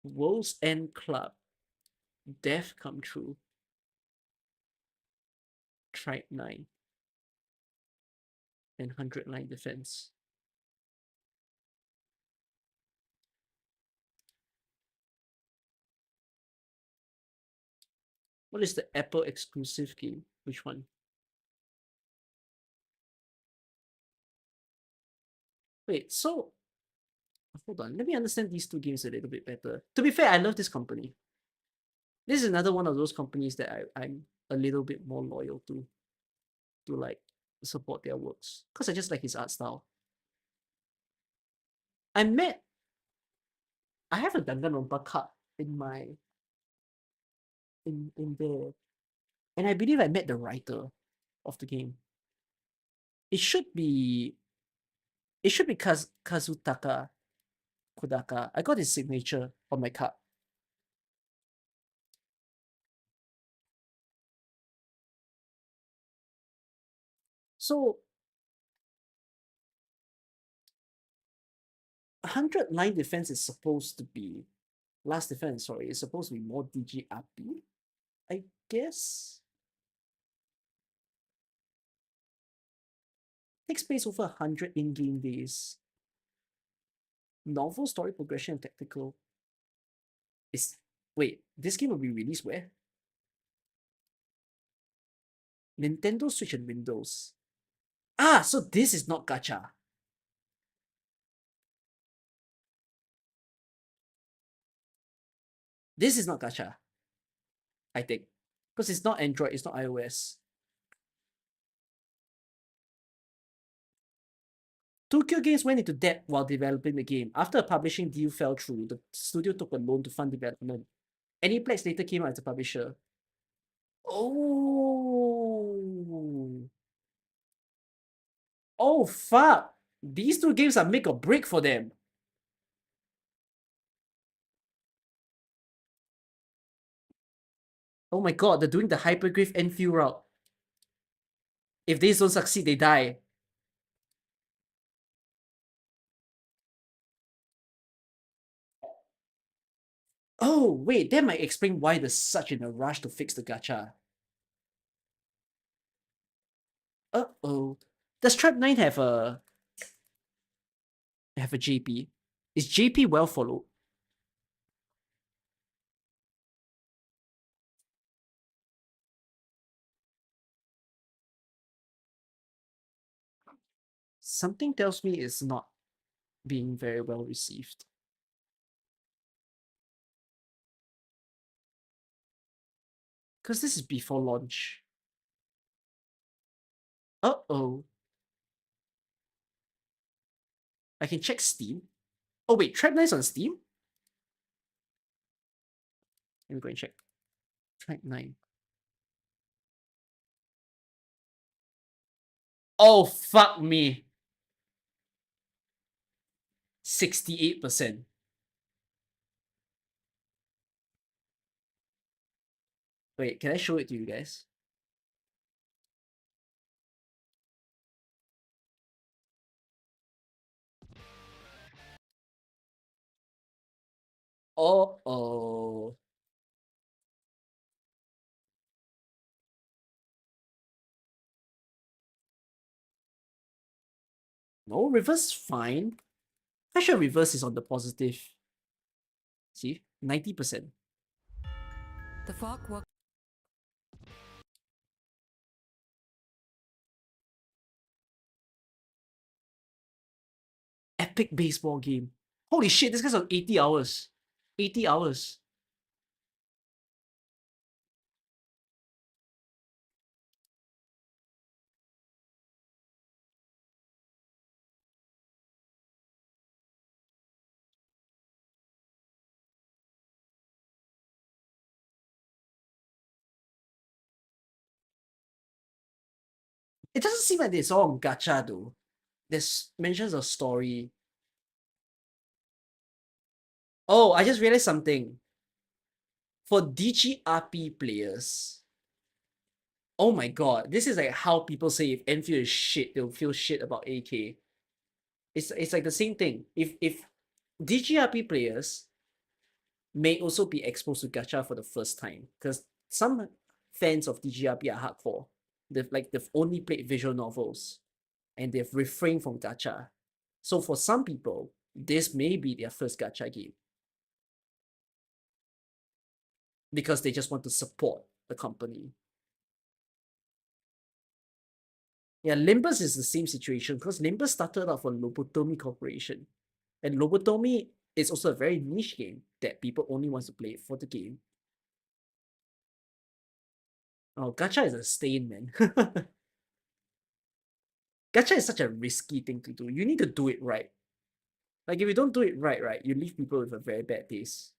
World's End Club. Death Come True. Tribe 9. And 100 Line Defense. What is the Apple exclusive game? Which one? Wait, so hold on. Let me understand these two games a little bit better. To be fair, I love this company. This is another one of those companies that I'm a little bit more loyal to like support their works. Because I just like his art style. I have a Danganronpa card in my in there. And I believe I met the writer of the game. It should be Kazutaka Kodaka. I got his signature on my card. So 100 line defense is supposed to be last defense, sorry, it's supposed to be more DGRP, I guess. Takes place over 100 in-game days. Novel story progression and tactical. Is wait, this game will be released where? Nintendo Switch and Windows. Ah, so this is not gacha. This is not gacha, I think. Because it's not Android, it's not iOS. Tokyo Games went into debt while developing the game. After a publishing deal fell through, the studio took a loan to fund development. Aniplex later came out as a publisher. Oh. Oh, fuck. These two games are make or break for them. Oh my god, they're doing the Hypergraph Enfield route. If these don't succeed, they die. Oh, wait, that might explain why they're such in a rush to fix the gacha. Uh-oh. Does Trap 9 have a JP? Is JP well followed? Something tells me it's not being very well received. Because this is before launch. Uh-oh. I can check Steam. Oh wait, Trap 9's on Steam? Let me go and check. Trap 9. Oh, fuck me. 68%. Wait, can I show it to you guys? Uh-oh. No, reverse is fine. I'm sure reverse is on the positive. See? 90%. The fog walk. Epic baseball game. Holy shit, this guy's on 80 hours. 80 hours. It doesn't seem like it's all on gacha though. There's mentions of story. Oh, I just realized something. For DGRP players, oh my god, this is like how people say if Enfield is shit, they'll feel shit about AK. It's like the same thing. If DGRP players may also be exposed to gacha for the first time, because some fans of DGRP are hardcore. They've only played visual novels and they've refrained from gacha. So for some people, this may be their first gacha game because they just want to support the company. Yeah, Limbus is the same situation because Limbus started off on Lobotomi Corporation. And Lobotomi is also a very niche game that people only want to play for the game. Oh, gacha is a stain, man. Gacha is such a risky thing to do. You need to do it right. Like if you don't do it right, you leave people with a very bad taste.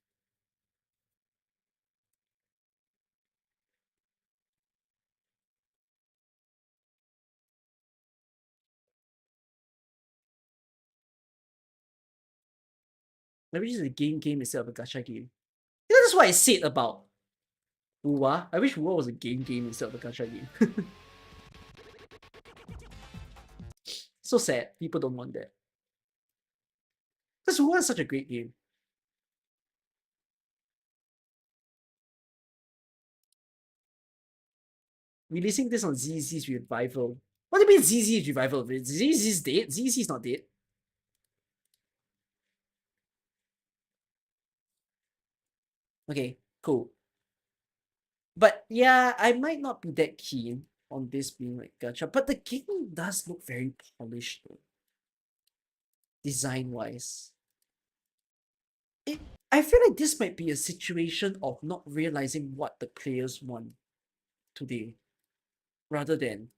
Maybe it's a game instead of a gacha game. You know, that's what I said about Uwa. I wish Uwa was a game instead of a gacha game. So sad. People don't want that. Because Uwa is such a great game. Releasing this on ZZ's revival. What do you mean ZZ's revival? ZZ's dead? ZZ's not dead. Okay, cool. But yeah, I might not be that keen on this being like gacha, but the game does look very polished though. Design wise. I feel like this might be a situation of not realizing what the players want today, rather than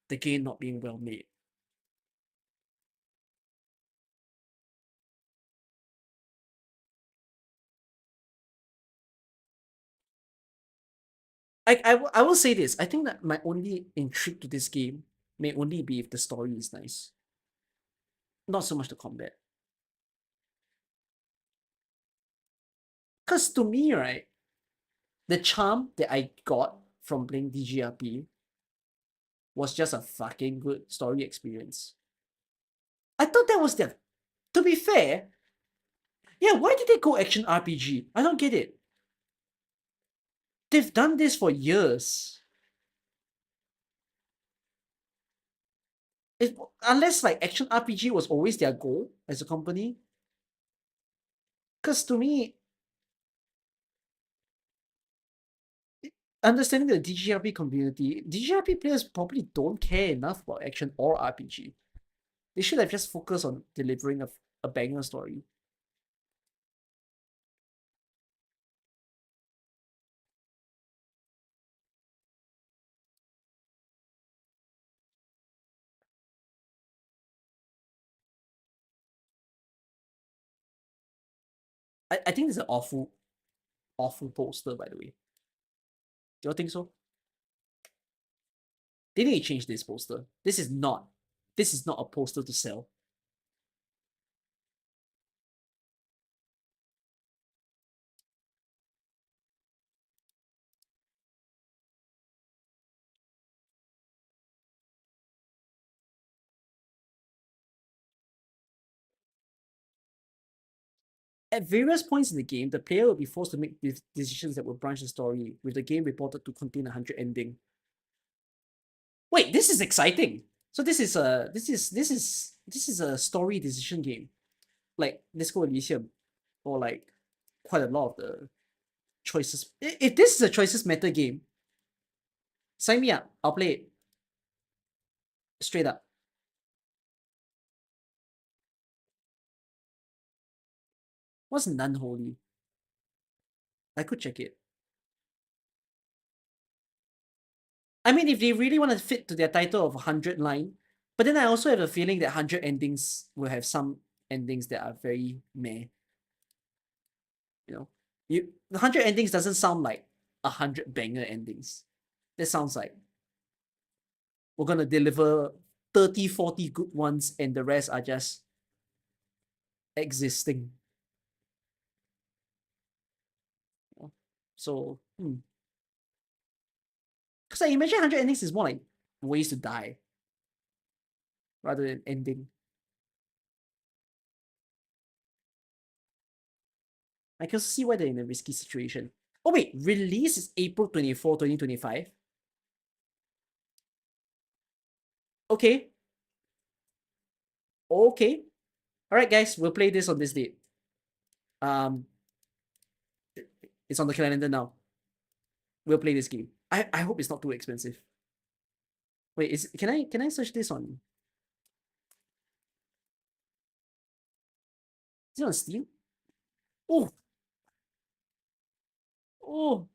the game not being well made. I will say this. I think that my only intrigue to this game may only be if the story is nice. Not so much the combat. Because to me, right, the charm that I got from playing DGRP was just a fucking good story experience. I thought that was their. To be fair, yeah, why did they go action RPG? I don't get it. They've done this for years. Unless like action RPG was always their goal as a company. Because to me, understanding the DGRP community, DGRP players probably don't care enough about action or RPG. They should have just focused on delivering a banger story. I think it's an awful poster, by the way. Do you think so? They need to change this poster. This is not a poster to sell. At various points in the game, the player will be forced to make decisions that will branch the story, with the game reported to contain a 100 ending. Wait, this is exciting. So this is a story decision game, like Disco Elysium, or like quite a lot of the choices. If this is a choices meta game, sign me up. I'll play it straight up. What's non-holy? I could check it. I mean, if they really want to fit to their title of 100 line, but then I also have a feeling that 100 endings will have some endings that are very meh. You know, the 100 endings doesn't sound like 100 banger endings. That sounds like we're gonna deliver 30, 40 good ones, and the rest are just existing. So, because I imagine 100 endings is more like ways to die rather than ending. I can see why they're in a risky situation. Oh wait, release is April 24, 2025. Okay. Okay. Alright guys, we'll play this on this date. It's on the calendar now. We'll play this game. I hope it's not too expensive. Wait, can I search this on? Is it on Steam? Oh. Oh.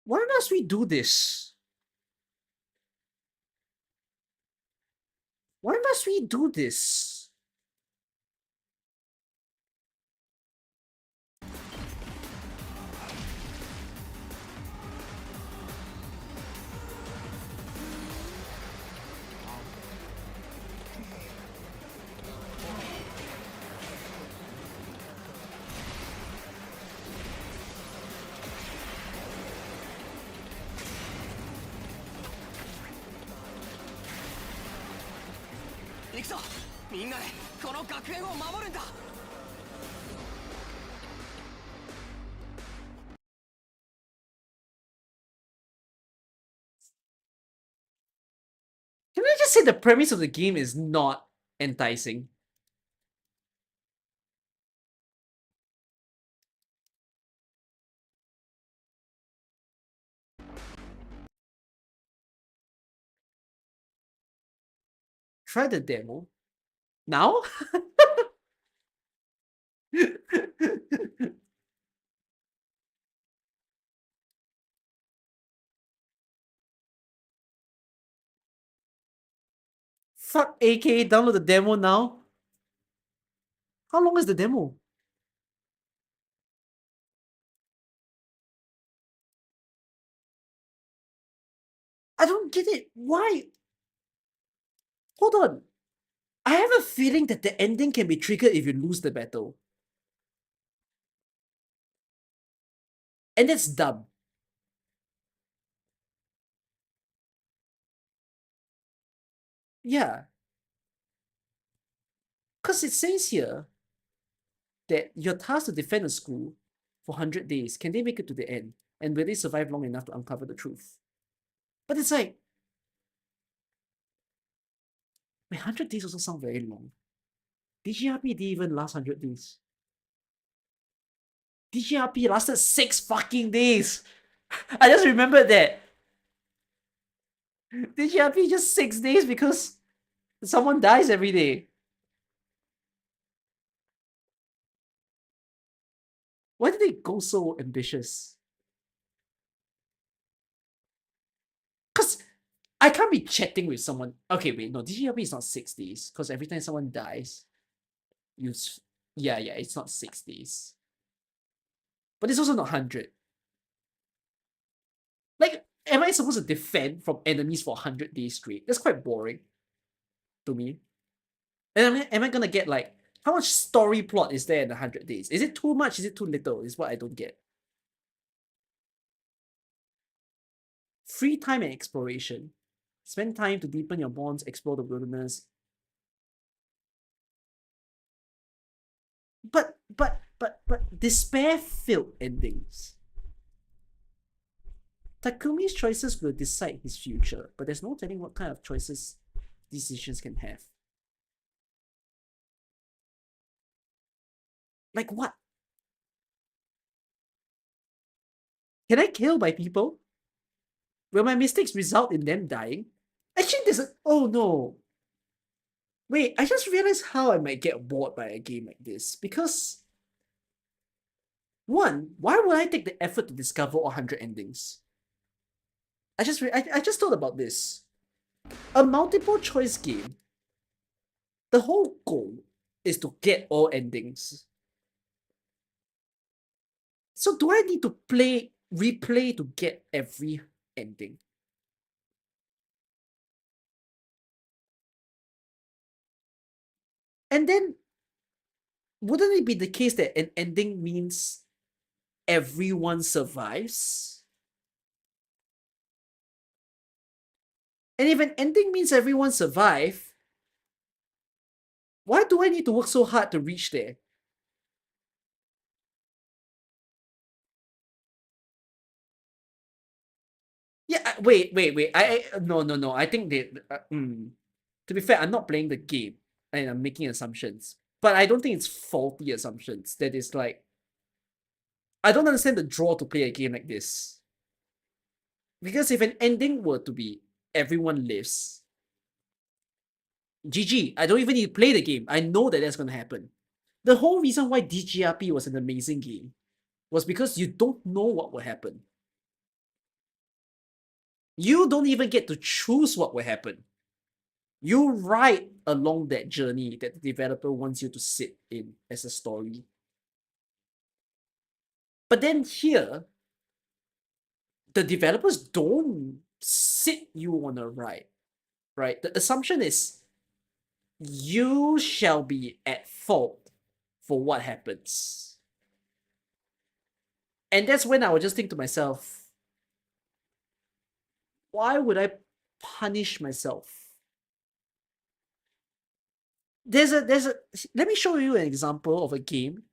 Why must we do this? Why must we do this? Can I just say the premise of the game is not enticing? Try the demo. Now? Fuck AK, download the demo now. How long is the demo? I don't get it. Why? Hold on. I have a feeling that the ending can be triggered if you lose the battle. And it's dumb. Yeah. Because it says here that you're tasked to defend a school for 100 days. Can they make it to the end? And will they survive long enough to uncover the truth? But it's like, 100 days also sound very long. DGRP didn't even last 100 days. DGRP lasted 6 fucking days. I just remembered that. DGRP just 6 days because someone dies every day. Why did they go so ambitious? Because I can't be chatting with someone. Okay, wait, no, DGRP is not 6 days because every time someone dies, Yeah, it's not 6 days. But it's also not 100. Like, am I supposed to defend from enemies for 100 days straight? That's quite boring to me. And am I gonna get like, how much story plot is there in 100 days? Is it too much? Is it too little? Is what I don't get. Free time and exploration. Spend time to deepen your bonds, explore the wilderness. But despair-filled endings. Takumi's choices will decide his future, but there's no telling what kind of choices decisions can have. Like what? Can I kill my people? Will my mistakes result in them dying? Actually, there's a... Oh no. Wait, I just realized how I might get bored by a game like this. Because... One, why would I take the effort to discover 100 endings? I just thought about this. A multiple choice game, the whole goal is to get all endings. So do I need to replay to get every ending? And then, wouldn't it be the case that an ending means everyone survives? And if an ending means everyone survive, why do I need to work so hard to reach there? Yeah, wait. No. I think they. To be fair, I'm not playing the game and I'm making assumptions, but I don't think it's faulty assumptions. That is like, I don't understand the draw to play a game like this. Because if an ending were to be everyone lives, GG. I don't even need to play the game. I know that that's gonna happen. The whole reason why DGRP was an amazing game was because you don't know what will happen. You don't even get to choose what will happen. You ride along that journey that the developer wants you to sit in as a story. But then here, the developers don't sit you on a ride, right? The assumption is you shall be at fault for what happens. And that's when I would just think to myself, why would I punish myself? Let me show you an example of a game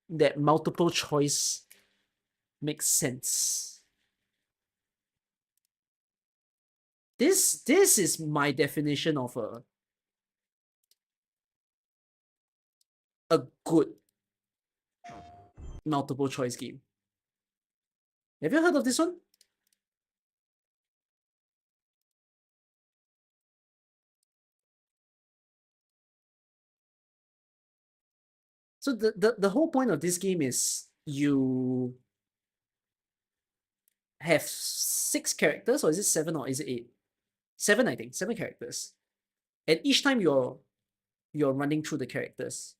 that multiple choice makes sense. This is my definition of a good multiple choice game. Have you heard of this one? So the whole point of this game is you have 6 characters, or is it 7 or is it 8? 7, I think. 7 characters. And each time you're running through the characters.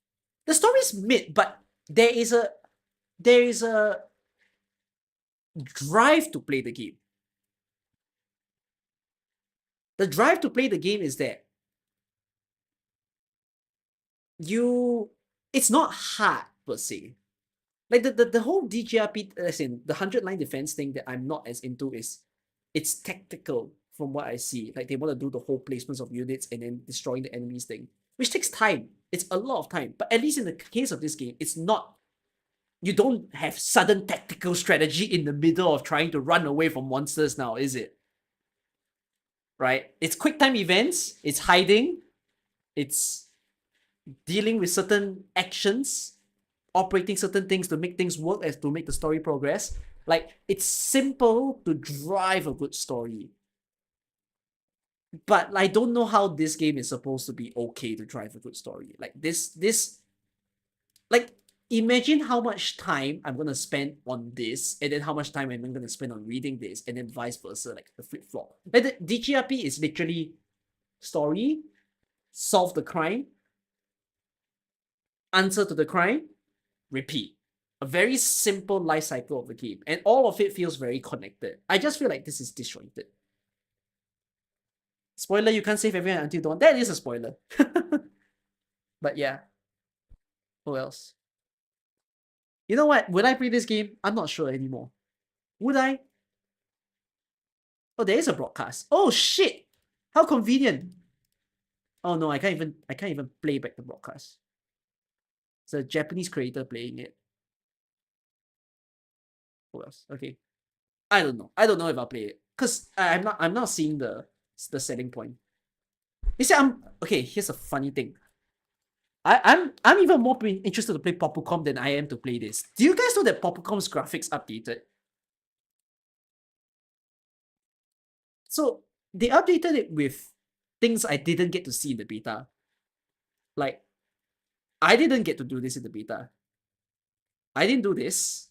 The story's mid, but there is a drive to play the game. The drive to play the game is that it's not hard per se. Like the whole DGRP, as in the 100-line defense thing that I'm not as into is, it's tactical from what I see. Like they want to do the whole placements of units and then destroying the enemies thing, which takes time. It's a lot of time. But at least in the case of this game, it's not, you don't have sudden tactical strategy in the middle of trying to run away from monsters now, is it? Right? It's quick time events, it's hiding, it's dealing with certain actions, operating certain things to make things work, as to make the story progress. Like, it's simple to drive a good story. But I don't know how this game is supposed to be okay to drive a good story. Like like, imagine how much time I'm gonna spend on this, and then how much time I'm gonna spend on reading this, and then vice versa, like the flip flop. Like the DGRP is literally story, solve the crime, answer to the crime, repeat. A very simple life cycle of the game, and all of it feels very connected. I just feel like this is disjointed. Spoiler, you can't save everyone until dawn. That is a spoiler. But yeah. Who else? You know what? Would I play this game? I'm not sure anymore. Would I? Oh, there is a broadcast. Oh shit! How convenient. Oh no, I can't even play back the broadcast. It's a Japanese creator playing it. Who else? Okay. I don't know. I don't know if I'll play it. Cause I'm not seeing the selling point. You see, okay, here's a funny thing. I'm even more interested to play Popucom than I am to play this. Do you guys know that Popucom's graphics updated? So they updated it with things I didn't get to see in the beta. Like, I didn't get to do this in the beta. I didn't do this.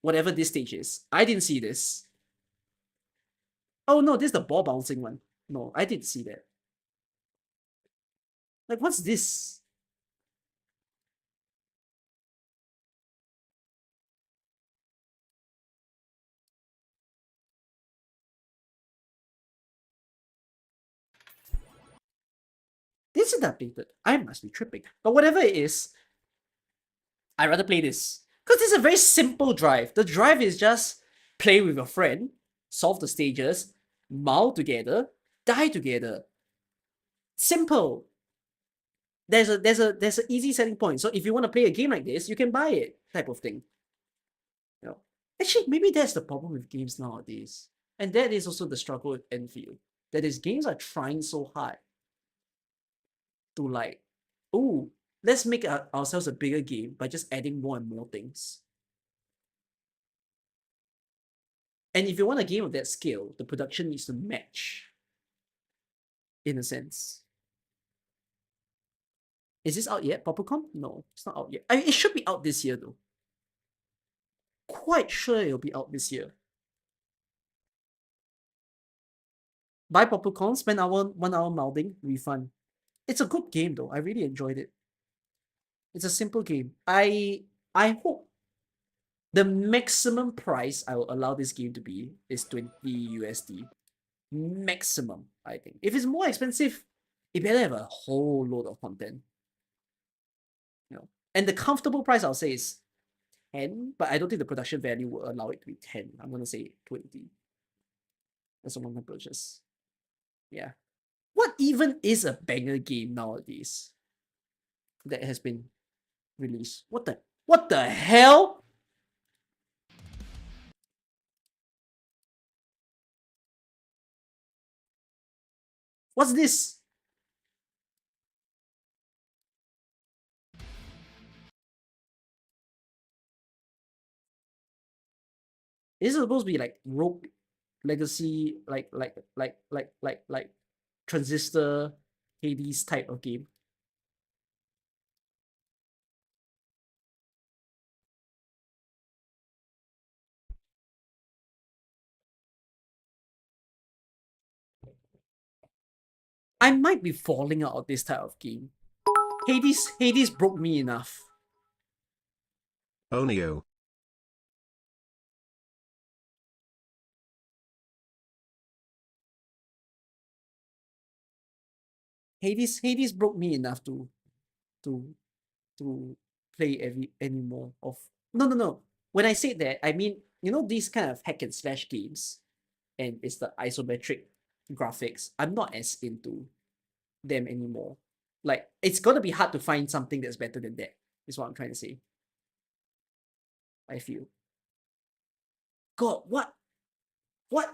Whatever this stage is. I didn't see this. Oh no, this is the ball bouncing one. No, I didn't see that. Like, what's this? This is updated. I must be tripping. But whatever it is, I'd rather play this. Because it's a very simple drive. The drive is just play with your friend, solve the stages, mull together, die together. Simple. There's an easy selling point. So if you want to play a game like this, you can buy it, type of thing. You know, actually, maybe that's the problem with games nowadays, and that is also the struggle with Enfield. That is, games are trying so hard to like, oh, let's make ourselves a bigger game by just adding more and more things. And if you want a game of that scale, the production needs to match, in a sense. Is this out yet, Popcorn? No, it's not out yet. I mean, it should be out this year, though. Quite sure it'll be out this year. Buy Popcorn, spend 1 hour mouthing, refund. It's a good game, though. I really enjoyed it. It's a simple game. I hope the maximum price I will allow this game to be is 20 USD. Maximum, I think. If it's more expensive, it better have a whole load of content. You know, and the comfortable price I'll say is 10, but I don't think the production value will allow it to be 10. I'm gonna say 20. That's one of my purchase. Yeah. What even is a banger game nowadays that has been released? What the hell? What's this? Is it supposed to be like Rogue Legacy, like Transistor, Hades type of game? I might be falling out of this type of game. Hades broke me enough. Onio. Hades broke me enough to play any more of. No. When I say that, I mean, you know, these kind of hack and slash games, and it's the isometric graphics. I'm not as into them anymore. Like, it's gonna be hard to find something that's better than that, is what I'm trying to say. I feel. God, what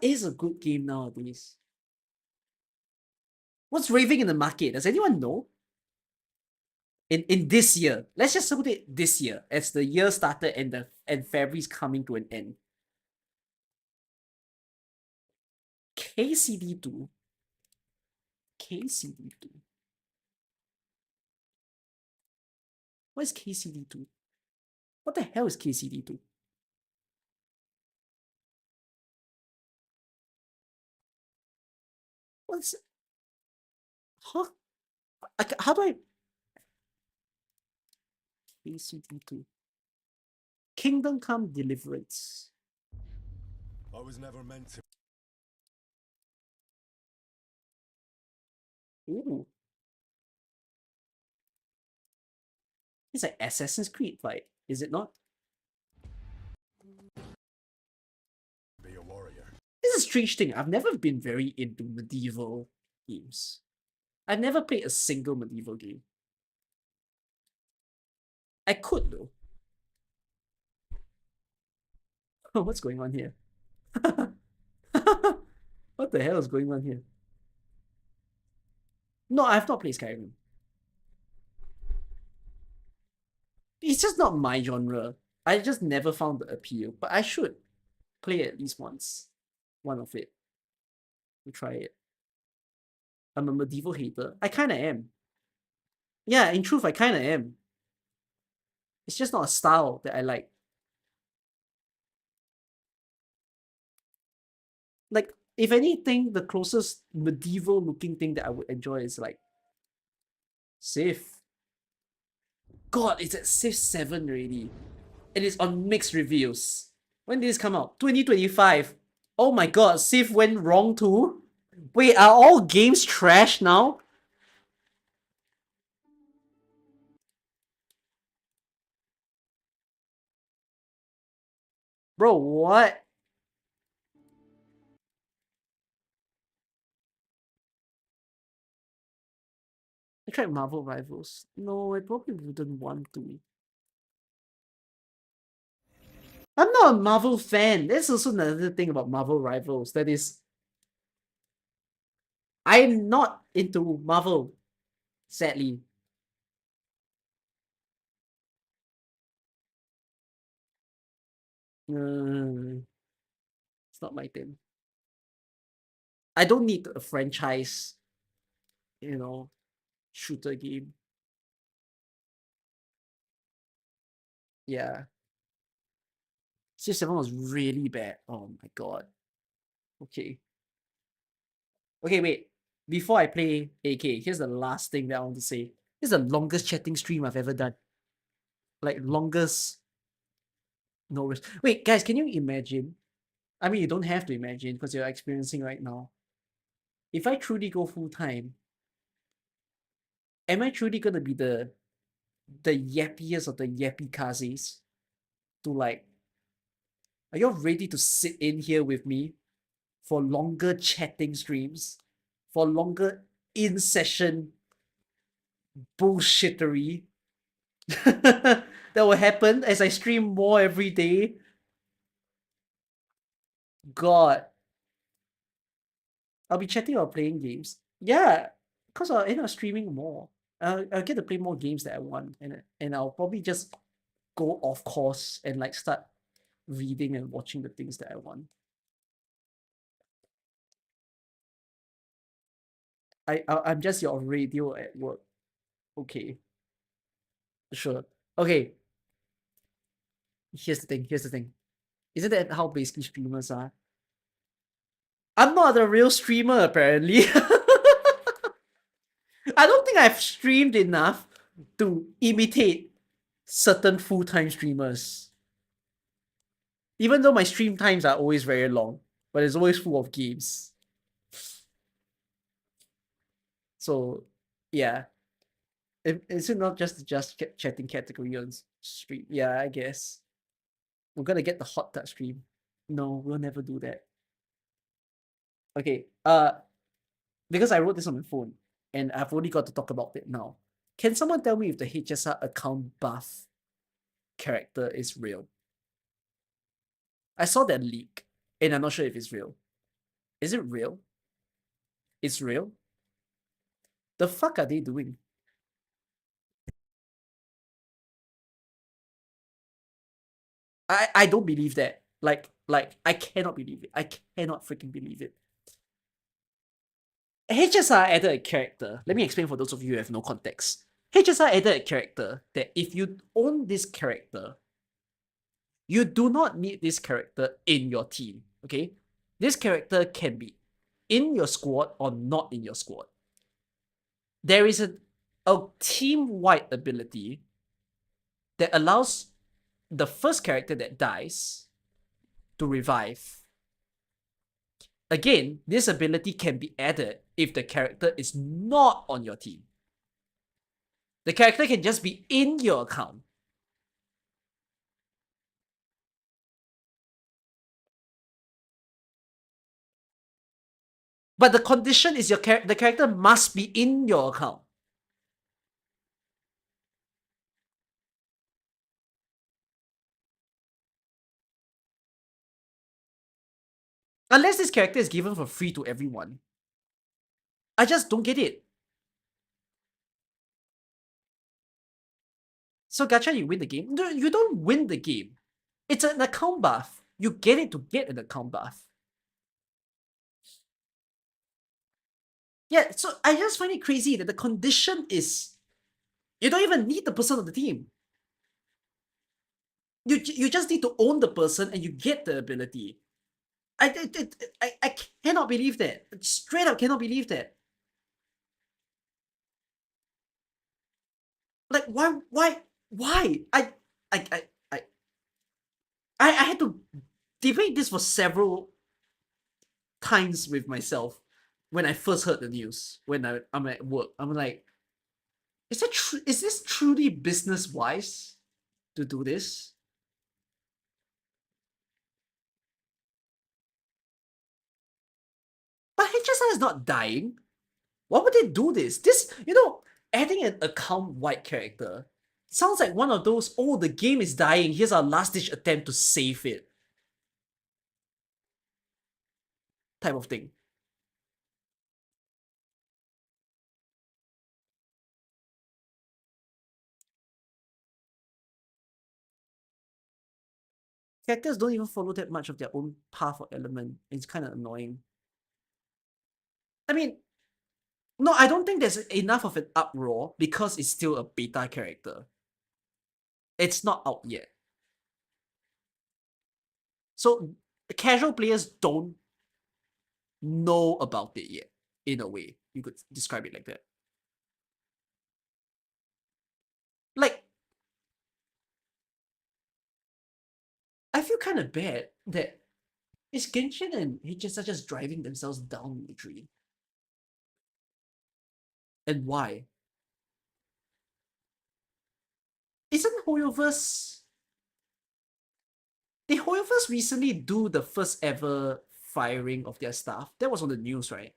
is a good game nowadays? What's raving in the market? Does anyone know? In this year, let's just put it this year, as the year started and February's coming to an end. KCD2. KCD2. What is KCD2? What the hell is KCD2? What's... Huh? How do I... KCD2. Kingdom Come Deliverance. I was never meant to. Ooh. It's like Assassin's Creed vibe, is it not? Be a warrior. This is a strange thing. I've never been very into medieval games. I've never played a single medieval game. I could though. What's going on here? What the hell is going on here? No, I've not played Skyrim. It's just not my genre. I just never found the appeal, but I should play at least once. One of it. To try it. I'm a medieval hater. I kinda am. Yeah, in truth, I kinda am. It's just not a style that I like. Like, if anything, the closest medieval looking thing that I would enjoy is like Civ. God, it's at Civ 7 already. And it's on mixed reviews. When did this come out? 2025. Oh my god, Civ went wrong too? Wait, are all games trash now? Bro, what? I tried Marvel Rivals. No, I probably wouldn't want to. I'm not a Marvel fan. That's also another thing about Marvel Rivals. That is, I'm not into Marvel, sadly. It's not my thing. I don't need a franchise, shooter game. Yeah. Civ 7 was really bad. Oh my god. Okay. Okay, wait. Before I play AK, here's the last thing that I want to say. This is the longest chatting stream I've ever done. Like, longest. No risk. Wait, guys, can you imagine? I mean, you don't have to imagine because you're experiencing right now. If I truly go full time, am I truly gonna be the yappiest of the yappy kazes? To like, are you ready to sit in here with me for longer chatting streams, for longer in session bullshittery that will happen as I stream more every day? God, I'll be chatting or playing games. Yeah, because I'll end up streaming more. I'll get to play more games that I want, and I'll probably just go off course and like start reading and watching the things that I want. I'm just your radio at work. Okay. Sure. Okay. Here's the thing. Here's the thing. Isn't that how basically streamers are? I'm not a real streamer, apparently. I don't think I've streamed enough to imitate certain full-time streamers. Even though my stream times are always very long, but it's always full of games. So, yeah. Is it not just chatting category on stream? Yeah, I guess. We're gonna get the hot tub stream. No, we'll never do that. Okay, because I wrote this on my phone, and I've only got to talk about it now. Can someone tell me if the HSR account buff character is real? I saw that leak, and I'm not sure if it's real. Is it real? It's real? The fuck are they doing? I don't believe that. Like, I cannot believe it. I cannot freaking believe it. HSR added a character. Let me explain for those of you who have no context. HSR added a character that if you own this character, you do not need this character in your team. Okay? This character can be in your squad or not in your squad. There is a team-wide ability that allows the first character that dies to revive. Again, this ability can be added if the character is not on your team. The character can just be in your account. But the condition is the character must be in your account. Unless this character is given for free to everyone. I just don't get it. So Gacha, you win the game? No, you don't win the game. It's an account buff. You get it to get an account buff. Yeah, so I just find it crazy that the condition is you don't even need the person on the team. You just need to own the person and you get the ability. I cannot believe that. Straight up cannot believe that. Like why? I had to debate this for several times with myself when I first heard the news. When I'm at work, I'm like, is this truly business wise to do this? But HSI is not dying. Why would they do this? This, adding an account-wide character sounds like one of those, oh, the game is dying, here's our last-ditch attempt to save it type of thing. Characters don't even follow that much of their own path or element. It's kind of annoying. I mean, no, I don't think there's enough of an uproar because it's still a beta character. It's not out yet. So casual players don't know about it yet, in a way. You could describe it like that. Like, I feel kind of bad that is Genshin and HS are just driving themselves down the tree. And why? Isn't HoYoVerse... Did HoYoVerse recently do the first ever firing of their staff? That was on the news, right?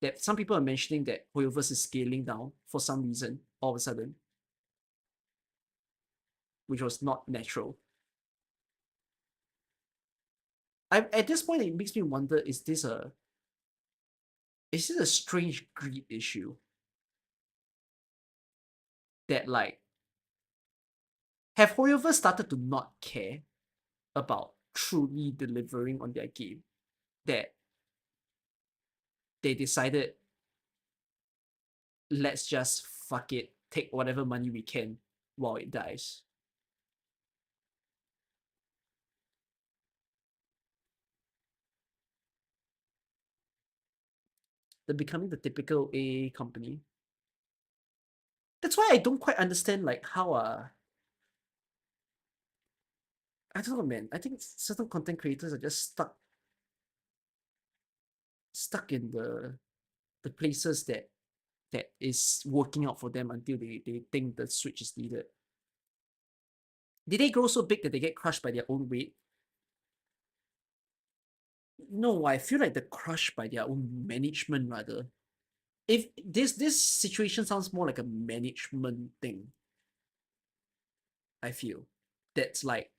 That some people are mentioning that HoYoVerse is scaling down for some reason, all of a sudden. Which was not natural. At this point, it makes me wonder, is this a strange greed issue? That, like, have HoYoVerse started to not care about truly delivering on their game? That they decided, let's just fuck it, take whatever money we can while it dies. They're becoming the typical AA company. That's why I don't quite understand, like, how I don't know, man. I think certain content creators are just stuck in the places that is working out for them until they think the switch is needed. Did they grow so big that they get crushed by their own weight? No, I feel like they're crushed by their own management rather. If this situation sounds more like a management thing. I feel that's like,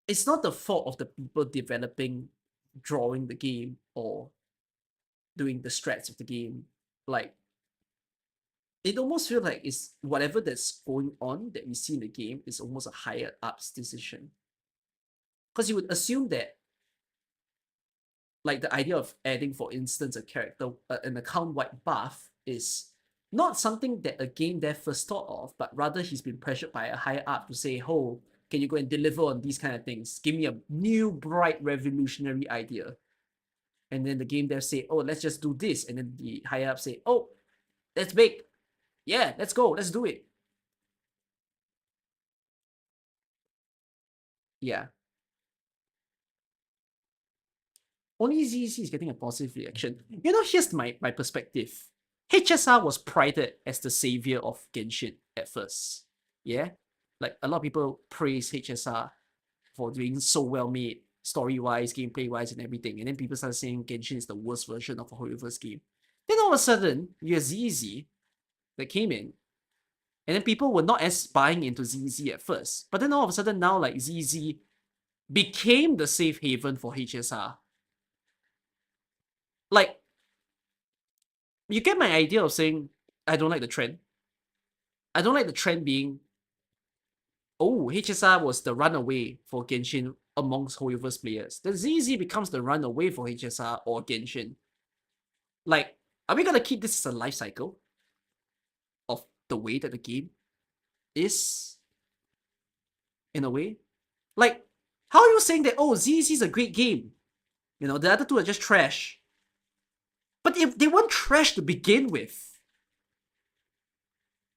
it's not the fault of the people developing, drawing the game or doing the strats of the game. Like, it almost feels like it's whatever that's going on that we see in the game is almost a higher ups decision. Because you would assume that, like, the idea of adding, for instance, a character, an account-wide buff is not something that a game dev first thought of, but rather he's been pressured by a higher up to say, oh, can you go and deliver on these kind of things? Give me a new, bright, revolutionary idea. And then the game dev say, oh, let's just do this. And then the higher up say, oh, Let's bake. Yeah, let's go. Let's do it. Yeah. Only ZZ is getting a positive reaction. You know, here's my perspective. HSR was prided as the savior of Genshin at first. Yeah? Like, a lot of people praise HSR for doing so well made, story-wise, gameplay-wise, and everything. And then people start saying Genshin is the worst version of a HoYoVerse game. Then all of a sudden, you have ZZ that came in, and then people were not as buying into ZZ at first. But then all of a sudden now, like, ZZ became the safe haven for HSR. Like, you get my idea of saying, I don't like the trend. I don't like the trend being, oh, HSR was the runaway for Genshin amongst HoYoVerse players. The ZZ becomes the runaway for HSR or Genshin. Like, are we gonna keep this as a life cycle of the way that the game is? In a way? Like, how are you saying that, oh, ZZ is a great game? You know, the other two are just trash. But if they weren't trash to begin with,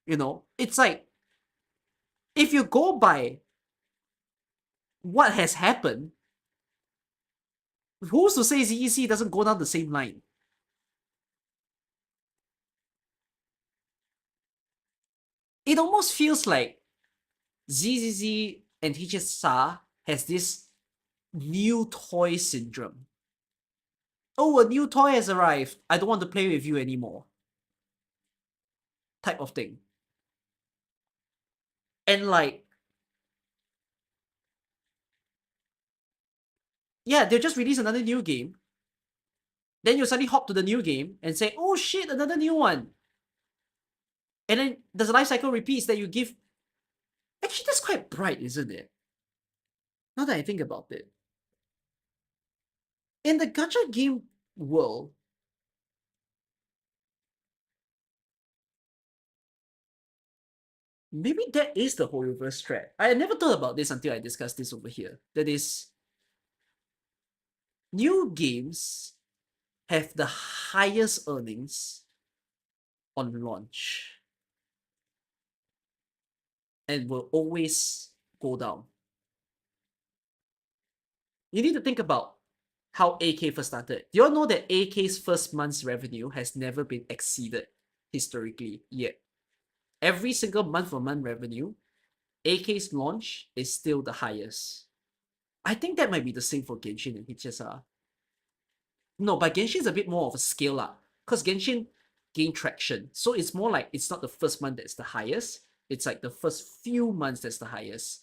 you know, it's like, if you go by what has happened, who's to say ZEC doesn't go down the same line? It almost feels like ZZZ and HSR has this new toy syndrome. Oh, a new toy has arrived. I don't want to play with you anymore. Type of thing. And like, yeah, they'll just release another new game. Then you suddenly hop to the new game and say, oh shit, another new one. And then the life cycle repeats that you give. Actually, that's quite bright, isn't it? Now that I think about it. In the gacha game world, maybe that is the HoYoVerse strat. I had never thought about this until I discussed this over here. That is, new games have the highest earnings on launch and will always go down. You need to think about how AK first started. Do you all know that AK's first month's revenue has never been exceeded historically yet? Every single month-for-month revenue, AK's launch is still the highest. I think that might be the same for Genshin and HSR. No, but Genshin is a bit more of a scale up because Genshin gained traction. So it's more like it's not the first month that's the highest. It's like the first few months that's the highest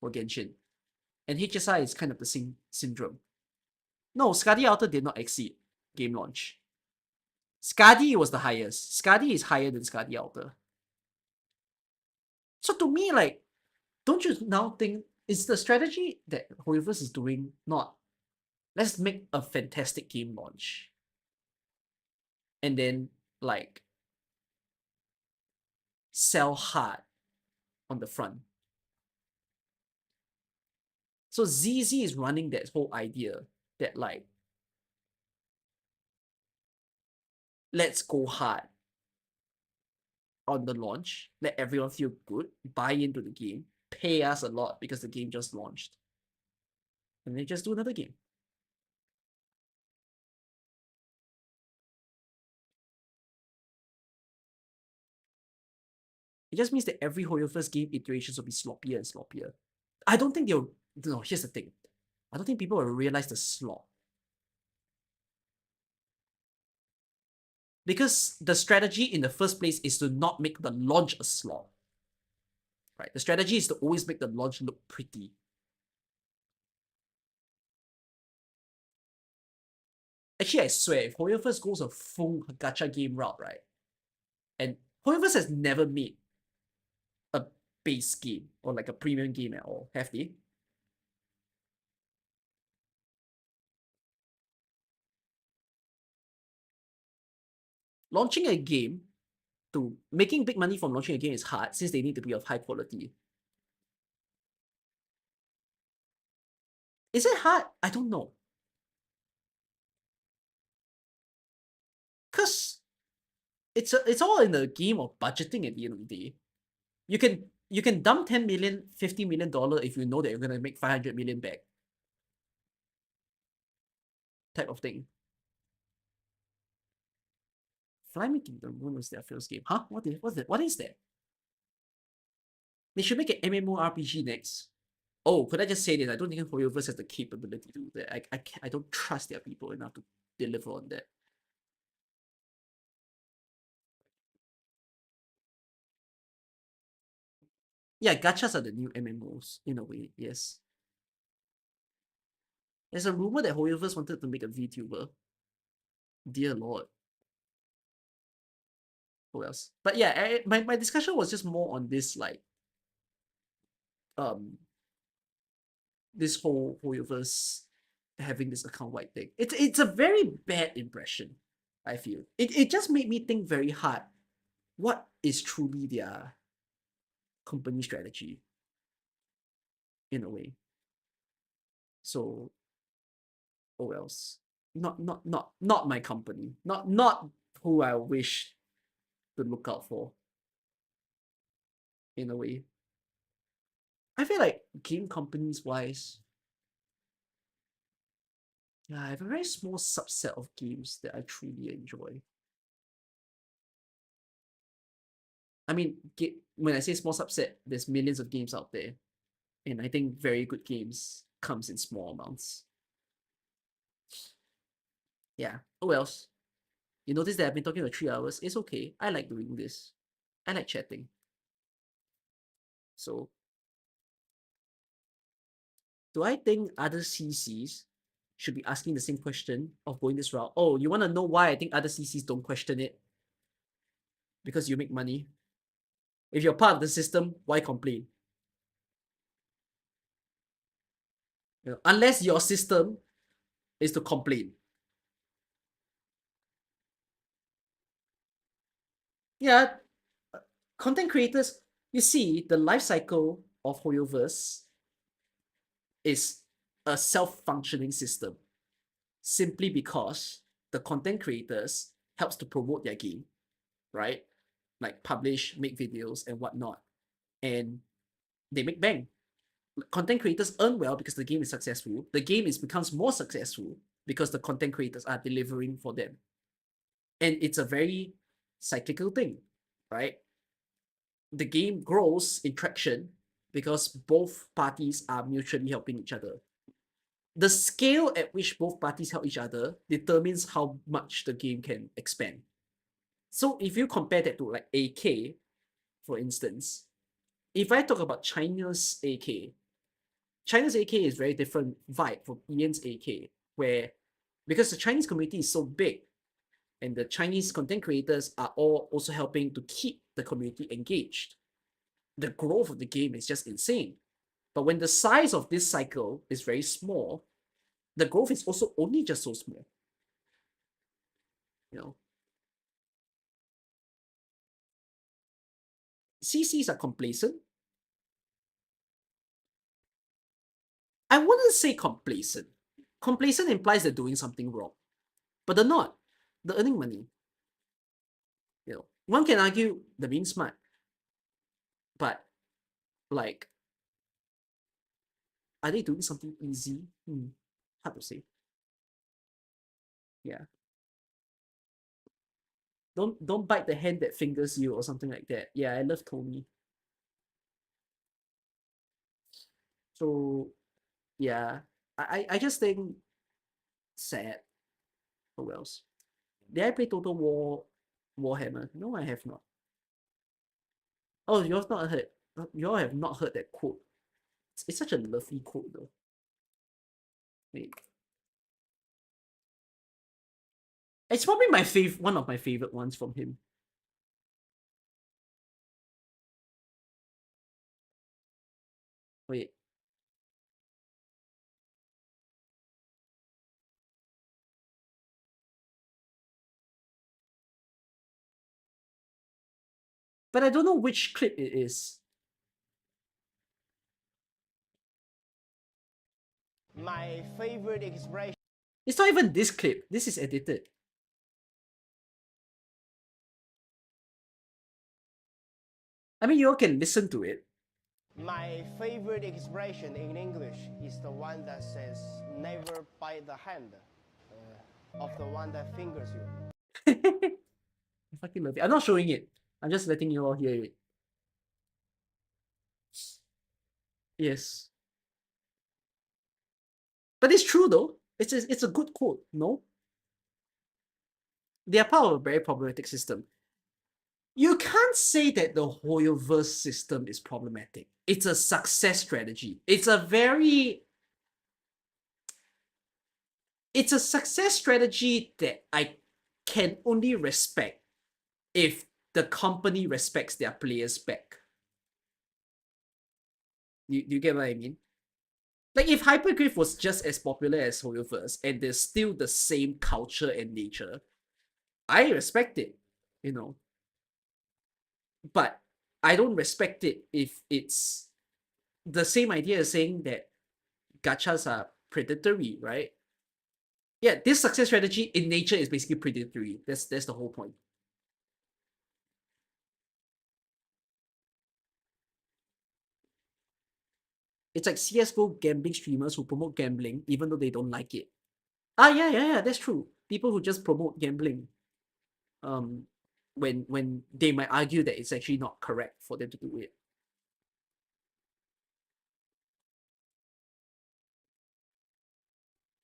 for Genshin. And HSI is kind of the same syndrome. No, Skadi Outer did not exceed game launch. Skadi was the highest. Skadi is higher than Skadi Outer. So to me, like, don't you now think it's the strategy that HoYoVerse is doing not let's make a fantastic game launch and then like sell hard on the front. So ZZ is running that whole idea that like let's go hard on the launch, let everyone feel good, buy into the game, pay us a lot because the game just launched. And then just do another game. It just means that every HoYoVerse game iterations will be sloppier and sloppier. I don't think they'll. No, here's the thing. I don't think people will realize the slop. Because the strategy in the first place is to not make the launch a slop. Right? The strategy is to always make the launch look pretty. Actually, I swear, if HoYoVerse goes a full gacha game route, right? And HoYoVerse has never made a base game or like a premium game at all, have they? Launching a game to making big money from launching a game is hard since they need to be of high quality. Is it hard? I don't know. Because it's all in the game of budgeting at the end of the day. You can dump 10 million, $50 million if you know that you're gonna make 500 million back. Type of thing. Fly Me Kingdom, when was their first game? Huh? What is that? They should make an MMORPG next. Oh, could I just say this? I don't think HoYoVerse has the capability to do that. I don't trust their people enough to deliver on that. Yeah, gachas are the new MMOs, in a way, yes. There's a rumor that HoYoVerse wanted to make a VTuber. Dear Lord. Who else? But yeah, my discussion was just more on this, like, this whole HoYoVerse having this account-wide thing. It's a very bad impression, I feel. It just made me think very hard. What is truly their company strategy? In a way. So, who else? Not my company. Not who I wish to look out for. In a way. I feel like game companies wise, yeah, I have a very small subset of games that I truly enjoy. I mean, when I say small subset, there's millions of games out there. And I think very good games comes in small amounts. Yeah. Who else? You notice that I've been talking for 3 hours. It's okay. I like doing this. I like chatting. So, do I think other CCs should be asking the same question of going this route? Oh, you want to know why I think other CCs don't question it? Because you make money. If you're part of the system, why complain? You know, unless your system is to complain. Yeah, content creators, you see, the life cycle of HoYoVerse is a self-functioning system simply because the content creators helps to promote their game, right? Like publish, make videos and whatnot. And they make bang. Content creators earn well because the game is successful. The game becomes more successful because the content creators are delivering for them. And it's a very cyclical thing, right? The game grows in traction because both parties are mutually helping each other. The scale at which both parties help each other determines how much the game can expand. So if you compare that to like AK, for instance, if I talk about China's AK, China's AK is very different vibe from Ian's AK, where because the Chinese community is so big and the Chinese content creators are all also helping to keep the community engaged, the growth of the game is just insane. But when the size of this cycle is very small, the growth is also only just so small. You know, CCs are complacent. I wouldn't say complacent. Complacent implies they're doing something wrong, but they're not. They're earning money. You know, one can argue they're being smart, but like, are they doing something easy? Hard to say. Yeah. Don't bite the hand that fingers you or something like that. Yeah, I love Tony. So yeah, I just think sad. Who else? Did I play Total Warhammer? No, I have not. Oh, you've not heard. You all have not heard that quote. It's such a lovely quote though. Wait. It's probably one of my favorite ones from him. Wait. But I don't know which clip it is. My favorite expression. It's not even this clip. This is edited. I mean, you all can listen to it. My favorite expression in English is the one that says, never bite the hand of the one that fingers you. I fucking love it. I'm not showing it. I'm just letting you all hear it. Yes. But it's true though. It's a good quote, no? They are part of a very problematic system. You can't say that the HoYoVerse system is problematic. It's a success strategy. It's a success strategy that I can only respect if the company respects their players back. You get what I mean? Like if Hypergraph was just as popular as HoYoVerse and there's still the same culture and nature, I respect it, you know. But I don't respect it if it's the same idea as saying that gachas are predatory, right? Yeah, this success strategy in nature is basically predatory. That's the whole point. It's like CSGO gambling streamers who promote gambling even though they don't like it. Yeah, that's true. People who just promote gambling. When they might argue that it's actually not correct for them to do it.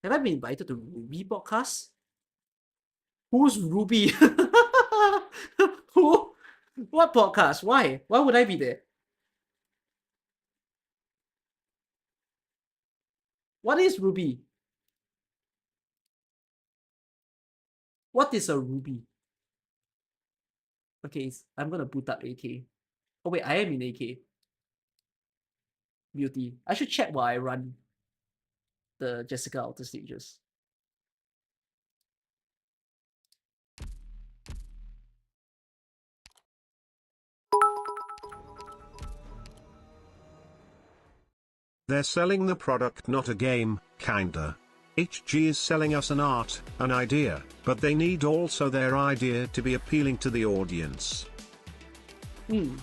Have I been invited to Ruby podcast? Who's Ruby? Who? What podcast? Why? Why would I be there? What is Ruby? What is a Ruby? Okay, I'm gonna boot up AK. Oh wait, I am in AK. Beauty. I should check while I run the Jessica outer stages. They're selling the product, not a game, kinda. HG is selling us an art, an idea, but they need also their idea to be appealing to the audience. We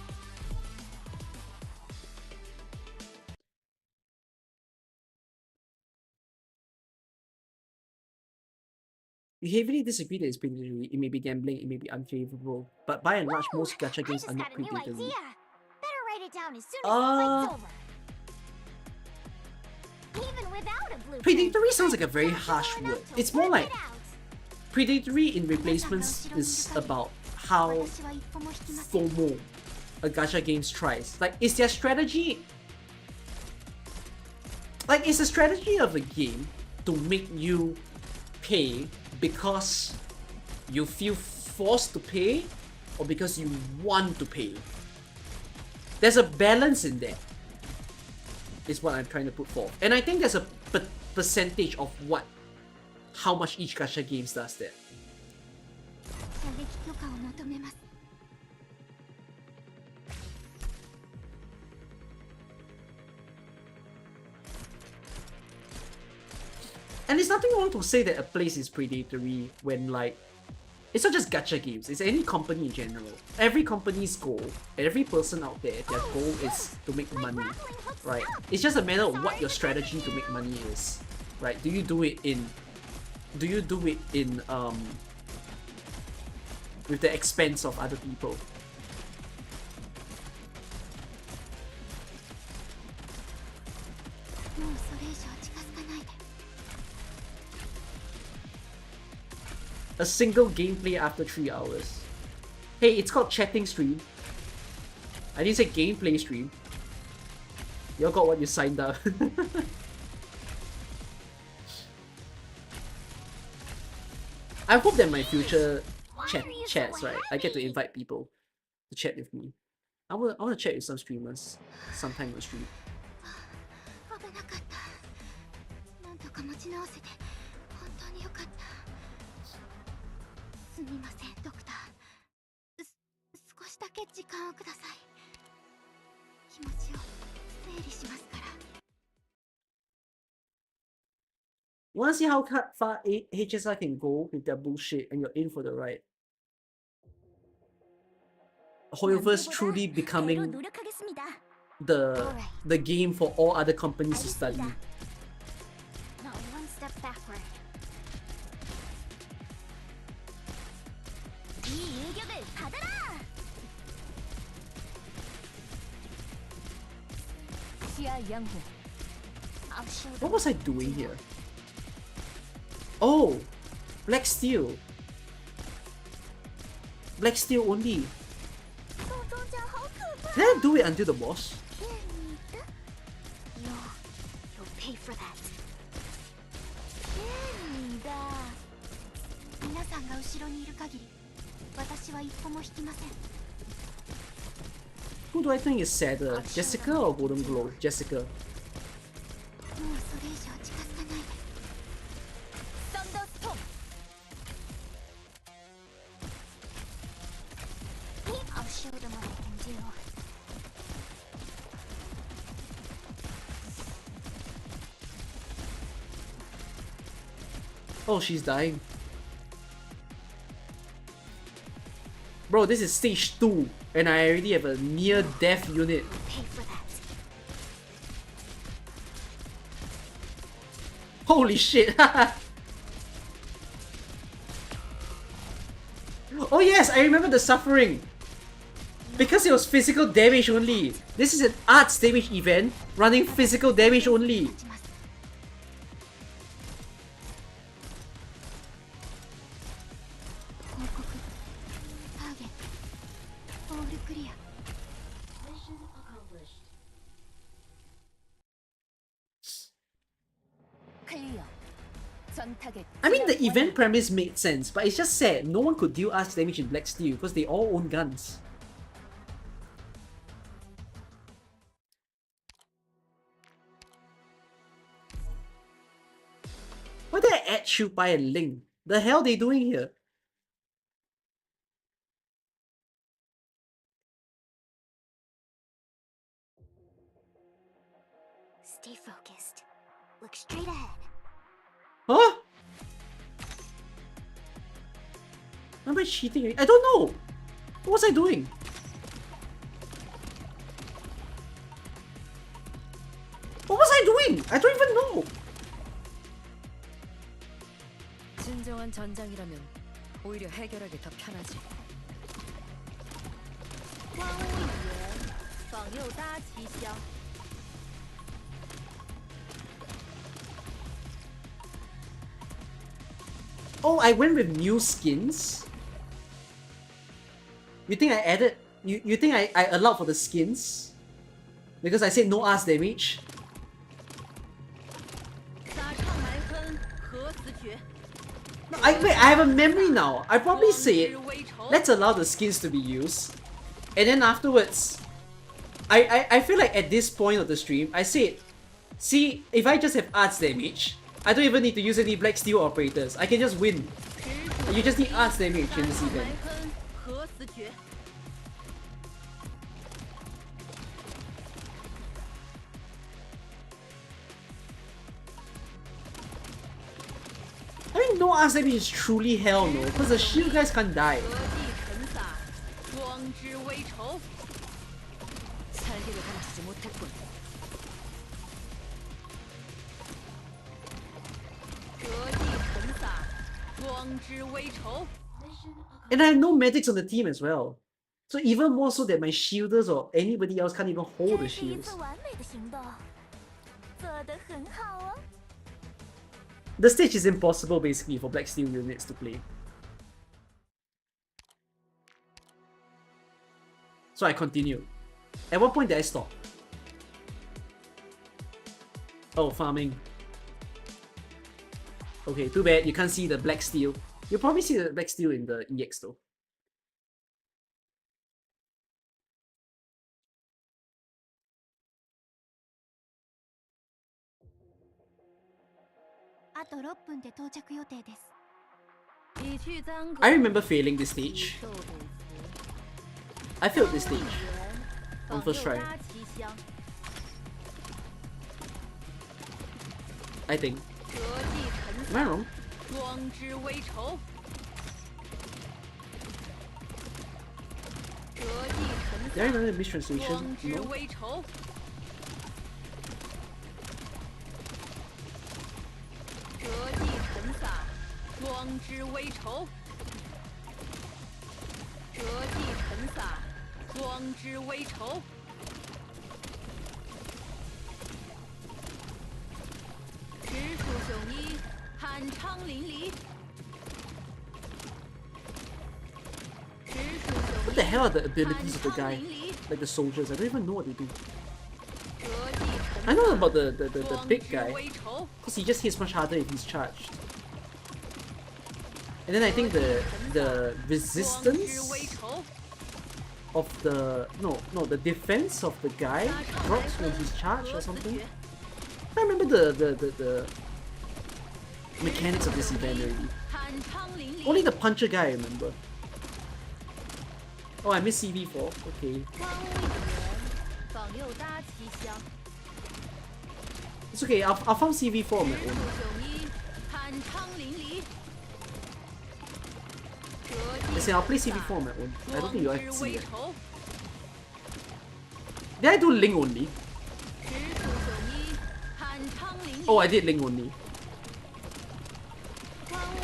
heavily disagree that it's predatory. It may be gambling, it may be unfavorable, but by and large, most gacha games are not predatory. Better write it down as soon as the fight's over. Even without a blueprint, Predatory sounds like a very harsh word. It's more like predatory in replacements is about how FOMO a gacha games tries. Like, is their strategy... Like, is the strategy of a game to make you pay because you feel forced to pay or because you want to pay? There's a balance in there, is what I'm trying to put forth. And I think there's a percentage of how much each gacha games does that. And there's nothing wrong to say that a place is predatory when, like, it's not just gacha games, it's any company in general. Every company's goal, every person out there, their goal is to make money, right? It's just a matter of what your strategy to make money is, right? Do you do it in with the expense of other people? A single gameplay after 3 hours. Hey, it's called chatting stream. I didn't say gameplay stream. You all got what you signed up. I hope that my future chats, right, I get to invite people to chat with me. I want to chat with some streamers sometime on stream. Wanna see how far HSI can go with their bullshit and you're in for the ride? HoYoVerse truly becoming 노력하겠습니다. the game for all other companies to study. Not one step backward. 이 일격을 받아라. 시야 양호. I'll show What them was I what doing to do. here? Oh! Black Steel. Black Steel only. 动作这好可怕。 Did I do it until the boss? 骗你的。You'll pay for that. 骗你的。皆さんが後ろにいる限り、私は一歩も引きません。 Who do I think is sadder? Jessica or Golden Glow? Jessica. もうそれ以上近づかないで。サンダーストーム。I'll show them what I can do. Oh, she's dying. Bro, this is stage 2 and I already have a near death unit. Pay for that. Holy shit! Oh yes, I remember the suffering! Because it was physical damage only. This is an arts damage event running physical damage only. 立ちます。報告。ターゲット。オールクリア。클리어. 전 타겟. I mean, the event premise made sense, but it's just sad. No one could deal arts damage in Black Steel because they all own guns. Why did I add Shupai and Ling? The hell they doing here? Stay focused. Look straight ahead. Huh? Am I cheating? I don't know! What was I doing? What was I doing? I don't even know! 진정한 전장이라면 오히려 해결하기 더 편하지. 万物语言，访右搭奇香。 Oh, I went with new skins? You think I added... You think I allowed for the skins? Because I said no arts damage? 沙场埋坑，何死绝？ No, wait, I have a memory now. I probably said, let's allow the skins to be used. And then afterwards, I feel like at this point of the stream, I said, see, if I just have arts damage, I don't even need to use any Black Steel operators. I can just win. You just need arts damage in this event. 何死绝？ I mean, no arts damage is truly hell no, because the shield guys can't die. 何地尘撒，光之微愁。 살기를 감추지 못했군. 何地尘撒，光之微愁。 And I have no medics on the team as well. So even more so that my shielders or anybody else can't even hold the 这是一 shields. 次完美的行动，做得很好哦。 The stage is impossible basically for Black Steel units to play. So I continue. At what point did I stop? Oh, farming. Okay, too bad you can't see the Black Steel. You'll probably see the Black Steel in the EX though. あと6分で到着予定です。 I remember failing this stage. I failed this stage on first try. I think. Am I wrong? 光之微愁，何 Did I remember mistranslation? 光之 No. 微丑，折地尘撒，光之微丑，折地尘撒，光之微丑，直树雄一，酣畅淋漓。 What the hell are the abilities of the guy? Like the soldiers, I don't even know what they do. I know about the big guy, because he just hits much harder if he's charged. And then I think the resistance of the defense of the guy drops when he's charged or something. I remember the mechanics of this event already. Only the puncher guy I remember. Oh, I missed CV4. Okay. 光无一人，访右搭其香。 It's okay. I'll farm CV4 on my 直树 own. 雄一，酣畅淋漓。 I say I'll play CV4 on my own. I don't think you'll have to 光之 see 微 it. 丑， Did I do Ling only? 直树雄一，酣畅淋漓。 Oh, I did Ling only. 光无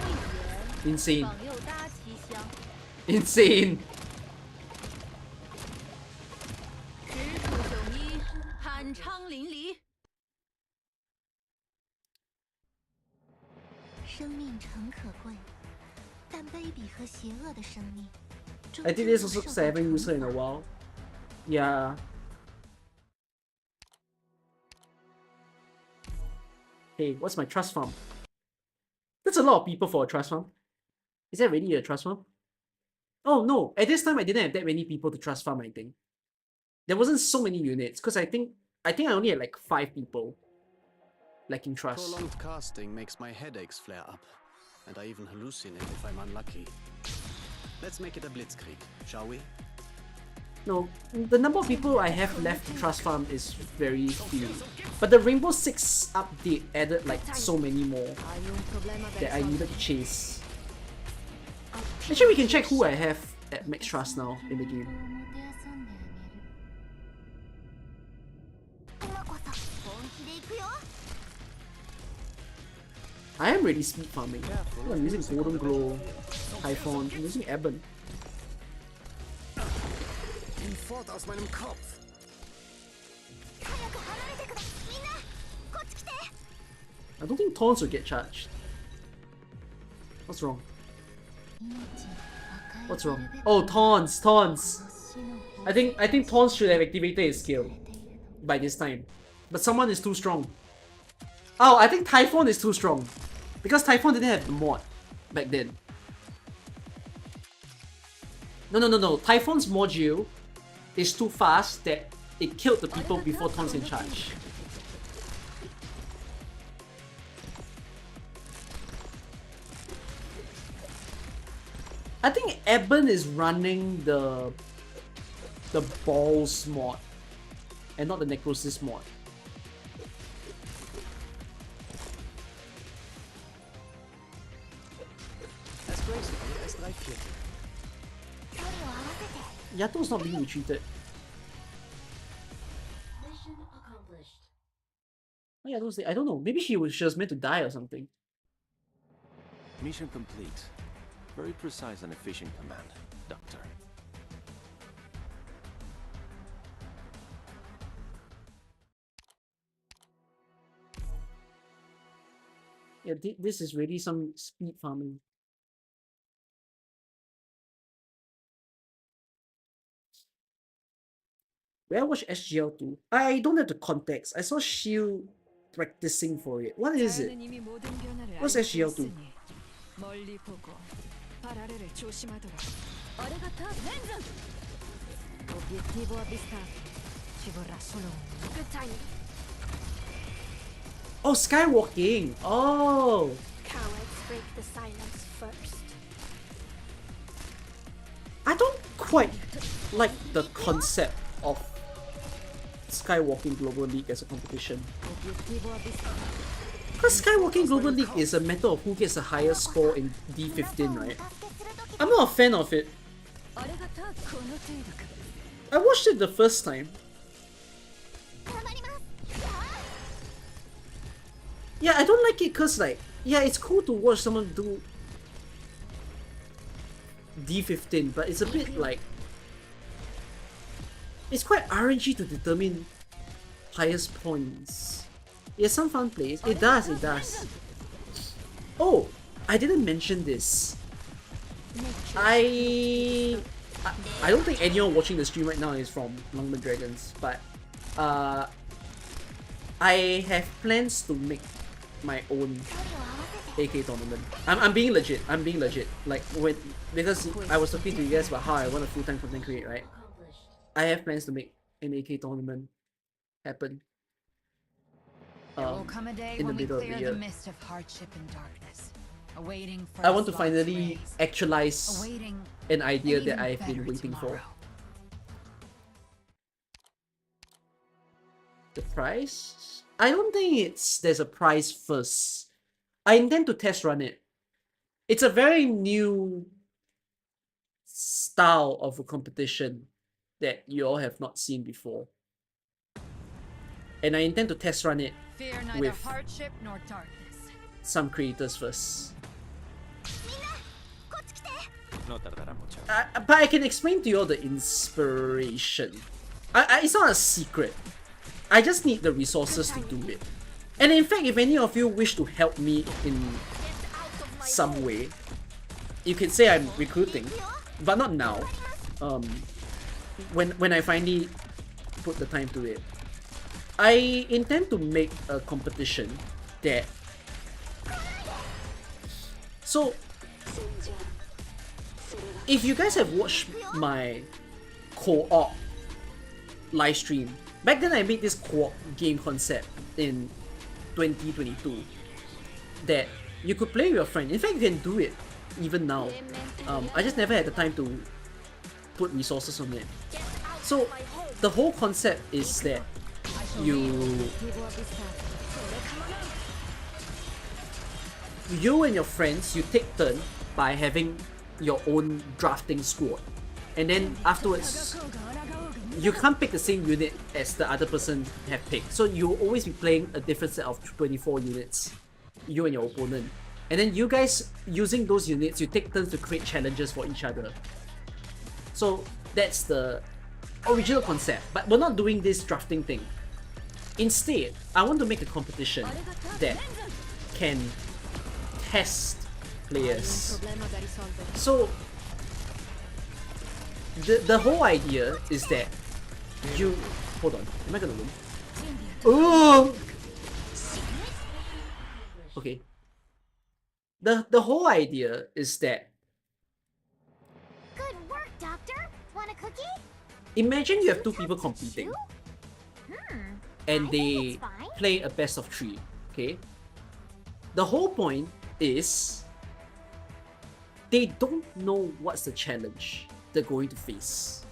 一人， Insane. 访右搭其香。 Insane. 直树雄一，酣畅淋漓。 生命诚可贵，但卑鄙和邪恶的生命，终 I 究 did this 要 also 受 because 到 I haven't 惩 used her in a 罚。 while. Yeah. Hey, what's my trust farm? That's a lot of people for a trust farm. Is that really a trust farm? Oh no, at this time I didn't have that many people to trust farm, I think. There wasn't so many units, because I think I only had like 5 people lacking trust. Prolonged casting makes my headaches flare up, and I even hallucinate if I'm unlucky. Let's make it a blitzkrieg, shall we? No, the number of people I have left to trust farm is very few. But the Rainbow Six update added like so many more that I needed to chase. Actually, we can check who I have at max trust now in the game. 今こそ本気で行くよ。 I am really speed farming. Oh, I'm using Golden Glow, Typhon, I'm using Ebon. Fort aus meinem Kopf! 早く離れてくだ。みんな、こっち来て。 I don't think Taunts will get charged. What's wrong? What's wrong? Oh, Taunts! Taunts! I think Taunts should have activated his skill by this time. But someone is too strong. Oh, I think Typhon is too strong. Because Typhon didn't have the mod back then. No. Typhon's module is too fast that it killed the people before Taunts in charge. I think Ebon is running the balls mod and not the necrosis mod. As gracefully as 3/4. 距離を合わせて。 Yato's not being retreated. Oh, Yato's I don't know. Maybe she was meant to die or something. Mission complete. Very precise and efficient command, Doctor. Yeah, this is really some speed farming. Where I watch SGL2? I don't have the context. I saw Shield practicing for it. What is it? What's SGL2? 멀리 보고 바라레를 조심하도록. 어레가타 렌전. 오비에티보 비스타. 지보라 솔로. Good timing. Oh, skywalking! Oh! Cowards break the silence first. I don't quite like the concept of Skywalking Global League as a competition. 오비에티보 비스타. Because Skywalking Global League is a matter of who gets the highest score in D15, right? I'm not a fan of it. あれがたこの程度か。I watched it the first time. Yeah, I don't like it because, like, yeah, it's cool to watch someone do D15, but it's a bit like, it's quite RNG to determine highest points. It has some fun plays. It does, it does. Oh, I didn't mention this. I don't think anyone watching the stream right now is from Longman Dragons, but I have plans to make my own AK tournament. I'm being legit. I'm being legit. Like because I was talking to you guys about how I want a full-time content creator, right? I have plans to make an AK tournament happen. There will come a day In the when we middle of the clear year. the mist of hardship and darkness, awaiting I want to first light's finally rays, actualize awaiting an idea an that even I've been better waiting for. tomorrow. The price? I don't think there's a price first. I intend to test run it. It's a very new style of a competition that you all have not seen before. And I intend to test run it Fear neither with hardship nor darkness. some creators first. No tardará mucho. But I can explain to you all the inspiration. It's not a secret. I just need the resources to do it. And in fact, if any of you wish to help me in some way, you could say I'm recruiting, but not now. When I finally put the time to it, I intend to make a competition that. So, if you guys have watched my co-op live stream, back then I made this co-op game concept in 2022 that you could play with your friend. In fact, you can do it even now. I just never had the time to put resources on it. So the whole concept is that you and your friends, you take turn by having your own drafting squad, and then afterwards you can't pick the same unit as the other person have picked, so you'll always be playing a different set of 24 units, you and your opponent, and then you guys using those units, you take turns to create challenges for each other. So that's the original concept, but we're not doing this drafting thing. Instead, I want to make a competition that can test players. So the whole idea is that you hold on. Am I gonna win? Oh. Okay. The whole idea is that Good work, Doctor. Want a cookie? imagine you have two people competing and I think they it's fine. play a best of 3. Okay. The whole point is they don't know what's the challenge they're going to face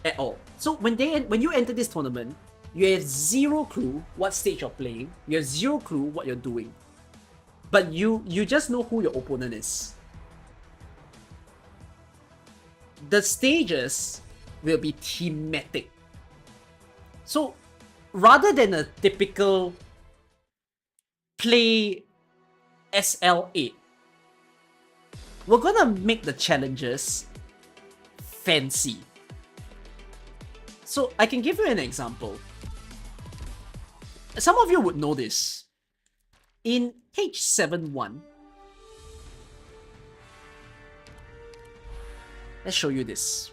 at all. So when you enter this tournament, you have zero clue what stage you're playing. You have zero clue what you're doing. But you just know who your opponent is. The stages will be thematic. So rather than a typical play SL8, we're gonna make the challenges fancy. So I can give you an example. Some of you would know this. In H71, let's show you this.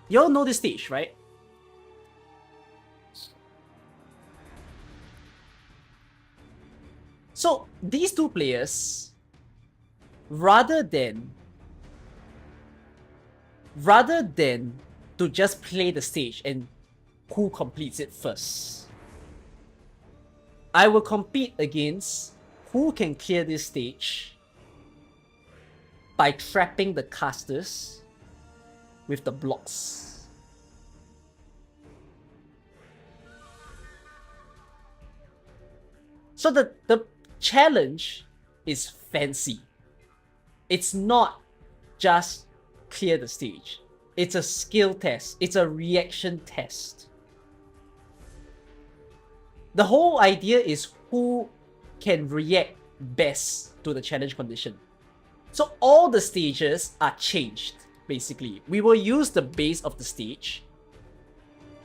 You all know this stage, right? So these two players, rather than to just play the stage and who completes it first, I will compete against who can clear this stage by trapping the casters with the blocks. So the challenge is fancy. it's not just clear the stage. It's a skill test. It's a reaction test. The whole idea is who can react best to the challenge condition. So all the stages are changed, basically. We will use the base of the stage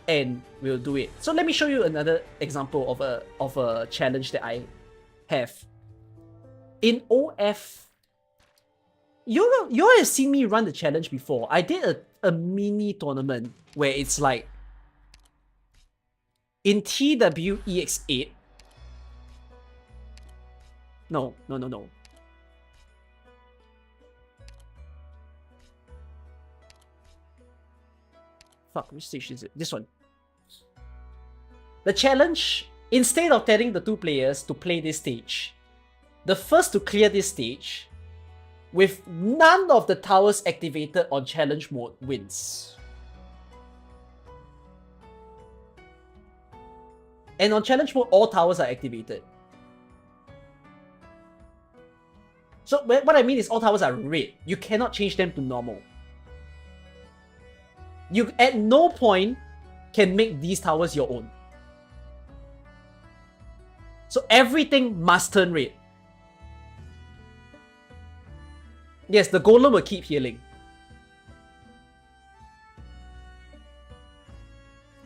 and we'll do it. So let me show you another example of a challenge that I have. In OF, you all have seen me run the challenge before. I did a mini tournament where it's like in TWEX8. No. Fuck, which stage is it? This one. The challenge, instead of telling the two players to play this stage, the first to clear this stage with none of the towers activated on challenge mode wins. And on challenge mode, all towers are activated. So what I mean is all towers are red. You cannot change them to normal. You at no point can make these towers your own. So everything must turn red. Yes, the golem will keep healing.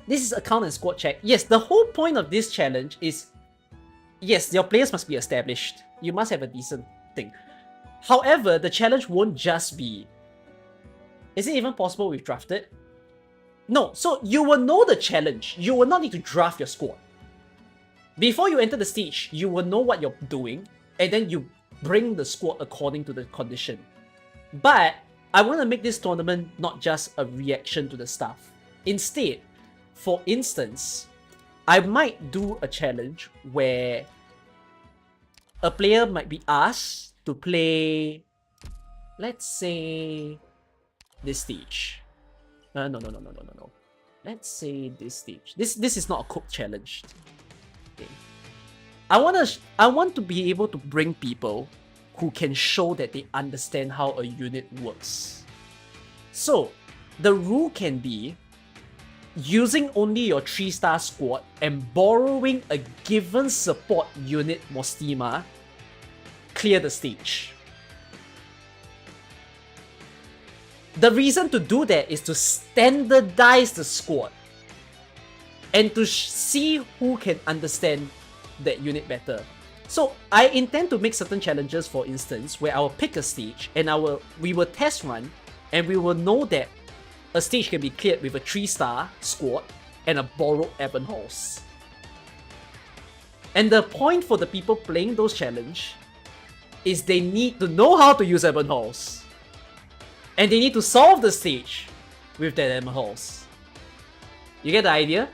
This is account and squad check. Yes, the whole point of this challenge is, yes, your players must be established. You must have a decent thing. However, the challenge won't just be... Is it even possible we've drafted? No, so you will know the challenge. You will not need to draft your squad. Before you enter the stage, you will know what you're doing, and then you bring the squad according to the condition. But I want to make this tournament not just a reaction to the stuff. Instead, for instance, I might do a challenge where a player might be asked to play, let's say, this stage. No. Let's say this stage. This is not a cook challenge. Okay. I want to be able to bring people who can show that they understand how a unit works. So, the rule can be using only your 3-star squad and borrowing a given support unit Mostima, clear the stage. The reason to do that is to standardize the squad and to see who can understand that unit better. So I intend to make certain challenges, for instance, where I will pick a stage and we will test run and we will know that a stage can be cleared with a 3-star squad and a borrowed Ebon Halls. And the point for the people playing those challenge is they need to know how to use Ebon Halls. And they need to solve the stage with that Ebon Halls. You get the idea?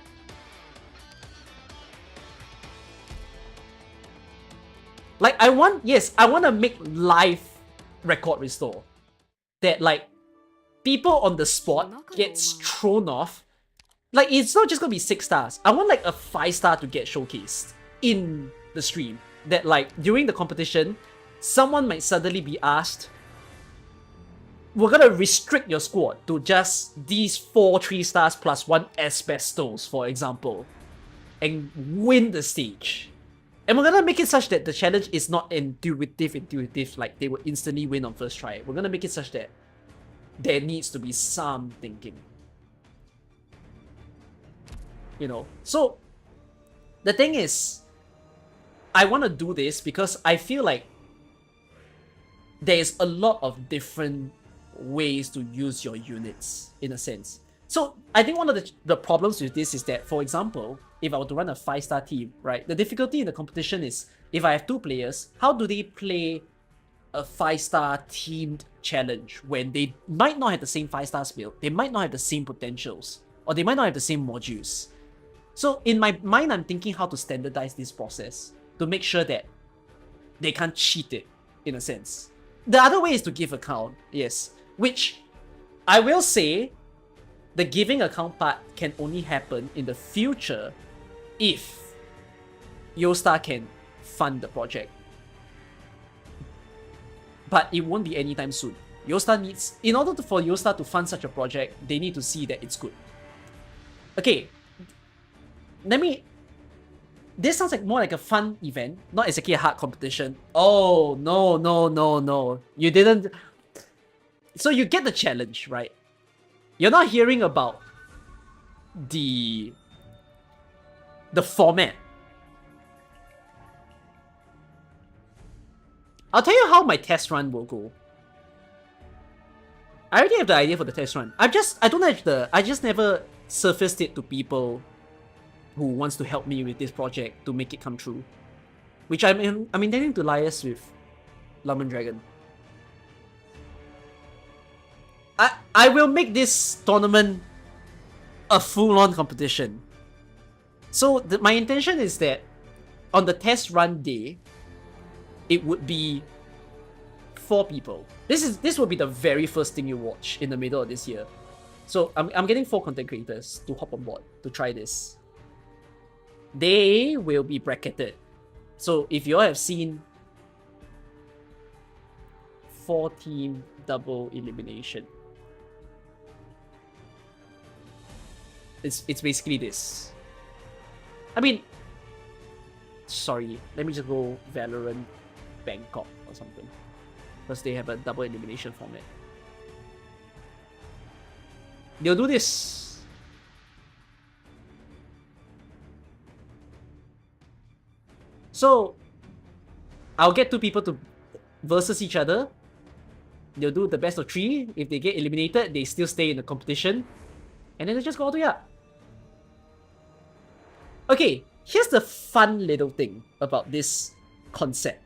Like, I want to make live record restore. That, like, people on the spot gets thrown off. Like, it's not just gonna be 6 stars. I want, like, a 5-star to get showcased in the stream. That, like, during the competition, someone might suddenly be asked, we're gonna restrict your squad to just these 4 3-stars plus 1 asbestos, for example, and win the stage. And we're gonna make it such that the challenge is not intuitive, like they will instantly win on first try. We're gonna make it such that there needs to be some thinking. You know? So, the thing is, I want to do this because I feel like there's a lot of different ways to use your units, in a sense. So, I think one of the problems with this is that, for example, if I were to run a 5-star team, right, the difficulty in the competition is, if I have 2 players, how do they play a 5-star teamed challenge when they might not have the same 5-star build, they might not have the same potentials, or they might not have the same modules. So in my mind, I'm thinking how to standardize this process to make sure that they can't cheat it, in a sense. The other way is to give account, yes, which I will say the giving account part can only happen in the future if YoStar can fund the project. but it won't be anytime soon. YoStar needs, in order for YoStar to fund such a project, they need to see that it's good. Okay, this sounds like more like a fun event, not exactly a hard competition. Oh, no. You didn't. So you get the challenge, right? You're not hearing about the format. I'll tell you how my test run will go. I already have the idea for the test run. I just never surfaced it to people who wants to help me with this project to make it come true. Which I'm intending to liaise with Lemon Dragon. I will make this tournament a full-on competition. So my intention is that on the test run day, it would be 4 people. This will be the very first thing you watch in the middle of this year. So I'm getting 4 content creators to hop on board to try this. They will be bracketed. So if you all have seen 4-team double elimination, it's basically this. I mean, sorry, let me just go Valorant Bangkok or something, because they have a double elimination format. They'll do this. So I'll get 2 people to versus each other. They'll do the best of 3. If they get eliminated, they still stay in the competition, and then they just go all the way up. Okay, here's the fun little thing about this concept.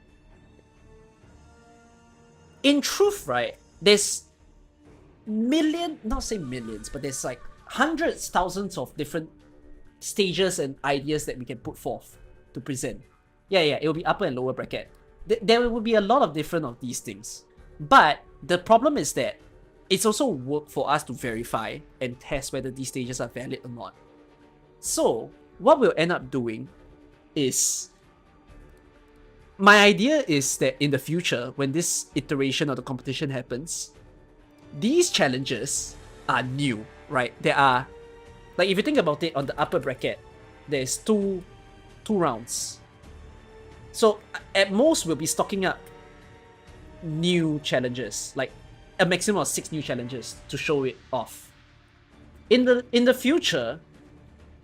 In truth, right, there's not say millions, but there's like hundreds, thousands of different stages and ideas that we can put forth to present. Yeah, it will be upper and lower bracket. There will be a lot of different of these things. But the problem is that it's also work for us to verify and test whether these stages are valid or not. So what we'll end up doing is, my idea is that in the future, when this iteration of the competition happens, these challenges are new, right? There are, like, if you think about it, on the upper bracket, there's two rounds. So at most, we'll be stocking up new challenges, like a maximum of 6 new challenges to show it off. In the future,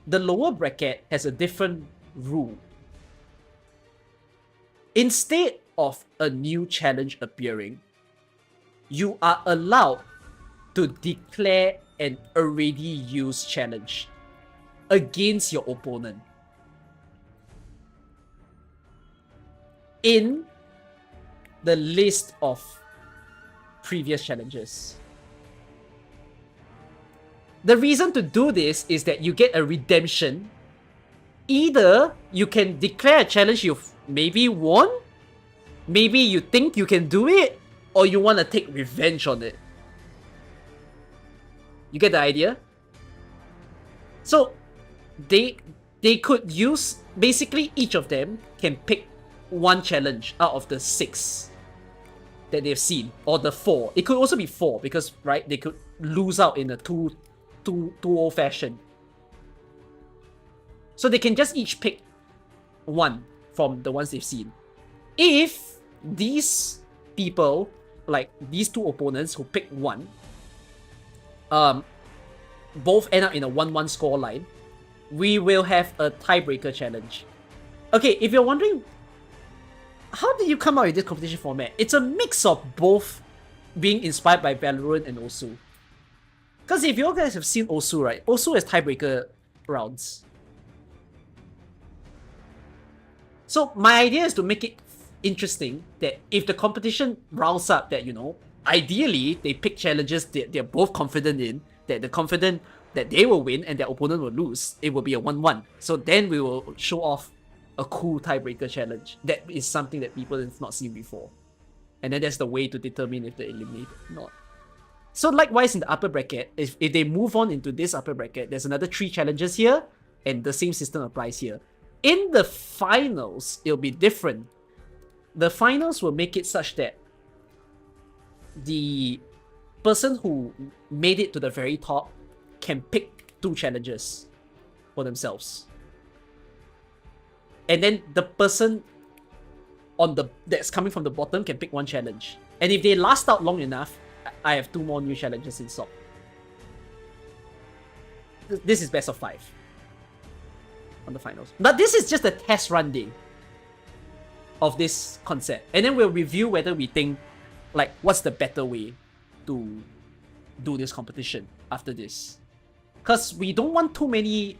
the lower bracket has a different rule. Instead of a new challenge appearing, you are allowed to declare an already used challenge against your opponent in the list of previous challenges. The reason to do this is that you get a redemption. Either you can declare a challenge you've maybe won, maybe you think you can do it, or you want to take revenge on it. You get the idea? So they could use, basically each of them can pick 1 challenge out of the 6 that they've seen, or the 4. It could also be 4 because, right, they could lose out in a 2-0 fashion. So they can just each pick 1 from the ones they've seen. If these people, like these 2 opponents who pick 1, both end up in a 1-1 score line, we will have a tiebreaker challenge. Okay, if you're wondering, how did you come up with this competition format? It's a mix of both being inspired by Valorant and Osu. Because if you guys have seen Osu, right? Osu has tiebreaker rounds. So my idea is to make it interesting that if the competition rounds up that, you know, ideally they pick challenges that they're both confident in, that they're confident that they will win and their opponent will lose, it will be a 1-1. So then we will show off a cool tiebreaker challenge. That is something that people have not seen before. And then that's the way to determine if they're eliminated or not. So likewise in the upper bracket, if they move on into this upper bracket, there's another 3 challenges here, and the same system applies here. In the finals, it'll be different. The finals will make it such that the person who made it to the very top can pick 2 challenges for themselves. And then the person that's coming from the bottom can pick 1 challenge. And if they last out long enough, I have 2 more new challenges in stock. This is best of 5 on the finals. But this is just a test run day of this concept. And then we'll review whether we think, like, what's the better way to do this competition after this. Because we don't want too many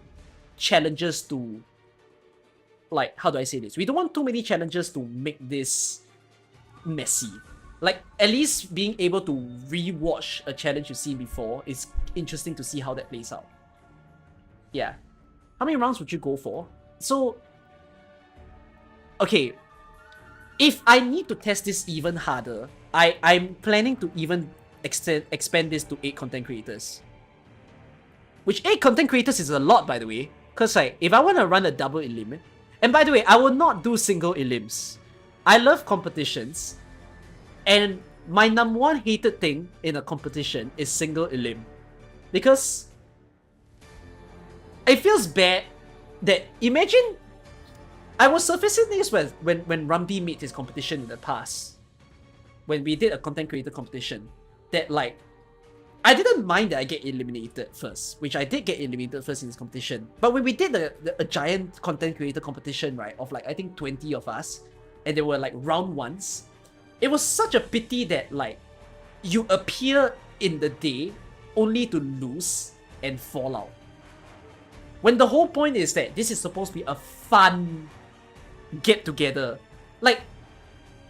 challenges to, like, how do I say this? We don't want too many challenges to make this messy. Like, at least being able to re-watch a challenge you've seen before is interesting to see how that plays out. Yeah. How many rounds would you go for? So, okay. If I need to test this even harder, I'm planning to even expand this to 8 content creators. Which 8 content creators is a lot, by the way. Because, like, if I want to run a double elim, and by the way, I will not do single elims. I love competitions. And my number 1 hated thing in a competition is single elim. Because it feels bad that, imagine, I was surfacing this when Rumby made his competition in the past. When we did a content creator competition. That, like, I didn't mind that I get eliminated first, which I did get eliminated first in this competition. But when we did a giant content creator competition, right, of like, I think 20 of us, and they were like round 1s, it was such a pity that, like, you appear in the day only to lose and fall out. When the whole point is that this is supposed to be a fun get-together. Like,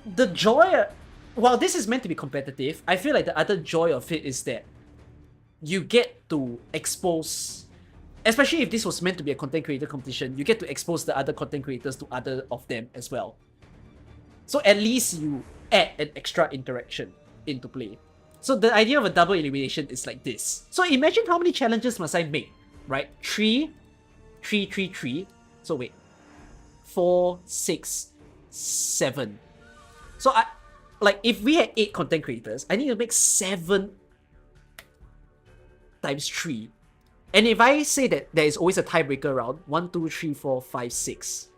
the joy, while this is meant to be competitive, I feel like the other joy of it is that you get to expose, especially if this was meant to be a content creator competition, you get to expose the other content creators to other of them as well. So at least you add an extra interaction into play. So the idea of a double elimination is like this. So imagine how many challenges must I make, right? 3, 3, 3, 3. So wait. 4, 6, 7. So if we had 8 content creators, I need to make 7 times 3. And if I say that there is always a tiebreaker round, 1, 2, 3, 4, 5, 6.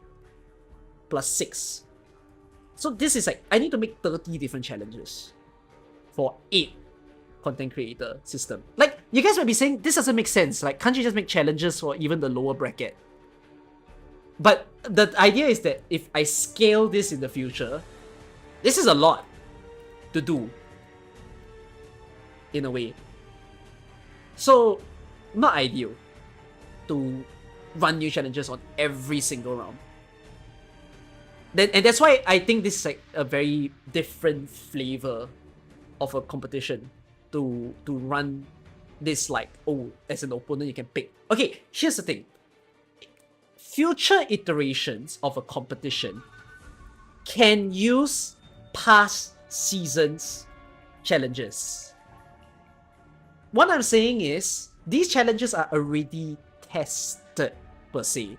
Plus 6. So this is like, I need to make 30 different challenges for 8 content creator system. Like, you guys might be saying, this doesn't make sense. Like, can't you just make challenges for even the lower bracket? But the idea is that if I scale this in the future, this is a lot to do, in a way. So, not ideal to run new challenges on every single round. And that's why I think this is like a very different flavor of a competition to run this, like, oh, as an opponent you can pick. Okay, here's the thing. Future iterations of a competition can use past seasons challenges. What I'm saying is, these challenges are already tested per se.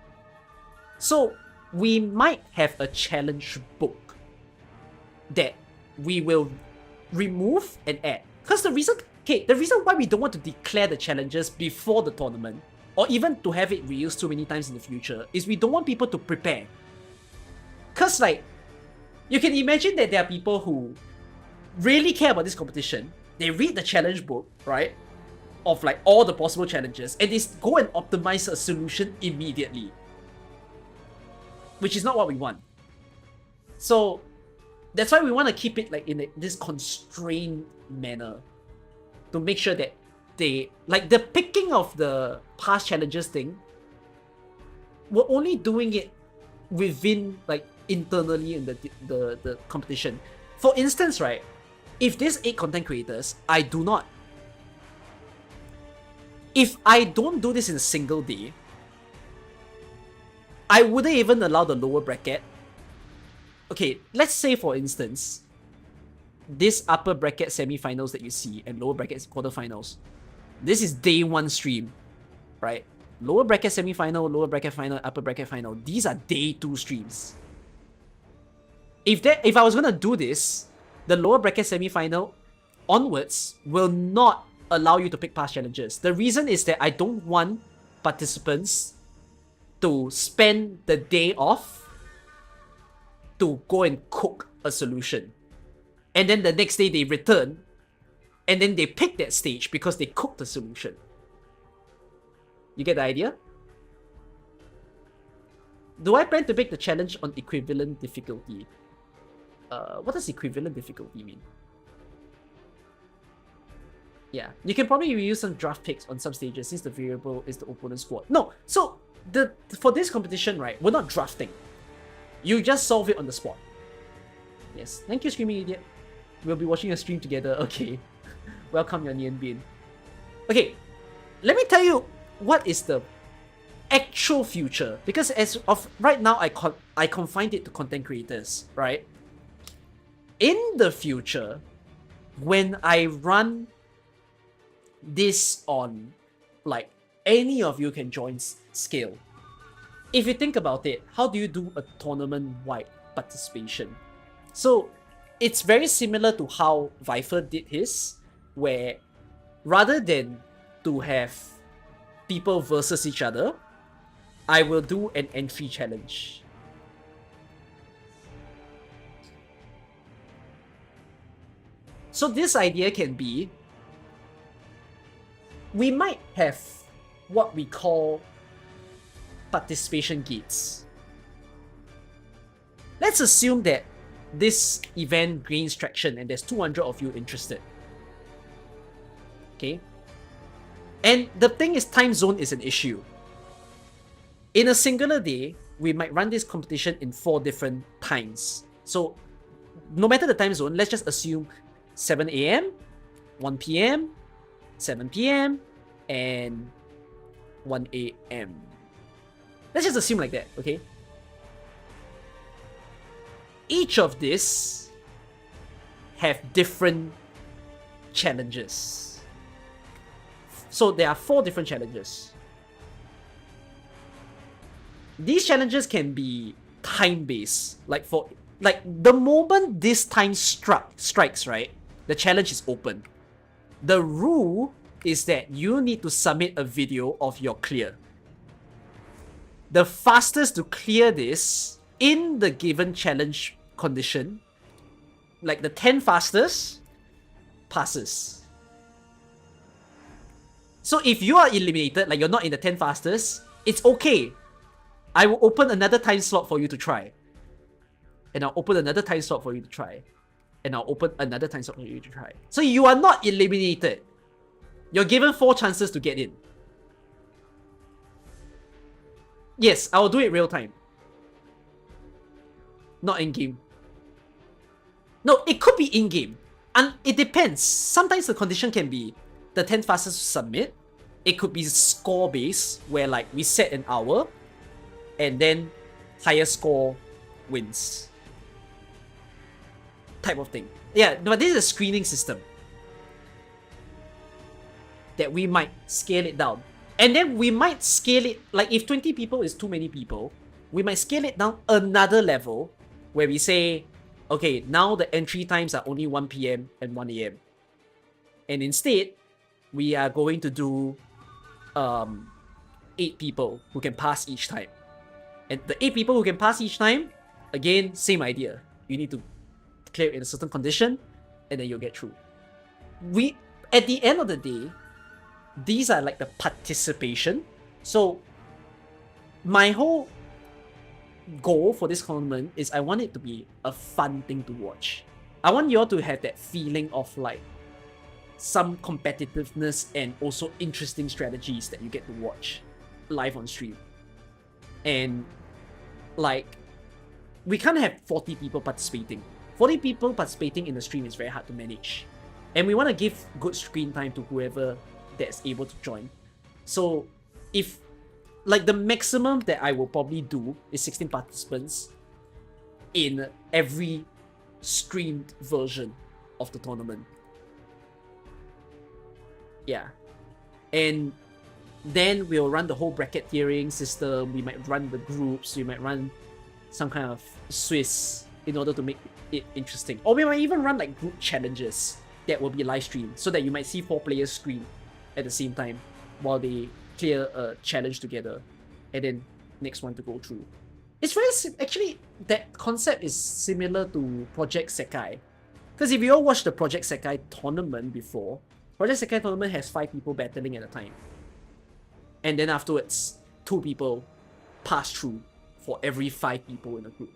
So we might have a challenge book that we will remove and add. Because the reason why we don't want to declare the challenges before the tournament, or even to have it reused too many times in the future, is we don't want people to prepare. Because, like, you can imagine that there are people who really care about this competition. They read the challenge book, right, of like all the possible challenges, and they go and optimize a solution immediately. Which is not what we want. So that's why we want to keep it like in this constrained manner, to make sure that they, like, the picking of the past challenges thing, we're only doing it within, like, internally in the competition. For instance, right, if there's 8 content creators, if I don't do this in a single day, I wouldn't even allow the lower bracket. Okay, let's say for instance, this upper bracket semi-finals that you see and lower bracket quarterfinals, this is day 1 stream, right? Lower bracket semi-final, lower bracket final, upper bracket final. These are day 2 streams. If I was gonna do this, the lower bracket semi-final onwards will not allow you to pick past challenges. The reason is that I don't want participants to spend the day off to go and cook a solution. And then the next day they return and then they pick that stage because they cooked the solution. You get the idea? Do I plan to make the challenge on equivalent difficulty? What does equivalent difficulty mean? Yeah, you can probably reuse some draft picks on some stages since the variable is the opponent's squad. No, so for this competition, right, we're not drafting. You just solve it on the spot. Yes, thank you, Screaming Idiot. We'll be watching a stream together. Okay, welcome your Nian Bin. Okay, let me tell you what is the actual future, because as of right now, I confined it to content creators, right? In the future, when I run this on, like, any of you can join scale. If you think about it, how do you do a tournament-wide participation? So it's very similar to how Viper did his, where rather than to have people versus each other, I will do an entry challenge. So this idea can be, we might have what we call participation gates. Let's assume that this event gains traction and there's 200 of you interested. Okay? And the thing is, time zone is an issue. In a singular day, we might run this competition in 4 different times. So, no matter the time zone, let's just assume 7 AM, 1 PM, 7 PM, and 1 AM. Let's just assume like that, okay? Each of these have different challenges. So there are 4 different challenges. These challenges can be time-based. Like the moment this time strikes, right? The challenge is open. The rule is that you need to submit a video of your clear. The fastest to clear this in the given challenge condition, like the 10 fastest, passes. So if you are eliminated, like you're not in the 10 fastest, it's okay. I will open another time slot for you to try. And I'll open another time slot for you to try. And I'll open another time slot for you to try. So you are not eliminated. You're given 4 chances to get in. Yes, I will do it real time. Not in-game. No, it could be in-game. And it depends. Sometimes the condition can be the 10 fastest to submit. It could be score-based, where like we set an hour, and then higher score wins. Type of thing. Yeah, but this is a screening system that we might scale it down. And then we might scale it, like if 20 people is too many people, we might scale it down another level where we say, okay, now the entry times are only 1 PM and 1 AM. And instead, we are going to do 8 people who can pass each time. And the 8 people who can pass each time, again, same idea. You need to clear it in a certain condition, and then you'll get through. At the end of the day, these are like the participation. So my whole goal for this tournament is I want it to be a fun thing to watch. I want you all to have that feeling of like some competitiveness and also interesting strategies that you get to watch live on stream. And like, we can't have 40 people participating. 40 people participating in the stream is very hard to manage. And we want to give good screen time to whoever that's able to join. So if like the maximum that I will probably do is 16 participants in every streamed version of the tournament. Yeah. And then we'll run the whole bracket tiering system. We might run the groups. We might run some kind of Swiss in order to make it interesting. Or we might even run like group challenges that will be live streamed, so that you might see 4 players scream at the same time while they clear a challenge together, and then next one to go through. It's very actually, that concept is similar to Project Sekai, because if you all watched the Project Sekai tournament before, Project Sekai tournament has 5 people battling at a time, and then afterwards 2 people pass through for every 5 people in a group.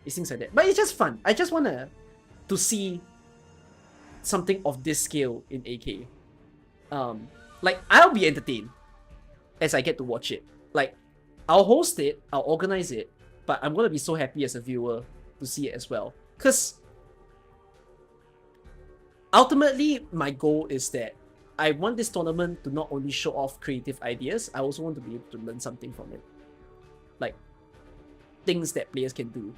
It's things like that, but it's just fun. I just wanna to see something of this scale in AK. Like, I'll be entertained as I get to watch it. Like, I'll host it, I'll organize it, but I'm gonna be so happy as a viewer to see it as well. Because ultimately, my goal is that I want this tournament to not only show off creative ideas, I also want to be able to learn something from it. Like, things that players can do.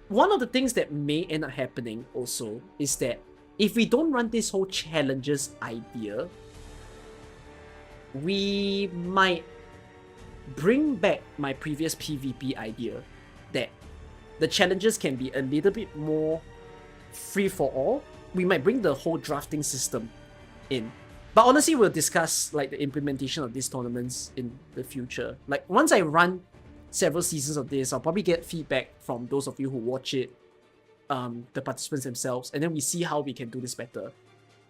One of the things that may end up happening also is that if we don't run this whole challenges idea, we might bring back my previous PvP idea that the challenges can be a little bit more free for all. We might bring the whole drafting system in. But honestly, we'll discuss like the implementation of these tournaments in the future. Like, once I run several seasons of this, I'll probably get feedback from those of you who watch it, the participants themselves, and then we see how we can do this better.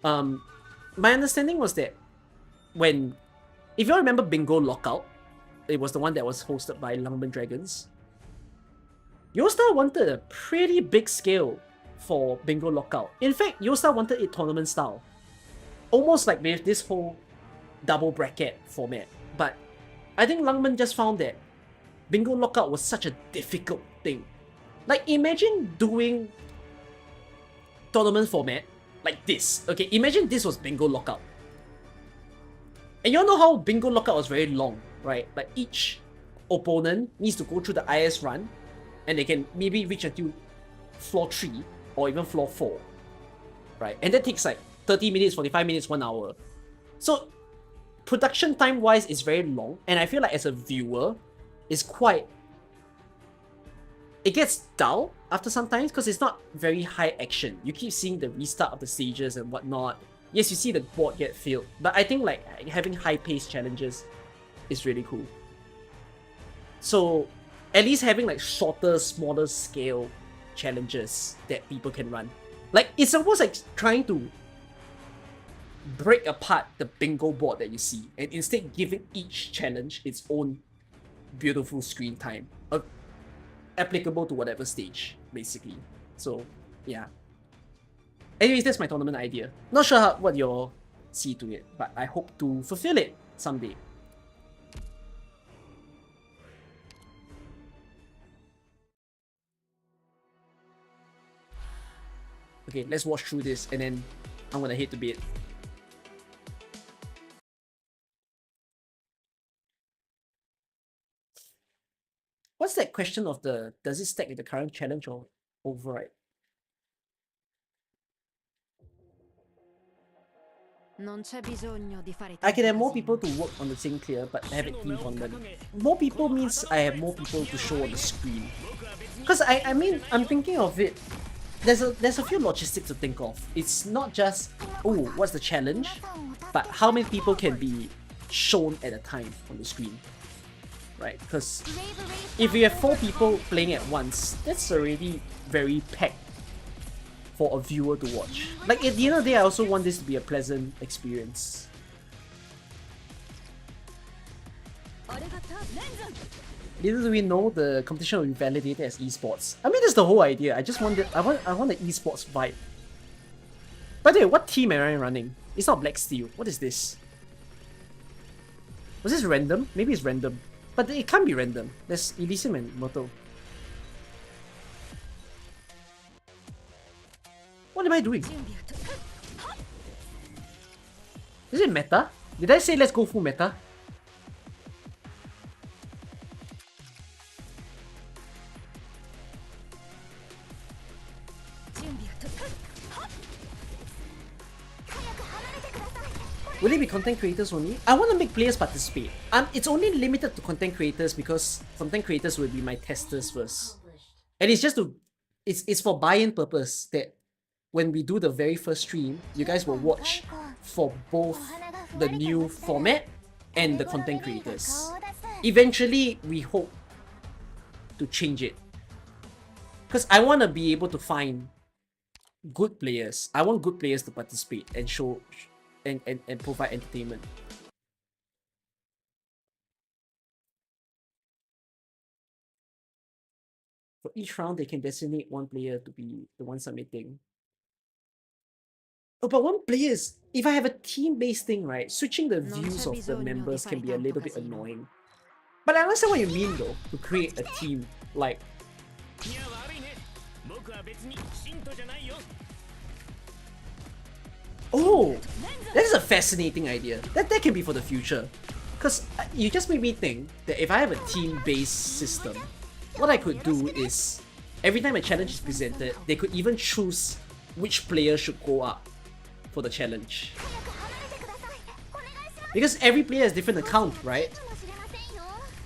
My understanding was that if you all remember Bingo Lockout, it was the one that was hosted by Langman Dragons. YoStar wanted a pretty big scale for Bingo Lockout. In fact, YoStar wanted it tournament style. Almost like with this whole double bracket format. But I think Langman just found that Bingo Lockout was such a difficult thing. Like, imagine doing tournament format like this. Okay, imagine this was Bingo Lockout. And you all know how Bingo Lockout was very long, right? Like, each opponent needs to go through the IS run, and they can maybe reach until floor 3 or even floor 4, right? And that takes like 30 minutes, 45 minutes, 1 hour. So production time wise is very long, and I feel like as a viewer, it's quite... It gets dull after sometimes because it's not very high action. You keep seeing the restart of the stages and whatnot. Yes, you see the board get filled, but I think like having high-paced challenges is really cool. So at least having like shorter, smaller scale challenges that people can run. Like, it's almost like trying to break apart the bingo board that you see and instead giving each challenge its own beautiful screen time, applicable to whatever stage, basically. So, yeah. Anyways, that's my tournament idea. Not sure what you'll see to it, but I hope to fulfill it someday. Okay, let's watch through this and then I'm gonna head to bed. What's that question of the, does it stack with the current challenge or override? I can have more people to work on the same clear, but have it team tournament. More people means I have more people to show on the screen. Because I mean, I'm thinking of it. There's a few logistics to think of. It's not just, oh, what's the challenge, but how many people can be shown at a time on the screen, right? Because if you have 4 people playing at once, that's already very packed for a viewer to watch. Like, at the end of the day, I also want this to be a pleasant experience. Little do we know, the competition will be validated as esports. I mean, that's the whole idea. I just want I want the esports vibe. By the way, what team am I running? It's not Black Steel. What is this? Was this random? Maybe it's random. But it can't be random. There's Elysium and Myrtle. What am I doing? Is it meta? Did I say let's go full meta? Will it be content creators only? I want to make players participate. It's only limited to content creators because content creators will be my testers first. And it's just to... It's for buy-in purpose that when we do the very first stream, you guys will watch for both the new format and the content creators. Eventually, we hope to change it. Because I want to be able to find good players. I want good players to participate and show and provide entertainment. For each round, they can designate one player to be the one submitting. Oh, but one player is... If I have a team-based thing, right, switching the views of the members can be a little bit annoying. But I understand what you mean, though, to create a team. Like... Oh! That is a fascinating idea. That can be for the future. Because you just made me think that if I have a team-based system, what I could do is, every time a challenge is presented, they could even choose which player should go up for the challenge. Because every player has different account, right?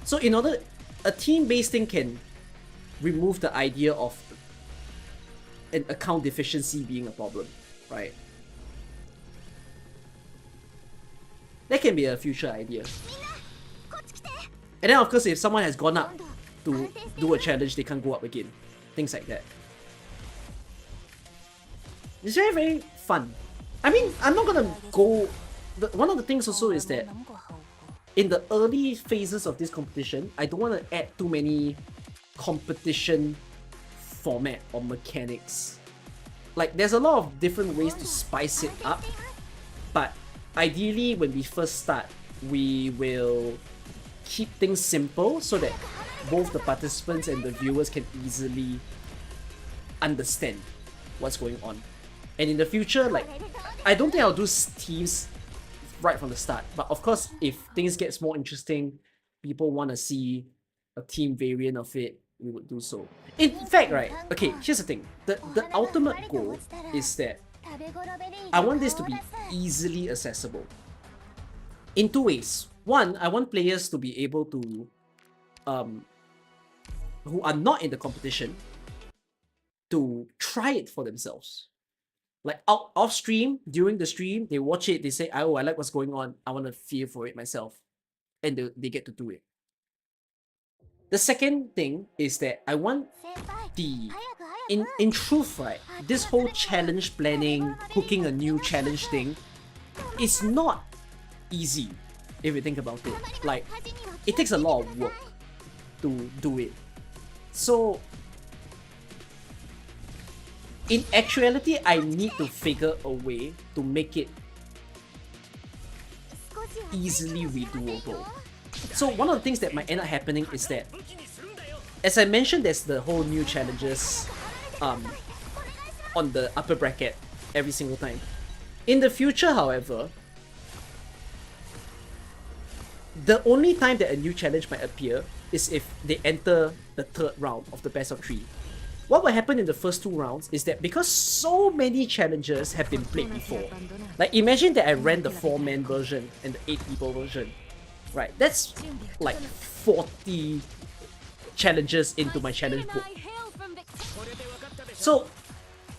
So in order, a team-based thing can remove the idea of an account deficiency being a problem, right? That can be a future idea. And then of course, if someone has gone up to do a challenge, they can't go up again. Things like that. It's very, very fun. I mean, I'm not gonna go... One of the things also is that in the early phases of this competition, I don't want to add too many competition format or mechanics. Like, there's a lot of different ways to spice it up, but ideally, when we first start, we will keep things simple so that both the participants and the viewers can easily understand what's going on. And in the future, like, I don't think I'll do teams right from the start, but of course, if things get more interesting, people want to see a team variant of it, we would do so. In fact, right, okay, here's the thing. The ultimate goal is that I want this to be easily accessible in two ways. One, I want players to be able to, who are not in the competition, to try it for themselves. Like off stream, during the stream, they watch it, they say, oh, I like what's going on, I want to feel for it myself. And they get to do it. The second thing is that I want the... In truth, right, this whole challenge planning, cooking a new challenge thing, is not easy, if you think about it. Like, it takes a lot of work to do it. So, in actuality, I need to figure a way to make it easily redoable. So one of the things that might end up happening is that, as I mentioned, there's the whole new challenges on the upper bracket every single time. In the future, however, the only time that a new challenge might appear is if they enter the third round of the best of 3. What will happen in the first 2 rounds is that because so many challenges have been played before, like imagine that I ran the 4-man version and the 8-people version, right? That's like 40 challenges into my challenge book. So,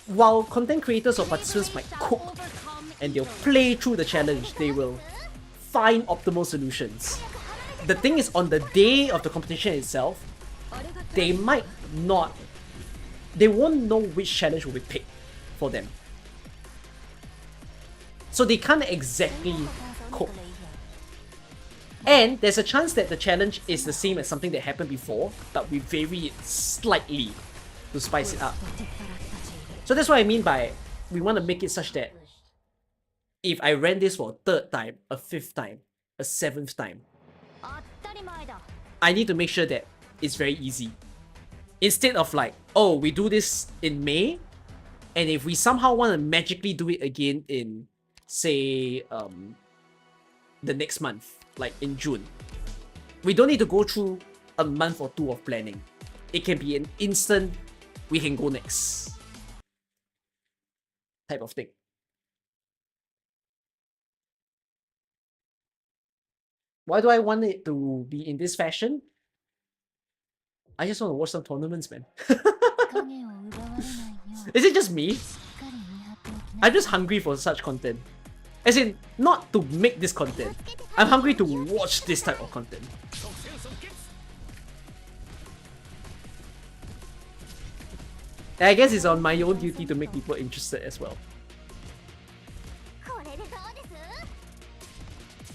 while content creators or participants might cook and they'll play through the challenge, they will find optimal solutions. The thing is, on the day of the competition itself, they might not... They won't know which challenge will be picked for them. So they can't exactly cook. And there's a chance that the challenge is the same as something that happened before, but we vary it slightly to spice it up. So that's what I mean by we want to make it such that if I ran this for a 3rd time, a 5th time, a 7th time, I need to make sure that it's very easy. Instead of like, oh, we do this in May, and if we somehow want to magically do it again in, say, the next month, like in June, we don't need to go through a month or 2 of planning. It can be an instant, we can go next type of thing. Why do I want it to be in this fashion? I just want to watch some tournaments, man. Is it just me? I'm just hungry for such content. As in, not to make this content. I'm hungry to watch this type of content. And I guess it's on my own duty to make people interested as well. これでどうです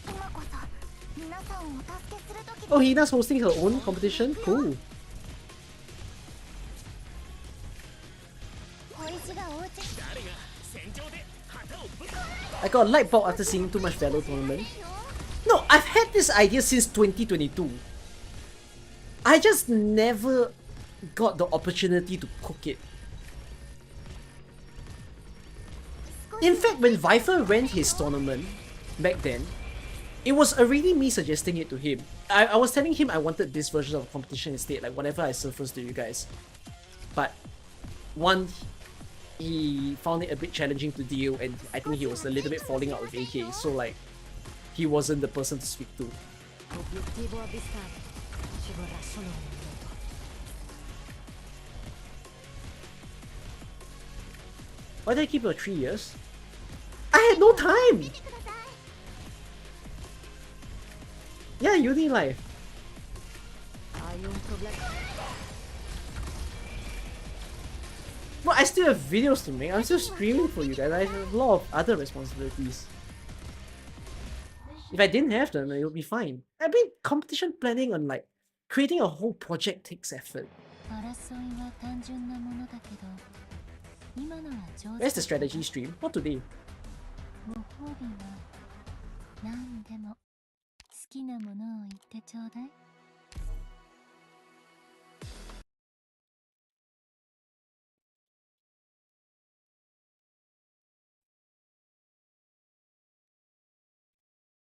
今こそ皆さんをお助けする時 Oh, Hina's hosting her own competition? Cool. 小石がお家 I got a light bulb after seeing too much Valo tournament. No, I've had this idea since 2022. I just never got the opportunity to cook it. In fact, when Viper ran his tournament back then, it was already me suggesting it to him. I was telling him I wanted this version of the competition instead, like whatever I surfaced to you guys. But one, he found it a bit challenging to deal, and I think he was a little bit falling out with AK, so like, he wasn't the person to speak to. Why did I keep it for 3 years? I had no time! Yeah, uni life. But I still have videos to make. I'm still streaming for you guys. I have a lot of other responsibilities. If I didn't have them, it would be fine. I mean, competition planning on like creating a whole project takes effort. Where's the strategy stream? Not today.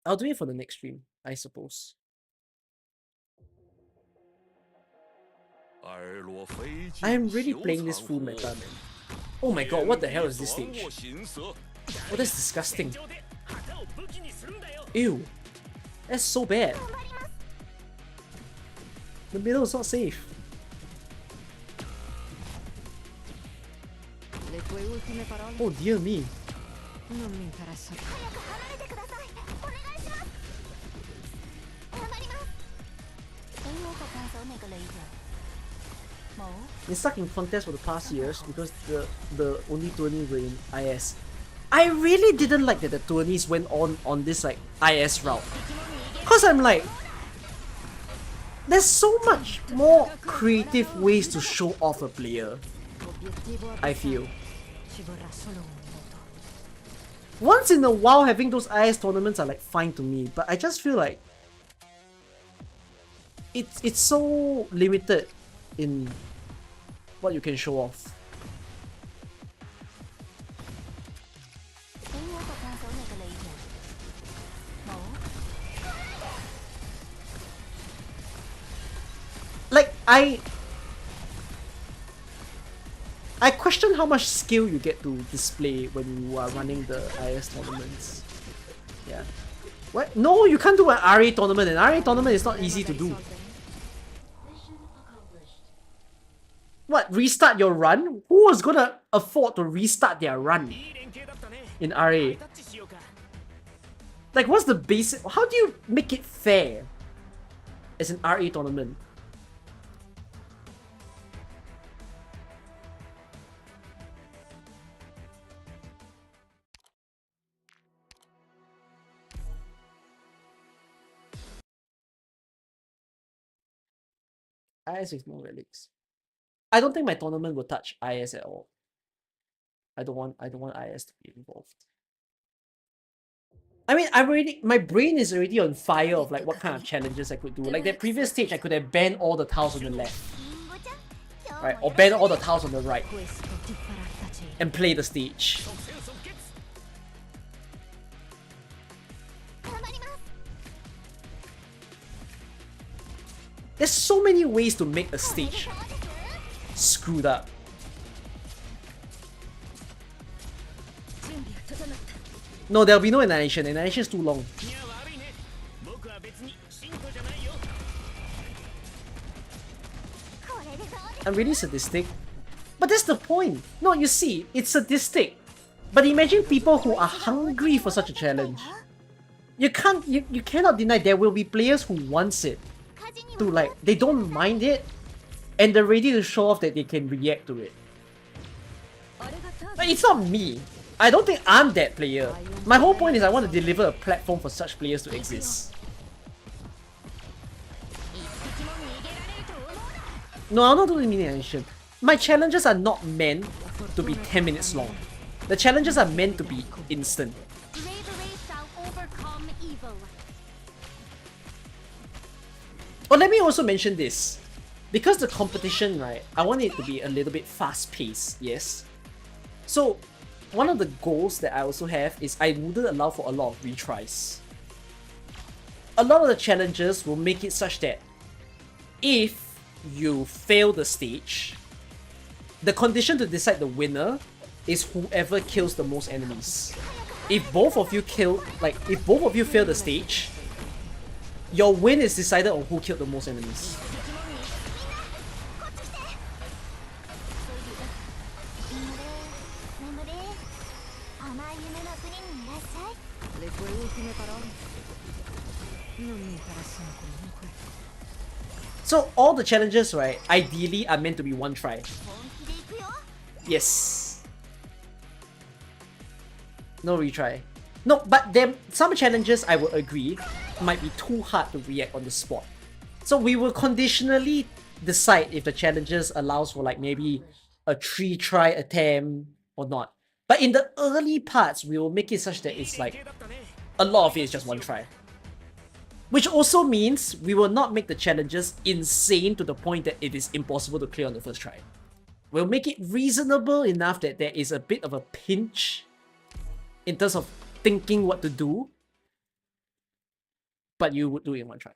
I'll do it for the next stream, I suppose. I am really playing this full meta, man. Oh my god, what the hell is this stage? Oh, that's disgusting. Ew. That's so bad. The middle is not safe. Oh dear me. Been stuck in contests for the past years because the only tourney were in IS. I really didn't like that the tourneys went on this like IS route. Cause I'm like, there's so much more creative ways to show off a player, I feel. Once in a while having those IS tournaments are like fine to me, but I just feel like it's so limited in what you can show off. Like I question how much skill you get to display when you are running the IS tournaments. Yeah. What? No, you can't do an RA tournament. An RA tournament is not easy to do. What? Restart your run? Who was gonna afford to restart their run in RA? Like, what's the basic? How do you make it fair as an RA tournament? IS with no relics. I don't think my tournament will touch IS at all. I don't want IS to be involved. I mean, my brain is already on fire of like what kind of challenges I could do. Like that previous stage, I could have banned all the tiles on the left, right, or ban all the tiles on the right, and play the stage. There's so many ways to make a stage screwed up. No, there'll be no annihilation. Annihilation is too long. I'm really sadistic. But that's the point. No, you see, it's sadistic. But imagine people who are hungry for such a challenge. You cannot deny there will be players who wants it. To like, they don't mind it, and they're ready to show off that they can react to it. But it's not me. I don't think I'm that player. My whole point is I want to deliver a platform for such players to exist. No, I'm not doing mini animation. My challenges are not meant to be 10 minutes long. The challenges are meant to be instant. Bravery shall overcome evil. Oh, let me also mention this. Because the competition, right, I want it to be a little bit fast-paced, yes? So, one of the goals that I also have is I wouldn't allow for a lot of retries. A lot of the challenges will make it such that if you fail the stage, the condition to decide the winner is whoever kills the most enemies. If both of you fail the stage, your win is decided on who killed the most enemies. So all the challenges, right, ideally are meant to be one try. Yes. No retry. No, but then some challenges I would agree might be too hard to react on the spot. So we will conditionally decide if the challenges allows for like maybe a 3-try attempt or not. But in the early parts, we will make it such that it's like a lot of it is just one try. Which also means we will not make the challenges insane to the point that it is impossible to clear on the first try. We'll make it reasonable enough that there is a bit of a pinch in terms of thinking what to do, but you would do it in one try.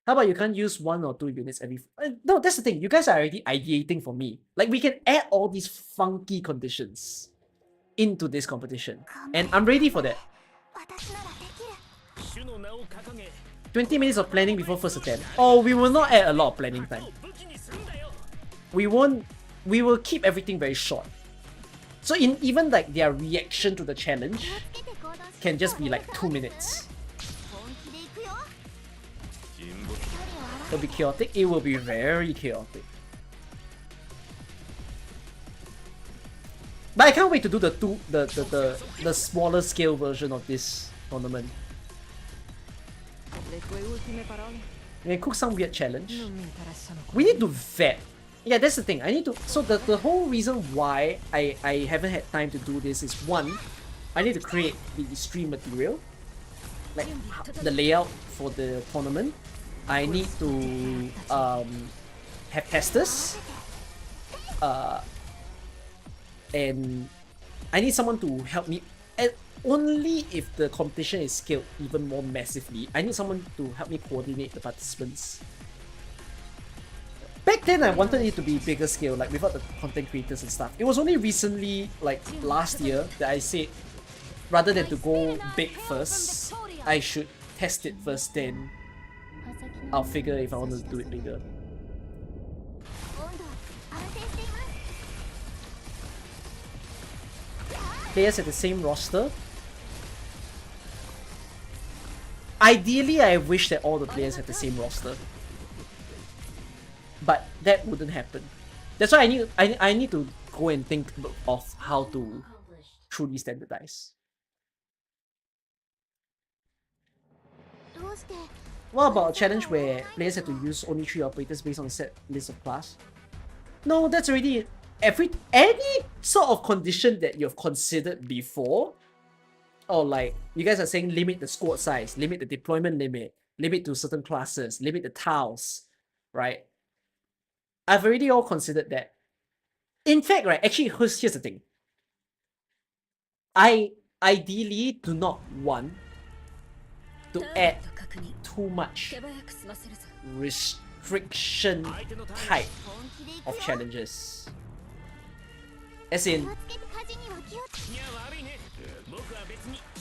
How about you can't use 1 or 2 units every... No, that's the thing. You guys are already ideating for me. Like, we can add all these funky conditions into this competition. And I'm ready for that. 20 minutes of planning before first attempt. Oh, we will not add a lot of planning time. We will keep everything very short. So even like their reaction to the challenge can just be like 2 minutes. It'll be chaotic. It will be very chaotic. But I can't wait to do the smaller scale version of this tournament. We can cook some weird challenge. We need to vet. Yeah, that's the thing. I need to. So the whole reason why I haven't had time to do this is, one, I need to create the stream material, like the layout for the tournament. I need to have testers, and I need someone to help me. And only if the competition is scaled even more massively, I need someone to help me coordinate the participants. Back then, I wanted it to be bigger scale, like without the content creators and stuff. It was only recently, like last year, that I said, rather than to go big first, I should test it first, then I'll figure if I want to do it bigger. Players at the same roster. Ideally, I wish that all the players had the same roster. But that wouldn't happen. That's why I need to go and think of how to truly standardize. What about a challenge where players have to use only 3 operators based on a set list of class? No, that's already any sort of condition that you've considered before. Or like, you guys are saying limit the squad size, limit the deployment limit, limit to certain classes, limit the tiles, right? I've already all considered that. In fact, right, actually, here's the thing. I ideally do not want to add too much restriction type of challenges. As in,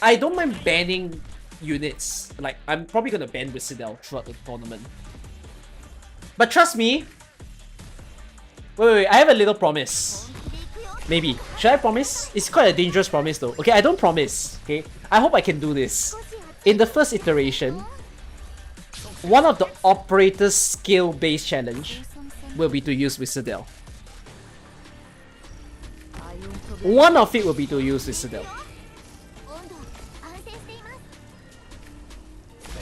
I don't mind banning units. Like, I'm probably gonna ban Whistle throughout the tournament. But trust me, wait, I have a little promise. Maybe. Should I promise? It's quite a dangerous promise though. Okay, I don't promise. Okay, I hope I can do this. In the first iteration, one of the operator's skill-based challenge will be to use Wizardel. One of it will be to use Wizardel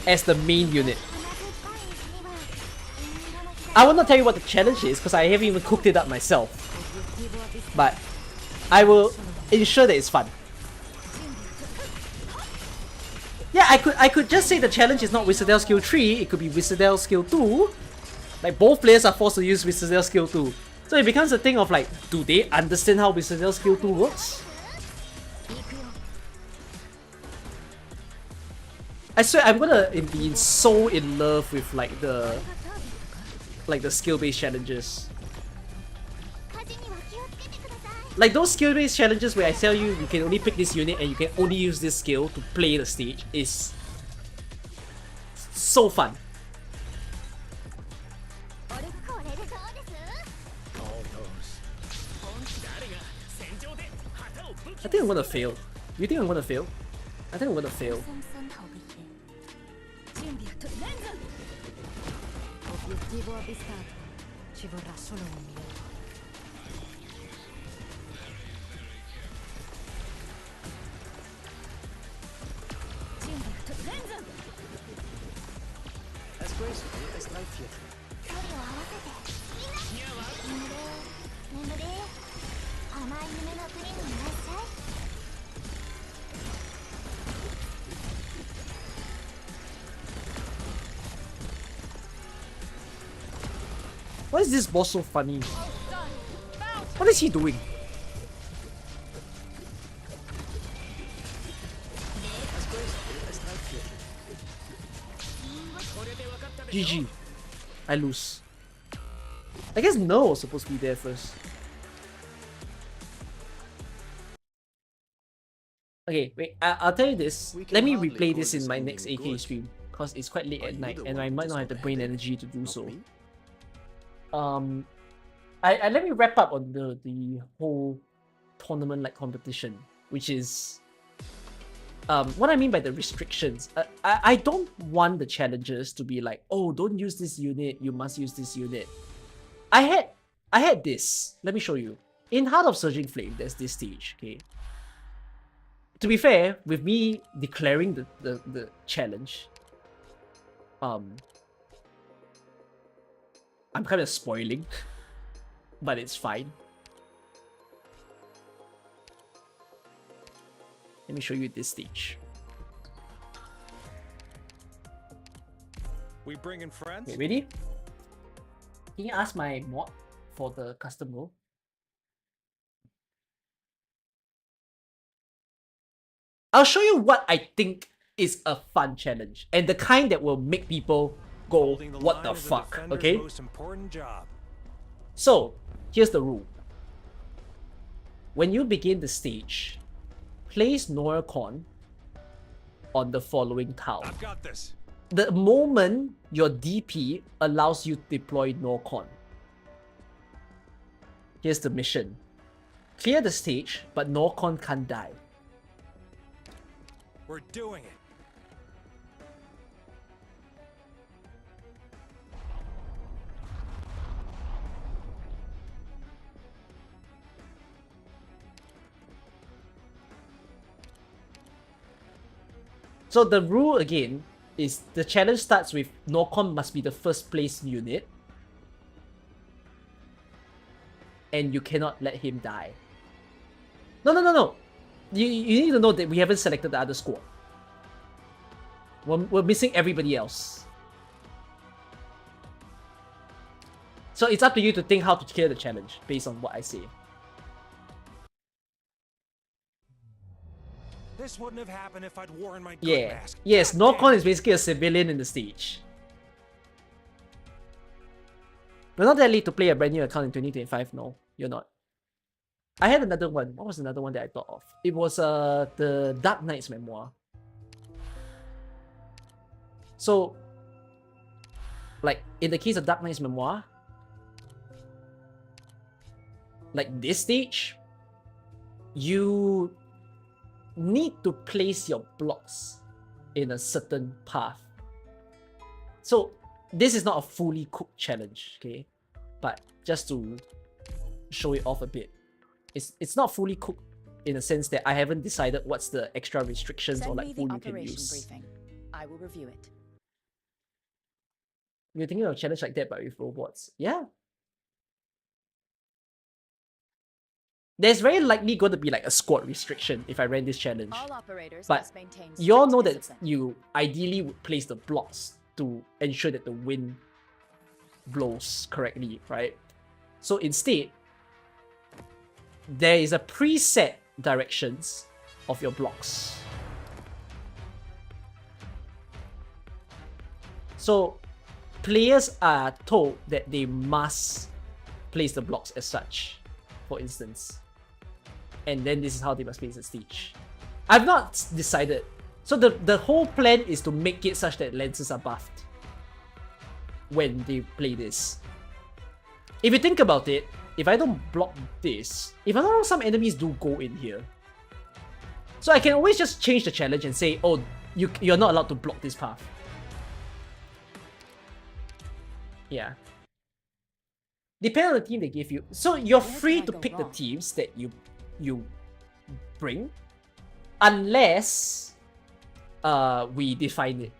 as the main unit. I will not tell you what the challenge is because I haven't even cooked it up myself. But I will ensure that it's fun. Yeah, I could just say the challenge is not Wizardel skill 3, it could be Wizardel skill 2. Like both players are forced to use Wizardel skill 2. So it becomes a thing of like, do they understand how Wizardel skill 2 works? I swear I'm gonna be so in love with like the skill-based challenges. Like those skill-based challenges where I tell you you can only pick this unit and you can only use this skill to play the stage is so fun. I think I'm gonna fail. You think I'm gonna fail? I think I'm gonna fail. As gracefully as 3/4. Why is this boss so funny? What is he doing? GG. I lose. I guess no was supposed to be there first. Okay, wait, I'll tell you this. Let me replay this in my next AK stream, because it's quite late at night and I might not have the brain energy to do so. Let me wrap up on the whole tournament like competition, which is what I mean by the restrictions. I don't want the challenges to be like, oh, don't use this unit, you must use this unit. I had this. Let me show you. In Heart of Surging Flame, there's this stage, okay? To be fair, with me declaring the challenge, I'm kind of spoiling, but it's fine. Let me show you this stage. We bringing friends? Okay, ready? Can you ask my mod for the custom role? I'll show you what I think is a fun challenge and the kind that will make people go, what the fuck, okay? Most important job. So, here's the rule. When you begin the stage, place Norcon on the following tile. I've got this. The moment your DP allows you to deploy Norcon. Here's the mission. Clear the stage, but Norcon can't die. We're doing it. So the rule again is the challenge starts with Norcon must be the first place unit. And you cannot let him die. No. You need to know that we haven't selected the other squad. We're missing everybody else. So it's up to you to think how to clear the challenge based on what I say. This wouldn't have happened if I'd worn my good Yeah. mask. Yes, God damn Norcon it. is basically a civilian in the stage. We're not that late to play a brand new account in 2025, no. You're not. I had another one. What was another one that I thought of? It was the Arknights memoir. So, like, in the case of Arknights memoir, like this stage, you need to place your blocks in a certain path. So this is not a fully cooked challenge, okay? But just to show it off a bit, it's not fully cooked in a sense that I haven't decided what's the extra restrictions or Send like me who the you can operation use. briefing. I will review it. You're thinking of a challenge like that, but with robots. Yeah. There's very likely going to be like a squad restriction if I ran this challenge. All operators But must maintain you all strict know that discipline. you ideally would place the blocks to ensure that the wind blows correctly, right? So instead, there is a preset directions of your blocks. So players are told that they must place the blocks as such, for instance. And then this is how they must place the stage. I've not decided. So the whole plan is to make it such that lenses are buffed when they play this. If you think about it, if I don't block this, if I don't know, some enemies do go in here. So I can always just change the challenge and say, oh, you're not allowed to block this path. Yeah. Depending on the team they give you. So you're free to pick the teams that you bring, unless we define it.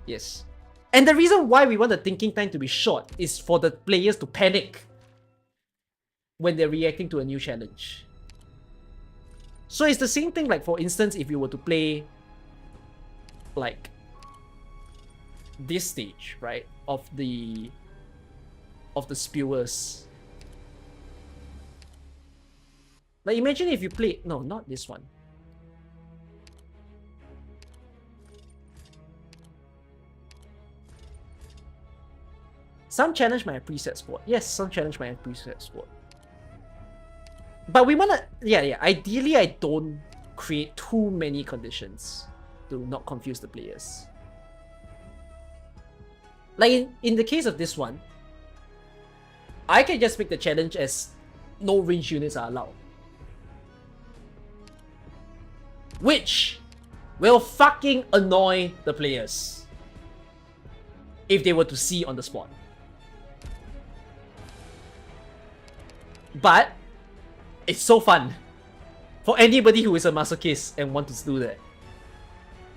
Yes. And the reason why we want the thinking time to be short is for the players to panic when they're reacting to a new challenge. So it's the same thing, like for instance, if you were to play like this stage, right, of the spewers. Like imagine if you play, no, not this one. Some challenge might have preset sport. Yes, some challenge might have preset sport. But we wanna, yeah, ideally I don't create too many conditions to not confuse the players. Like in the case of this one, I can just make the challenge as no range units are allowed. Which will fucking annoy the players if they were to see on the spot. But it's so fun for anybody who is a masochist and want to do that.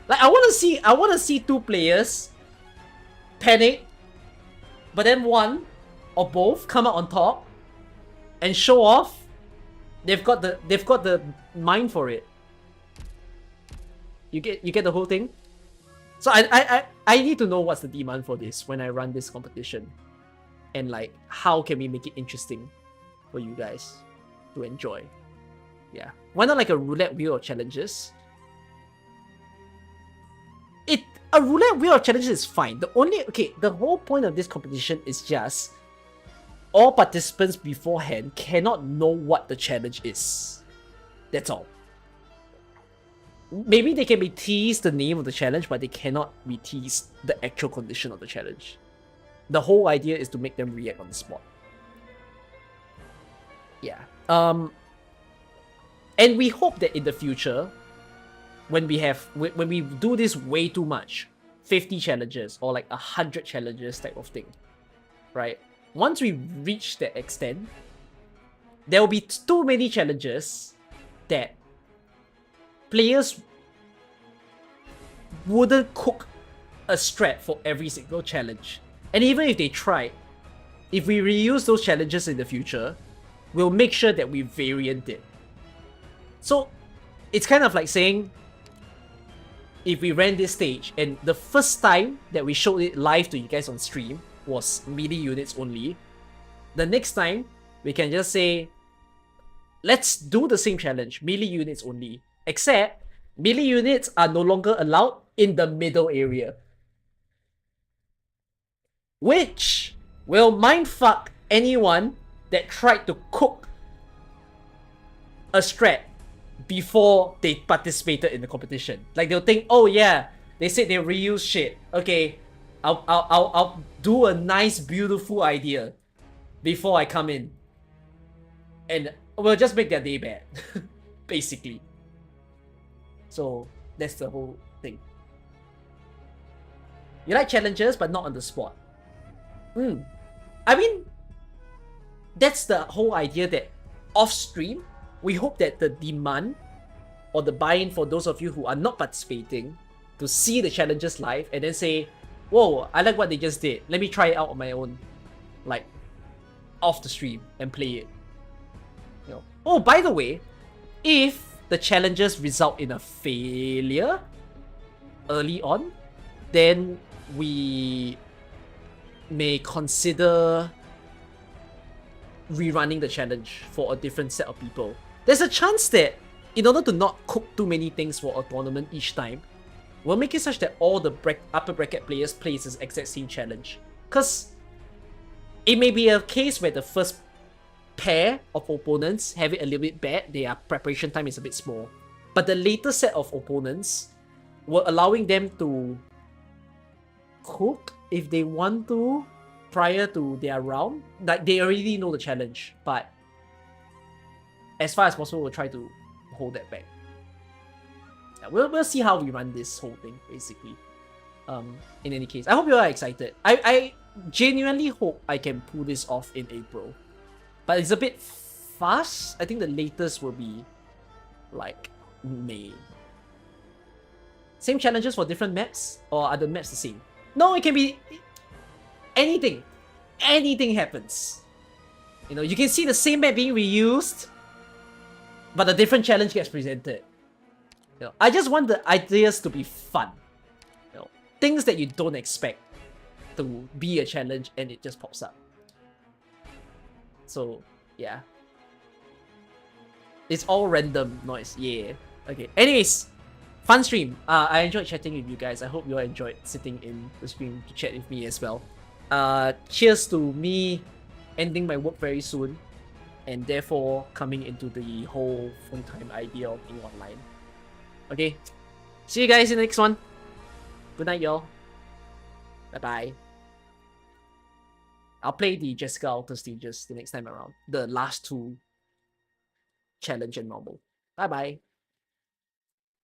Like I wanna see two players panic, but then one or both come out on top and show off. They've got the mind for it. You get the whole thing. So I need to know what's the demand for this when I run this competition, and like how can we make it interesting for you guys to enjoy. Yeah, why not like a roulette wheel of challenges? A roulette wheel of challenges is fine. The whole point of this competition is just all participants beforehand cannot know what the challenge is. That's all. Maybe they can be teased the name of the challenge, but they cannot be teased the actual condition of the challenge. The whole idea is to make them react on the spot. Yeah. And we hope that in the future, when we do this way too much, 50 challenges or like 100 challenges type of thing, right? Once we reach that extent, there will be too many challenges that players wouldn't cook a strat for every single challenge. And even if they tried, if we reuse those challenges in the future, we'll make sure that we variant it. So it's kind of like saying, if we ran this stage and the first time that we showed it live to you guys on stream was melee units only, the next time we can just say, let's do the same challenge, melee units only, except melee units are no longer allowed in the middle area, which will mindfuck anyone that tried to cook a strat before they participated in the competition. Like they'll think, oh yeah, they said they reuse shit. Okay, I'll do a nice, beautiful idea before I come in. and we'll just make their day bad, basically. So that's the whole thing. You like challenges, but not on the spot. I mean, that's the whole idea that off stream, we hope that the demand or the buy-in for those of you who are not participating to see the challenges live and then say, whoa, I like what they just did. Let me try it out on my own, like off the stream and play it. You know. Oh, by the way, if the challenges result in a failure early on, then we may consider rerunning the challenge for a different set of people. There's a chance that in order to not cook too many things for a tournament each time, we'll make it such that all the upper bracket players play this exact same challenge. Because it may be a case where the first pair of opponents have it a little bit bad, their preparation time is a bit small. But the later set of opponents were allowing them to cook if they want to prior to their round. Like, they already know the challenge, but as far as possible, we'll try to hold that back. Yeah, we'll see how we run this whole thing, basically. In any case, I hope you are excited. I genuinely hope I can pull this off in April. But it's a bit fast. I think the latest will be like May. Same challenges for different maps? Or are the maps the same? No, it can be anything. Anything happens. You know, you can see the same map being reused, but a different challenge gets presented. You know, I just want the ideas to be fun. You know, things that you don't expect to be a challenge and it just pops up. So, yeah. It's all random noise. Yeah. Okay. Anyways, fun stream. I enjoyed chatting with you guys. I hope you all enjoyed sitting in the stream to chat with me as well. Cheers to me ending my work very soon and therefore coming into the whole full-time idea of being online. Okay. See you guys in the next one. Good night, y'all. Bye-bye. I'll play the Jessica Alter stages the next time around. The last two challenge and normal. Bye-bye.